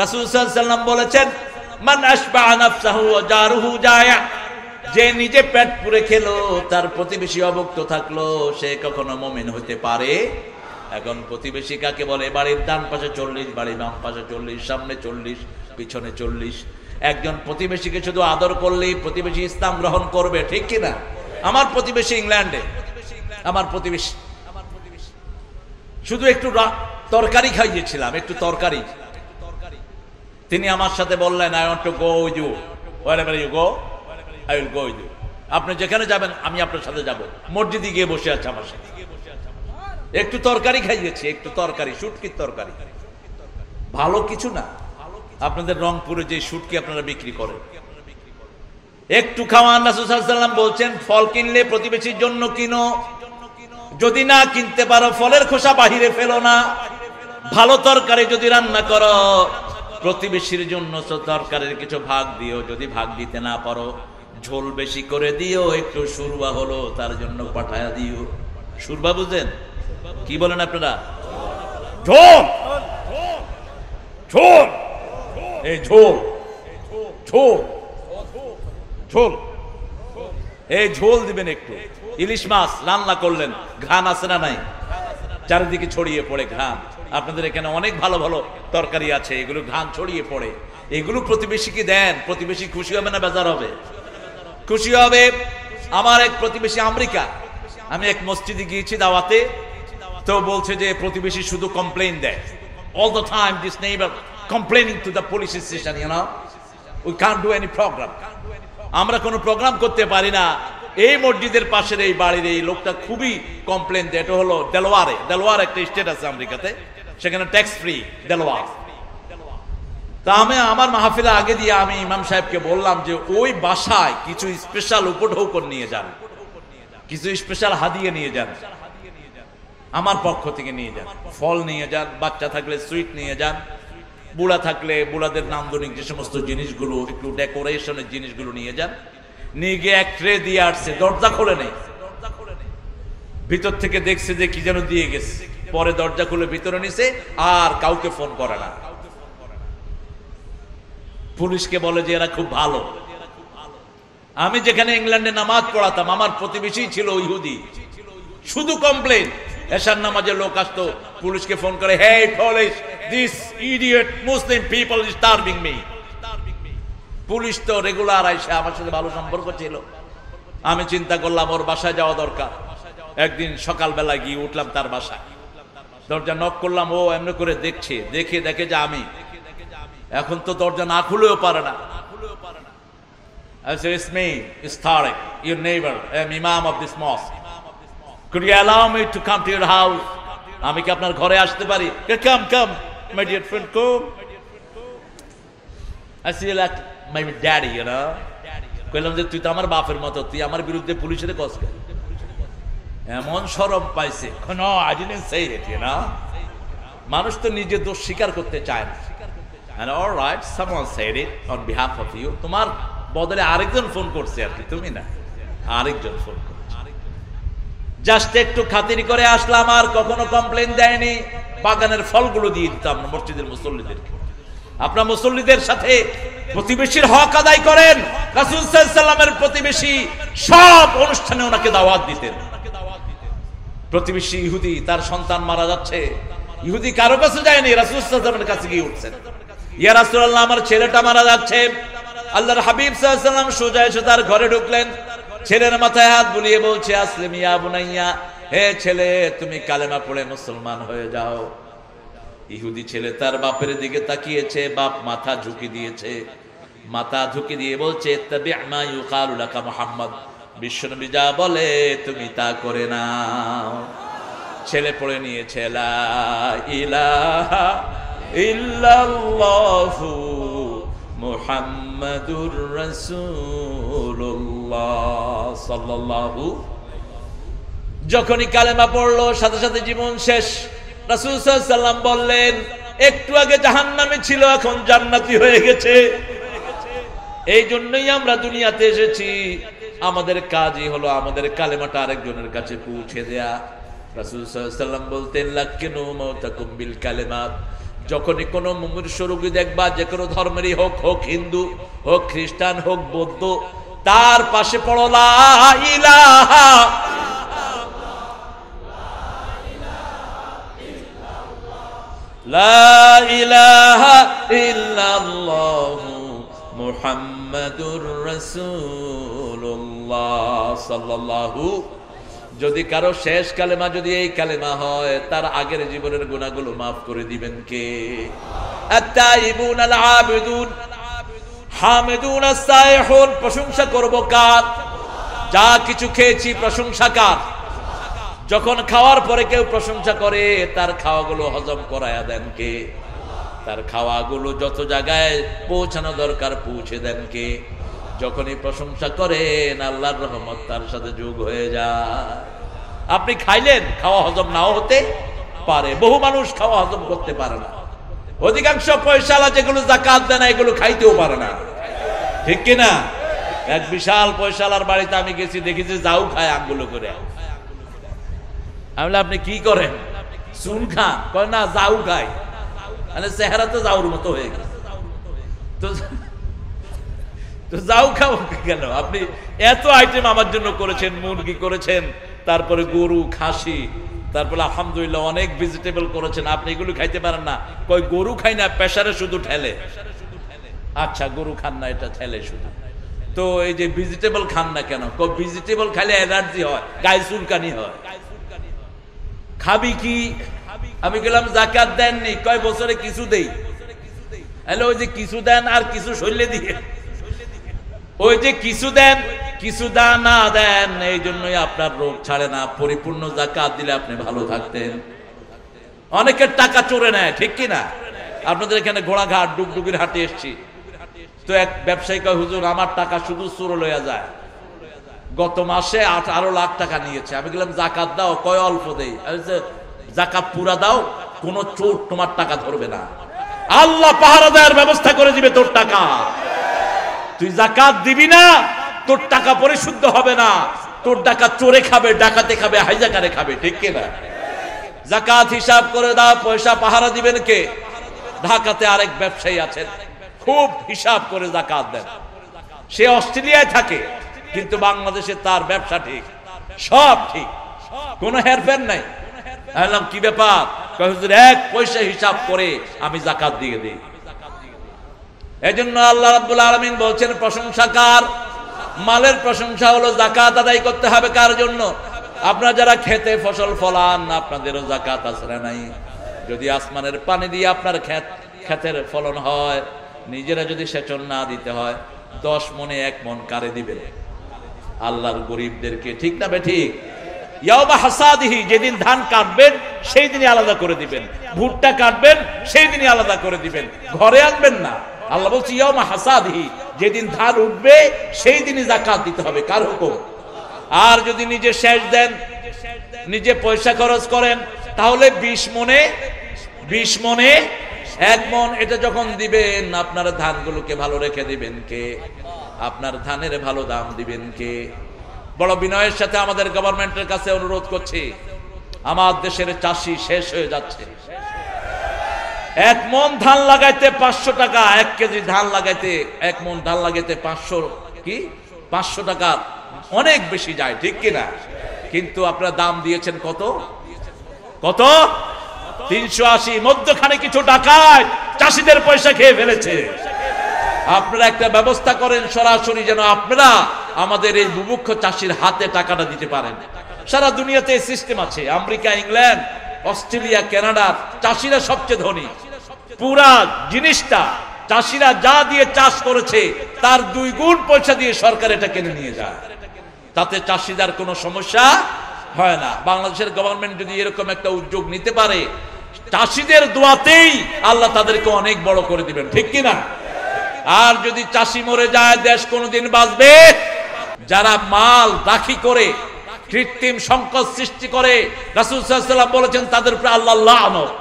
রাসূল সাল্লাল্লাহু আলাইহি ওয়াসাল্লাম বলেছেন, মান আশবা নাফসাহু ওয়া জারুহু জায়া, যে নিজে পেট পুরে খেলো তার প্রতিবেশী অভুক্ত থাকলো, সে কখনো মুমিন হতে পারে? এখন প্রতিবেশী কাকে বলে? বাড়ির ডান পাশে 40, বাড়ির বাম পাশে 40, সামনে 40, পিছনে 40। একজন প্রতিবেশীকে শুধু আদর করলেই প্রতিবেশী ইসলাম গ্রহণ করবে, ঠিক কিনা? আমার প্রতিবেশী ইংল্যান্ডে, আমার প্রতিবেশী, শুধু একটু তরকারি খাইয়েছিলাম, একটু তরকারি। তিনি আমার সাথে বললেন, I want to go with you, wherever you go I will go with you. আপনি যেখানে যাবেন আমি আপনার সাথে যাব। মসজিদে গিয়ে বসে আছে আমার সাথে, একটু তরকারি খাইয়েছি, একটু তরকারি, শুটকির তরকারি, ভালো কিছু না। আপনাদের রংপুরে যে শুটকি আপনারা বিক্রি করেন, একটু খাওয়ান। রাসূল সাল্লাল্লাহু আলাইহি ওয়াসাল্লাম বলছেন, ফল কিনলে প্রতিবেশীর জন্য কিনো, যদি না কিনতে পারো ফলের খোসা বাহিরে ফেলো না। ভালো তরকারি যদি রান্না করো, প্রতিবেশীর জন্য তরকারির কিছু ভাগ দিও, যদি ভাগ দিতে না পারো ঝোল বেশি করে দিও, একটু সুরবা হলো তার জন্য পাঠায়া দিও। সুরবা বুঝেন? কি বলেন আপনারা? ঝোল, ঝোল, এই ঝোল, ঝোল, ঝোল, এই ঝোল দিবেন একটু। ইলিশ মাছ রান্না করলেন, ঘ্রাণ আছে না নাই? চারিদিকে ছড়িয়ে পড়ে ঘ্রাণ। আপনাদের এখানে অনেক ভালো ভালো তরকারি আছে, এগুলো ঘ্রাণ ছড়িয়ে পড়ে, এগুলো প্রতিবেশীকে দেন। প্রতিবেশী খুশি হবে না বেজার হবে? খুশি হবে। আমার এক প্রতিবেশী আমেরিকা, আমি এক মসজিদে গিয়েছি দাওয়াতে, তো বলছে যে প্রতিবেশী শুধু কমপ্লেইন দেয়, all the time this neighbor complaining to the police station, you know, we can't do any program, আমরা কোনো প্রোগ্রাম করতে পারি না। এই মসজিদের পাশের এই বাড়ির এই লোকটা খুবই কমপ্লেইন দেয়। এটা হলো দেলোয়ারে, দেলোয়ার একটা স্টেট আছে আমেরিকাতে, সেখানে ট্যাক্স ফ্রি দেলোয়ার। তা আমি আমার মাহফিলে আগে দিয়ে আমি ইমাম সাহেবকে বললাম যে ওই বাসায় কিছু স্পেশাল উপঢৌকন নিয়ে যান, কিছু স্পেশাল হাদিয়া নিয়ে যান, আমার পক্ষ থেকে নিয়ে যান, ফল নিয়ে যান, বাচ্চা থাকলে সুইট নিয়ে যান, বুড়া থাকলে বুড়াদের নান্দনিক যে সমস্ত জিনিসগুলো, একটু ডেকোরেশনের জিনিসগুলো নিয়ে যান। নিয়ে গিয়ে এক ট্রে দিয়ে আসছে, দরজা খোলে নেই, ভিতর থেকে দেখছে যে কি যেন দিয়ে গেছে, পরে দরজা খুলে ভিতরে নিছে, আর কাউকে ফোন করে না। পুলিশকে বলে যে এরা খুব ভালো। আমি যেখানে ইংল্যান্ডে নামাজ পড়াতাম, আমার প্রতিবেশী ছিল ইহুদি, শুধু কমপ্লেন। এশার নামাজে লোক আসতো, পুলিশকে ফোন করে, hey police, this idiot Muslim people is starving me. Police তো রেগুলার আইসা আমার সাথে ভালো সম্পর্ক ছিল। আমি চিন্তা করলাম ওর বাসায় যাওয়া দরকার। একদিন সকালবেলা গিয়ে উঠলাম তার বাসায়, দরজা নক করলাম, ও এমনি করে দেখছে, দেখে যে আমি, এখন তো দরজা না খুলেও পারে না। I said, it's me, it's Tariq, your neighbor, I'm imam of this mosque. Could you allow me to come to your house? আমি কি আপনার ঘরে আসতে পারি? Come, my dear friend, come. I see you like my daddy, you know. কইলাম যে তুই তো আমার বাপের মতো, তুই আমার বিরুদ্ধে পুলিশের কস কেন? এমন শরম পাইছে, no, I didn't say it, you know. মানুষ তো নিজের দোষ স্বীকার করতে চায় না। And all right, someone said it on behalf of you. তোমার বদলে আরেকজন ফোন করছে আর কি, তুমি না, আরেকজন ফোন করছে। জাস্ট একটু খাতির করে আসলাম, আর কখনো কমপ্লেইন দেয়নি। বাগানের ফলগুলো দিয়ে দিতাম মসজিদের মুসল্লিদেরকে। আপনার মুসল্লিদের সাথে প্রতিবেশীর হক আদায় করেন। রাসূল সাল্লাল্লাহু আলাইহি ওয়াসাল্লামের প্রতিবেশী সব অনুষ্ঠানে ওনাকে দাওয়াত দিতেন। প্রতিবেশী ইহুদি, তার সন্তান মারা যাচ্ছে, ইহুদি কারো কাছে যায়নি, রাসূল সাল্লাল্লাহু আলাইহি ওয়াসাল্লামের কাছে গিয়ে উঠছেন, ইয়া রাসূলুল্লাহ আমার ছেলেটা মারা যাচ্ছে। আল্লাহর হাবিব সাল্লাল্লাহু আলাইহি ওয়াসাল্লাম সোজা এসে তার ঘরে ঢুকলেন, ছেলের মাথায় হাত বুলিয়ে বলছে, আসলিম ইয়া বুনাইয়া, হে ছেলে তুমি কালেমা পড়ে মুসলমান হয়ে যাও। ইহুদি ছেলে তার বাপের দিকে তাকিয়েছে, বাপ মাথা ঝুঁকি দিয়েছে, মাথা ঝুঁকি দিয়ে বলছে, ইত্তাবি' মা ইউকালু লাকা মুহাম্মদ, বিশ্বনবী যা বলে তুমি তা করে নাও। ছেলে পড়ে নিয়েছে, লা ইলাহা ইল্লাল্লাহু মুহাম্মাদুর রাসূলুল্লাহ সাল্লাল্লাহু। যখনই কালেমা পড়লো সাথে সাথে জীবন শেষ। রাসূল সাল্লাল্লাহু আলাইহি ওয়াসাল্লাম বললেন, একটু আগে জাহান্নামে ছিল, এখন জান্নাতি হয়ে গেছে। এই জন্যই আমরা দুনিয়াতে এসেছি, আমাদের কাজই হলো আমাদের কালেমাটা আরেকজনের কাছে পৌঁছে দেয়া। রাসূল সাল্লাল্লাহু আলাইহি ওয়াসাল্লাম বলতেন, লাক্কিনু মাউতাকুম বিল কালিমাত। যখনই কোনো মুমূর্ষ রোগী দেখবা, যে কোনো ধর্মেরই হোক, হোক হিন্দু, হোক খ্রিস্টান, হোক বৌদ্ধ, তার পাশে পড়ো লা ইলাহা লা ইলাহা ইল্লাল্লাহু মুহাম্মাদুর রাসূলুল্লাহ সাল্লাল্লাহু। যদি কারো শেষ কালেমা যদি এই কালেমা হয়, তার আগের জীবনের গুনাহগুলো মাফ করে দিবেন কে? আত-তাইবুন আল-আবিদুন হামিদুন আস-সাইহুন। প্রশংসা করব কার? যা কিছু খেয়েছি প্রশংসা কার? যখন খাওয়ার পরে কেউ প্রশংসা করে, তার খাওয়াগুলো হজম করায়া দেন কে? তার খাওয়াগুলো যত জায়গায় পৌঁছানো দরকার পৌঁছে দেন কে? যখনই প্রশংসা করেন, আল্লাহর রহমত তার সাথে যোগ হয়ে যায়। আপনি খাইলেন, খাওয়া হজম নাও হতে পারে। বহু মানুষ খাওয়া হজম করতে পারে না। অধিকাংশ পয়সাওয়ালা যেগুলো যাকাত দেয় না, এগুলো খাইতেও পারে না, ঠিক কিনা? এক বিশাল পয়সাওয়ালার বাড়িতে আমি গেছি, দেখেছি যাও খায় আঙ্গুলো করে। আমি বললাম, আপনি কি করেন? চুন খান? কয় না, যাও খাই। মানে চেহারা তো যাওর মতো হয়ে গেছে। তো যাও খাও কেন? আপনি এত আইটেম আমার জন্য করেছেন, মুরগি করেছেন, তারপরে গরু, খাসি, তারপরে আলহামদুলিল্লাহ অনেক ভেজিটেবল করেছেন, আপনি এগুলো খাইতে পারেন না। কয় গরু খাই না, প্রেসারে শুধু ঠেলে। আচ্ছা, গরু খান না, এটা ঠেলে শুধু। তো এই যে ভেজিটেবল খান না কেন? কয় ভেজিটেবল খাইলে এনার্জি হয়, গায়ে চুলকানি হয়। খাবি কি? আমি গেলাম, জাকাত দেননি। কয় বছরে কিছু দেই। তাহলে ওই যে কিছু দেন আর কিছু শরীরে দিয়ে, ওই যে কিছু দেন, কিছু না দেন, এই জন্যই আপনার রোগ ছাড়ে না। পরিপূর্ণ জাকাত দিলে আপনি ভালো থাকতেন। অনেকের টাকা চোরে নেয়, ঠিক কিনা? আপনাদের এখানে ঘোড়াঘাট, ডুগডুগির হাটে এসছি, তো এক ব্যবসায়ী কয়, হুজুর আমার টাকা শুধু চোর লইয়া যায়, গত মাসে 18 লাখ টাকা নিয়েছে। আমি গেলাম, জাকাত দাও। কয় অল্প দেই। জাকাত পুরা দাও, কোন চোর তোমার টাকা ধরবে না, আল্লাহ পাহারা দেওয়ার ব্যবস্থা করে দিবে তোর টাকা। তুই জাকাত দিবি না, তোর টাকা পরিশুদ্ধ হবে না, তোর টাকা চোরে খাবে, ডাকাতে খাবে, হাইজাকারে খাবে, ঠিক কিনা? জাকাত হিসাব করে দাও। পয়সা পাহারা দিবেন কে? ঢাকাতে আরেক ব্যবসায়ী আছেন, খুব হিসাব করে জাকাত দেন। সে অস্ট্রেলিয়ায় থাকে, কিন্তু বাংলাদেশে তার ব্যবসা ঠিক, সব ঠিক, কোনো হেরফের নাই। বললাম, কি ব্যাপার? হুজুর, এক পয়সা হিসাব করে আমি জাকাত দিয়ে দিই। এজন্য আল্লাহ রাব্বুল আলামিন বলছেন, প্রশংসা কার? মালের প্রশংসা হলো জাকাত আদায় করতে হবে কার জন্য? আপনারা যারা খেতে ফসল ফলান, আপনাদেরও জাকাত আছে না নাই? যদি আসমানের পানি দিয়ে আপনার ক্ষেতের ফলন হয়, নিজেরা যদি সেচন না দিতে হয়, 10 মনে 1 মন কারে দিবেন? আল্লাহর গরিবদেরকে, ঠিক না বেঠিক? ইয়াউমা হাসাদিহি, যেদিন ধান কাটবেন সেই দিনই আলাদা করে দিবেন, ভুট্টা কাটবেন সেই দিনই আলাদা করে দিবেন, ঘরে আনবেন না। আল্লাহ বলছে ইয়াউমা হাসাদিহি, যেদিন ধান উঠবে সেই দিনই যাকাত দিতে হবে। কার হুকুম? আর যদি নিজে শেষ দেন, নিজে পয়সা খরচ করেন, তাহলে 20 মনে এক মন এটা যখন দিবেন, আপনার ধানগুলোকে ভালো রেখে দিবেন কে? আপনার ধানের ভালো দাম দিবেন কে? বড় বিনয়ের সাথে আমাদের গভর্নমেন্টের কাছে অনুরোধ করছি, আমার দেশের চাষি শেষ হয়ে যাচ্ছে। এক মন ধান লাগাইতে 500 টাকা, 1 কেজি ধান লাগাইতে, 1 মন ধান লাগাইতে 500 টাকা অনেক বেশি যায়, ঠিক কিনা? কিন্তু আপনারা দাম দিয়েছেন কত? 380। মধ্যখানে কিছু ডাকাত চাষিদের পয়সা খেয়ে ফেলেছে। আপনারা একটা ব্যবস্থা করেন সরাসরি, যেন আপনারা আমাদের এই বুভুক্ষ চাষির হাতে টাকাটা দিতে পারেন। সারা দুনিয়াতে এই সিস্টেম আছে। আমেরিকা, ইংল্যান্ড, অস্ট্রেলিয়া, কানাডা চাষিরা সবচেয়ে ধনী। পুরা জিনিসটা চাষিরা যা দিয়ে চাষ করেছে তার 2 গুণ পয়সা দিয়ে সরকার এটা কিনে নিয়ে যায়, তাতে চাষিদের কোনো সমস্যা হয় না। বাংলাদেশের গভর্নমেন্ট যদি এরকম একটা উদ্যোগ নিতে পারে, চাষিদের দোয়াতেই আল্লাহ তাদেরকে অনেক বড় করে দিবেন, ঠিক কিনা? আর যদি চাষি মরে যায়, দেশ কোনোদিন বাঁচবে? যারা মাল রাখি করে কৃত্রিম সংকট সৃষ্টি করে, রাসূল সাল্লাল্লাহু আলাইহি ওয়াসাল্লাম বলেছেন তাদের উপরে আল্লাহর লানত।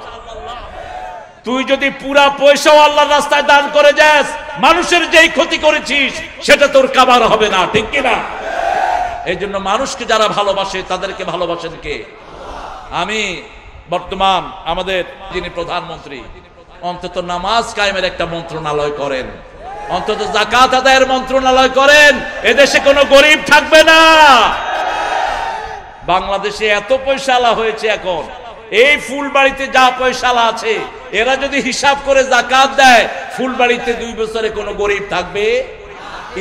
তুই যদি পুরা পয়সাও আল্লাহর রাস্তায় দান করে যাস, মানুষের যেই ক্ষতি করেছিস সেটা তোর কাবার হবে না, ঠিক কিনা? এই জন্য মানুষকে যারা ভালোবাসে তাদেরকে ভালোবাসেন কে? আমি বর্তমান আমাদের যিনি প্রধানমন্ত্রী, অন্তত নামাজ কায়েমের একটা মন্ত্রণালয় করেন, অন্তত যাকাত আদায়ের মন্ত্রণালয় করেন, এদেশে কোনো গরিব থাকবে না। বাংলাদেশে এত পয়সাওয়ালা হয়েছে এখন, এই ফুলবাড়িতে যা পয়সাওয়ালা আছে এরা যদি হিসাব করে যাকাত দেয়, ফুলবাড়িতে 2 বছরে কোনো গরিব থাকবে?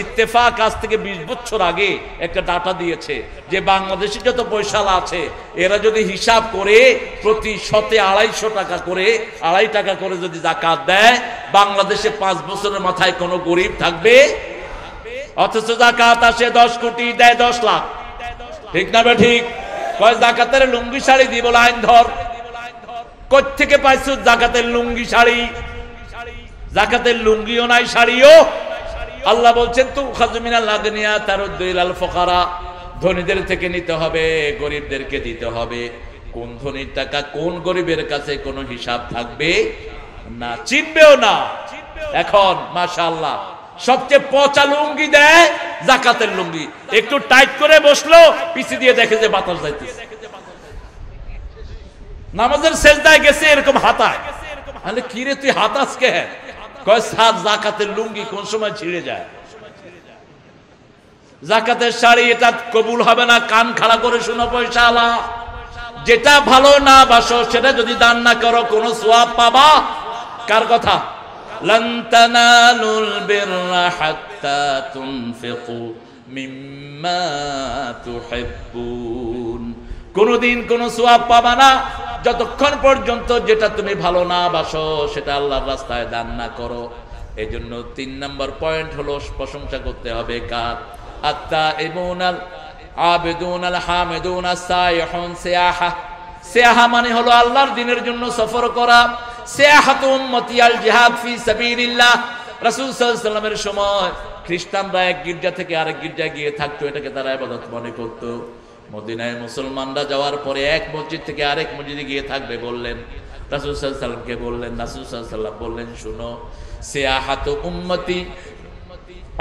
ইত্তেফাক আজ থেকে 20 বছর আগে একটা ডাটা দিয়েছে যে বাংলাদেশে যত পয়সাওয়ালা আছে এরা যদি হিসাব করে প্রতি শতে 250 টাকা করে, 2.5 টাকা করে যদি যাকাত দেয়, বাংলাদেশে 5 বছরের মাথায় কোনো গরিব থাকবে? অথচ যাকাত আসে 10 কোটি, দেয় 10 লাখ, ঠিক না বে ঠিক? কয় যাকাতের লুঙ্গি শাড়ি দিব, লাইন ধর। কই থেকে পাইছো যাকাতের লুঙ্গি শাড়ি? যাকাতের লুঙ্গিও নাই, শাড়িও। আল্লাহ বলছেন তু খাজমিনাল আগনিয়া তারুদ্দু ইলাল ফুকারা, ধনীদের থেকে নিতে হবে, গরিবদেরকে দিতে হবে। কোন ধনীর টাকা কোন গরিবের কাছে কোনো হিসাব থাকবে না, চিনবেও না। এখন মাশাআল্লাহ সবচেয়ে পচা লুঙ্গি দেয় যাকাতের লুঙ্গি, একটু টাইট করে বসলো, পিছে দিয়ে দেখে যে বাতাস যাইতেছে। নামাজের সেজদায় গেছে এরকম হাতায়, তাহলে কি রে তুই হাতাস কে? কয় স্যার যাকাতের লুঙ্গি কোন সময় ছিঁড়ে যায়। যাকাতের শাড়ি এটা কবুল হবে না, কান খাড়া করে শুনো পয়সাওয়ালা। যেটা ভালো না বাসো সেটা যদি দান না করো কোনো সওয়াব পাবা? কার কথা? লান তানালুল বিররা হাত্তা তুনফিকু মিম্মা তুহিব্বুন, কোনদিন কোনো সওয়াব পাবা না যতক্ষণ পর্যন্ত যেটা তুমি ভালো না বাসো সেটা আল্লাহর রাস্তায় দান না করো। এজন্য 3 নম্বর পয়েন্ট হলো প্রশংসা করতে হবে কার? আত্তাইবুনাল আবিদুনাল হামিদুনাস সাইহুন সিয়াহা। সিয়াহা মানে হলো আল্লাহর দ্বীনের জন্য সফর করা। সিয়াহাতু উম্মতি আল জিহাদ ফি সাবিলিল্লাহ। রাসূল সাল্লাল্লাহু আলাইহি ওয়াসাল্লামের সময় খ্রিস্টানরা এক গির্জা থেকে আরেক গির্জায় গিয়ে থাকতো, এটাকে তারা ইবাদত মনে করত। মদিনায় মুসলমানরা যাওয়ার পরে এক মসজিদ থেকে আরেক মসজিদে গিয়ে থাকবে বললেন, রাসূল সাল্লাল্লাহু আলাইহি ওয়াসাল্লামকে বললেন। রাসূল সাল্লাল্লাহু আলাইহি ওয়াসাল্লাম বললেন, শুনো, সিয়াহাতু উম্মতি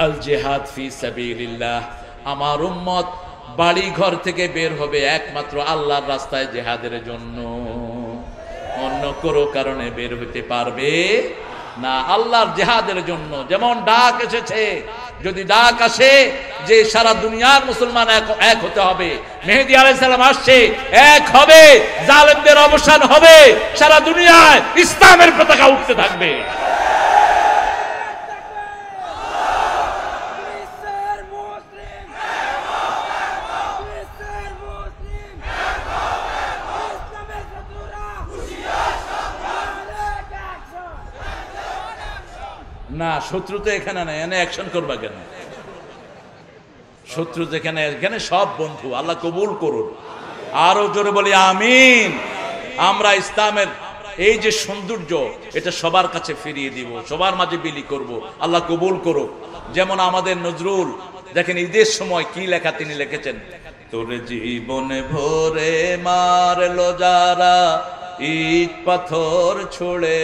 আল জিহাদ ফি সাবিলিল্লাহ, আমার উম্মত বাড়ি ঘর থেকে বের হবে একমাত্র আল্লাহর রাস্তায় জিহাদের জন্য, অন্য কোনো কারণে বের হতে পারবে না, আল্লাহর জিহাদের জন্য। যেমন ডাক এসেছে, যদি ডাক আসে যে সারা দুনিয়ার মুসলমান এক হতে হবে, মেহেদী আলাইহিস সালাম আসছে, এক হবে, জালেমদের অবসান হবে, সারা দুনিয়ায় ইসলামের পতাকা উঠতে থাকবে। না, শত্রু তো এখানে নাই, এখানে অ্যাকশন করবা কেন? শত্রু যেখানে, এখানে সব বন্ধু। আল্লাহ কবুল করুন। আরো জোরে বলি আমিন। আমরা ইসলামের এই যে সৌন্দর্য এটা সবার কাছে ফিরিয়ে দিব, সবার মাঝে বিলি করব। আল্লাহ কবুল করুক। যেমন আমাদের নজরুল দেখেন ঈদের সময় কি লেখা তিনি লিখেছেন, তোরে জীবনে ভরে মারলো যারা ইট পাথর ছুড়ে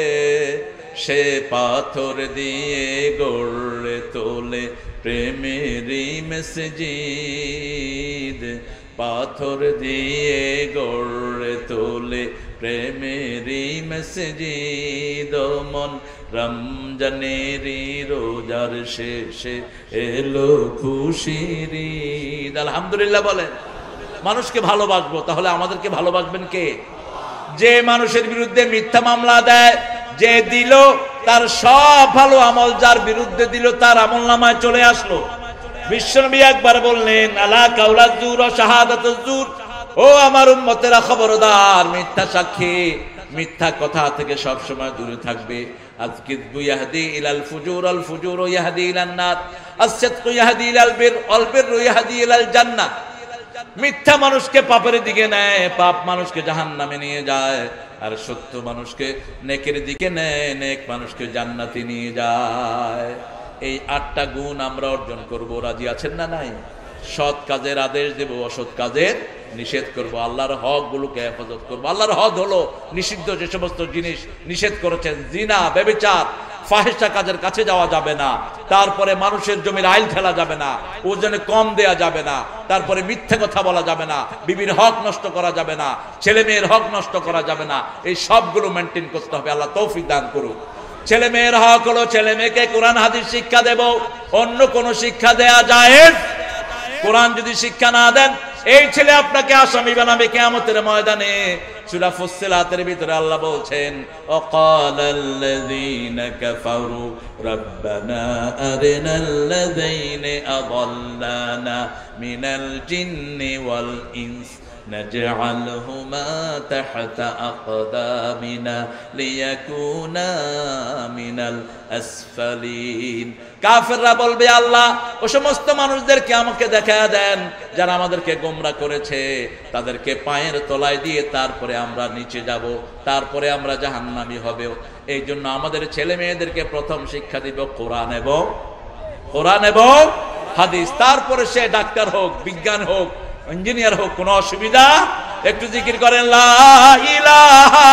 সে পাথর দিয়ে গড়ে তোলে প্রেমেরই মসজিদ, পাথর দিয়ে গড়ে তোলে প্রেমেরই মসজিদ। মন রমজানেরই রোজার শেষে এলো খুশির ঈদ। আলহামদুলিল্লাহ বলেন। মানুষকে ভালোবাসবো, তাহলে আমাদেরকে ভালোবাসবেন কে? যে মানুষের বিরুদ্ধে মিথ্যা মামলা দেয়, যে দিল তার সব ভালো আমল যার বিরুদ্ধে দিল তার আমল নামায় চলে আসলো। বিশ্বনবী একবার বললেন, আলা কাউলা জুর ও শাহাদাতুজ জুর, ও আমার উম্মতেরা খবরদার, মিথ্যা সাক্ষী মিথ্যা কথা থেকে সব সময় দূরে থাকবে। আযকিযবু ইয়াহদি ইলাল ফুজুর, আল ফুজুর ইয়াহদি ইলান নার, আস-সিদকু ইয়াহদি ইলাল বির, আল বিররু ইয়াহদি ইলাল জান্নাহ। মিথ্যা মানুষকে পাপের দিকে নেয়, পাপ মানুষকে জাহান্নামে নিয়ে যায়, আর সত্য মানুষকে নেকের দিকে নেয়, নেক মানুষকে জান্নাতে নিয়ে যায়। এই 8টা গুণ আমরা অর্জন করব। রাজি আছেন না নাই? সৎ কাজের আদেশ দেব, অসৎ কাজের নিষেধ করব, আল্লাহর হক গুলোকে হেফাজত করব। আল্লাহর হক হলো নিষিদ্ধ যে সমস্ত জিনিস নিষেধ করেছেন, জিনা, ব্যভিচার, ফাহিশা কাজের কাছে যাওয়া যাবে না, তারপরে মানুষের জমির আইল খেলা যাবে না, ওজনে কম দেয়া যাবে না, তারপরে মিথ্যে কথা বলা যাবে না, বিবির হক নষ্ট করা যাবে না, ছেলে মেয়ের হক নষ্ট করা যাবে না। এই সবগুলো মেনটেন করতে হবে। আল্লাহ তৌফিক দান করুক। ছেলে মেয়ের হক হলো ছেলে মেয়েকে কোরআন হাদিস শিক্ষা দেব, অন্য কোনো শিক্ষা দেয়া যায়? কোরআন যদি শিক্ষা না দেন, এই ছেলে আপনাকে আসামি বানাবে কিয়ামতের ময়দানে। সূরা ফুসসিলাতের ভিতরে আল্লাহ বলছেন, ওয়াকালাল্লাযীনা কাফারু রাব্বানা আরিনাল্লাযীনা আযাল্লানা মিনাল জিন্নি ওয়াল ইনস নাজআলহুমা তাহতা আকদামিনা লিয়াকুনা মিনাল আসফালিন। কাফেররা বলবে, আল্লাহ ও সমস্ত মানুষদেরকে আমাকে দেখা দেন যারা আমাদেরকে গোমরা করেছে, তাদেরকে পায়ের তলায় দিয়ে তারপরে আমরা নিচে যাব, তারপরে আমরা জাহান্নামী হবে। এই জন্য আমাদের ছেলে মেয়েদেরকে প্রথম শিক্ষা দিব কোরআন এবং হাদিস। তারপরে সে ডাক্তার হোক, বিজ্ঞান হোক, ইঞ্জিনিয়ার হোক, কোনো অসুবিধা। একটু জিকির করেন, লা ইলাহা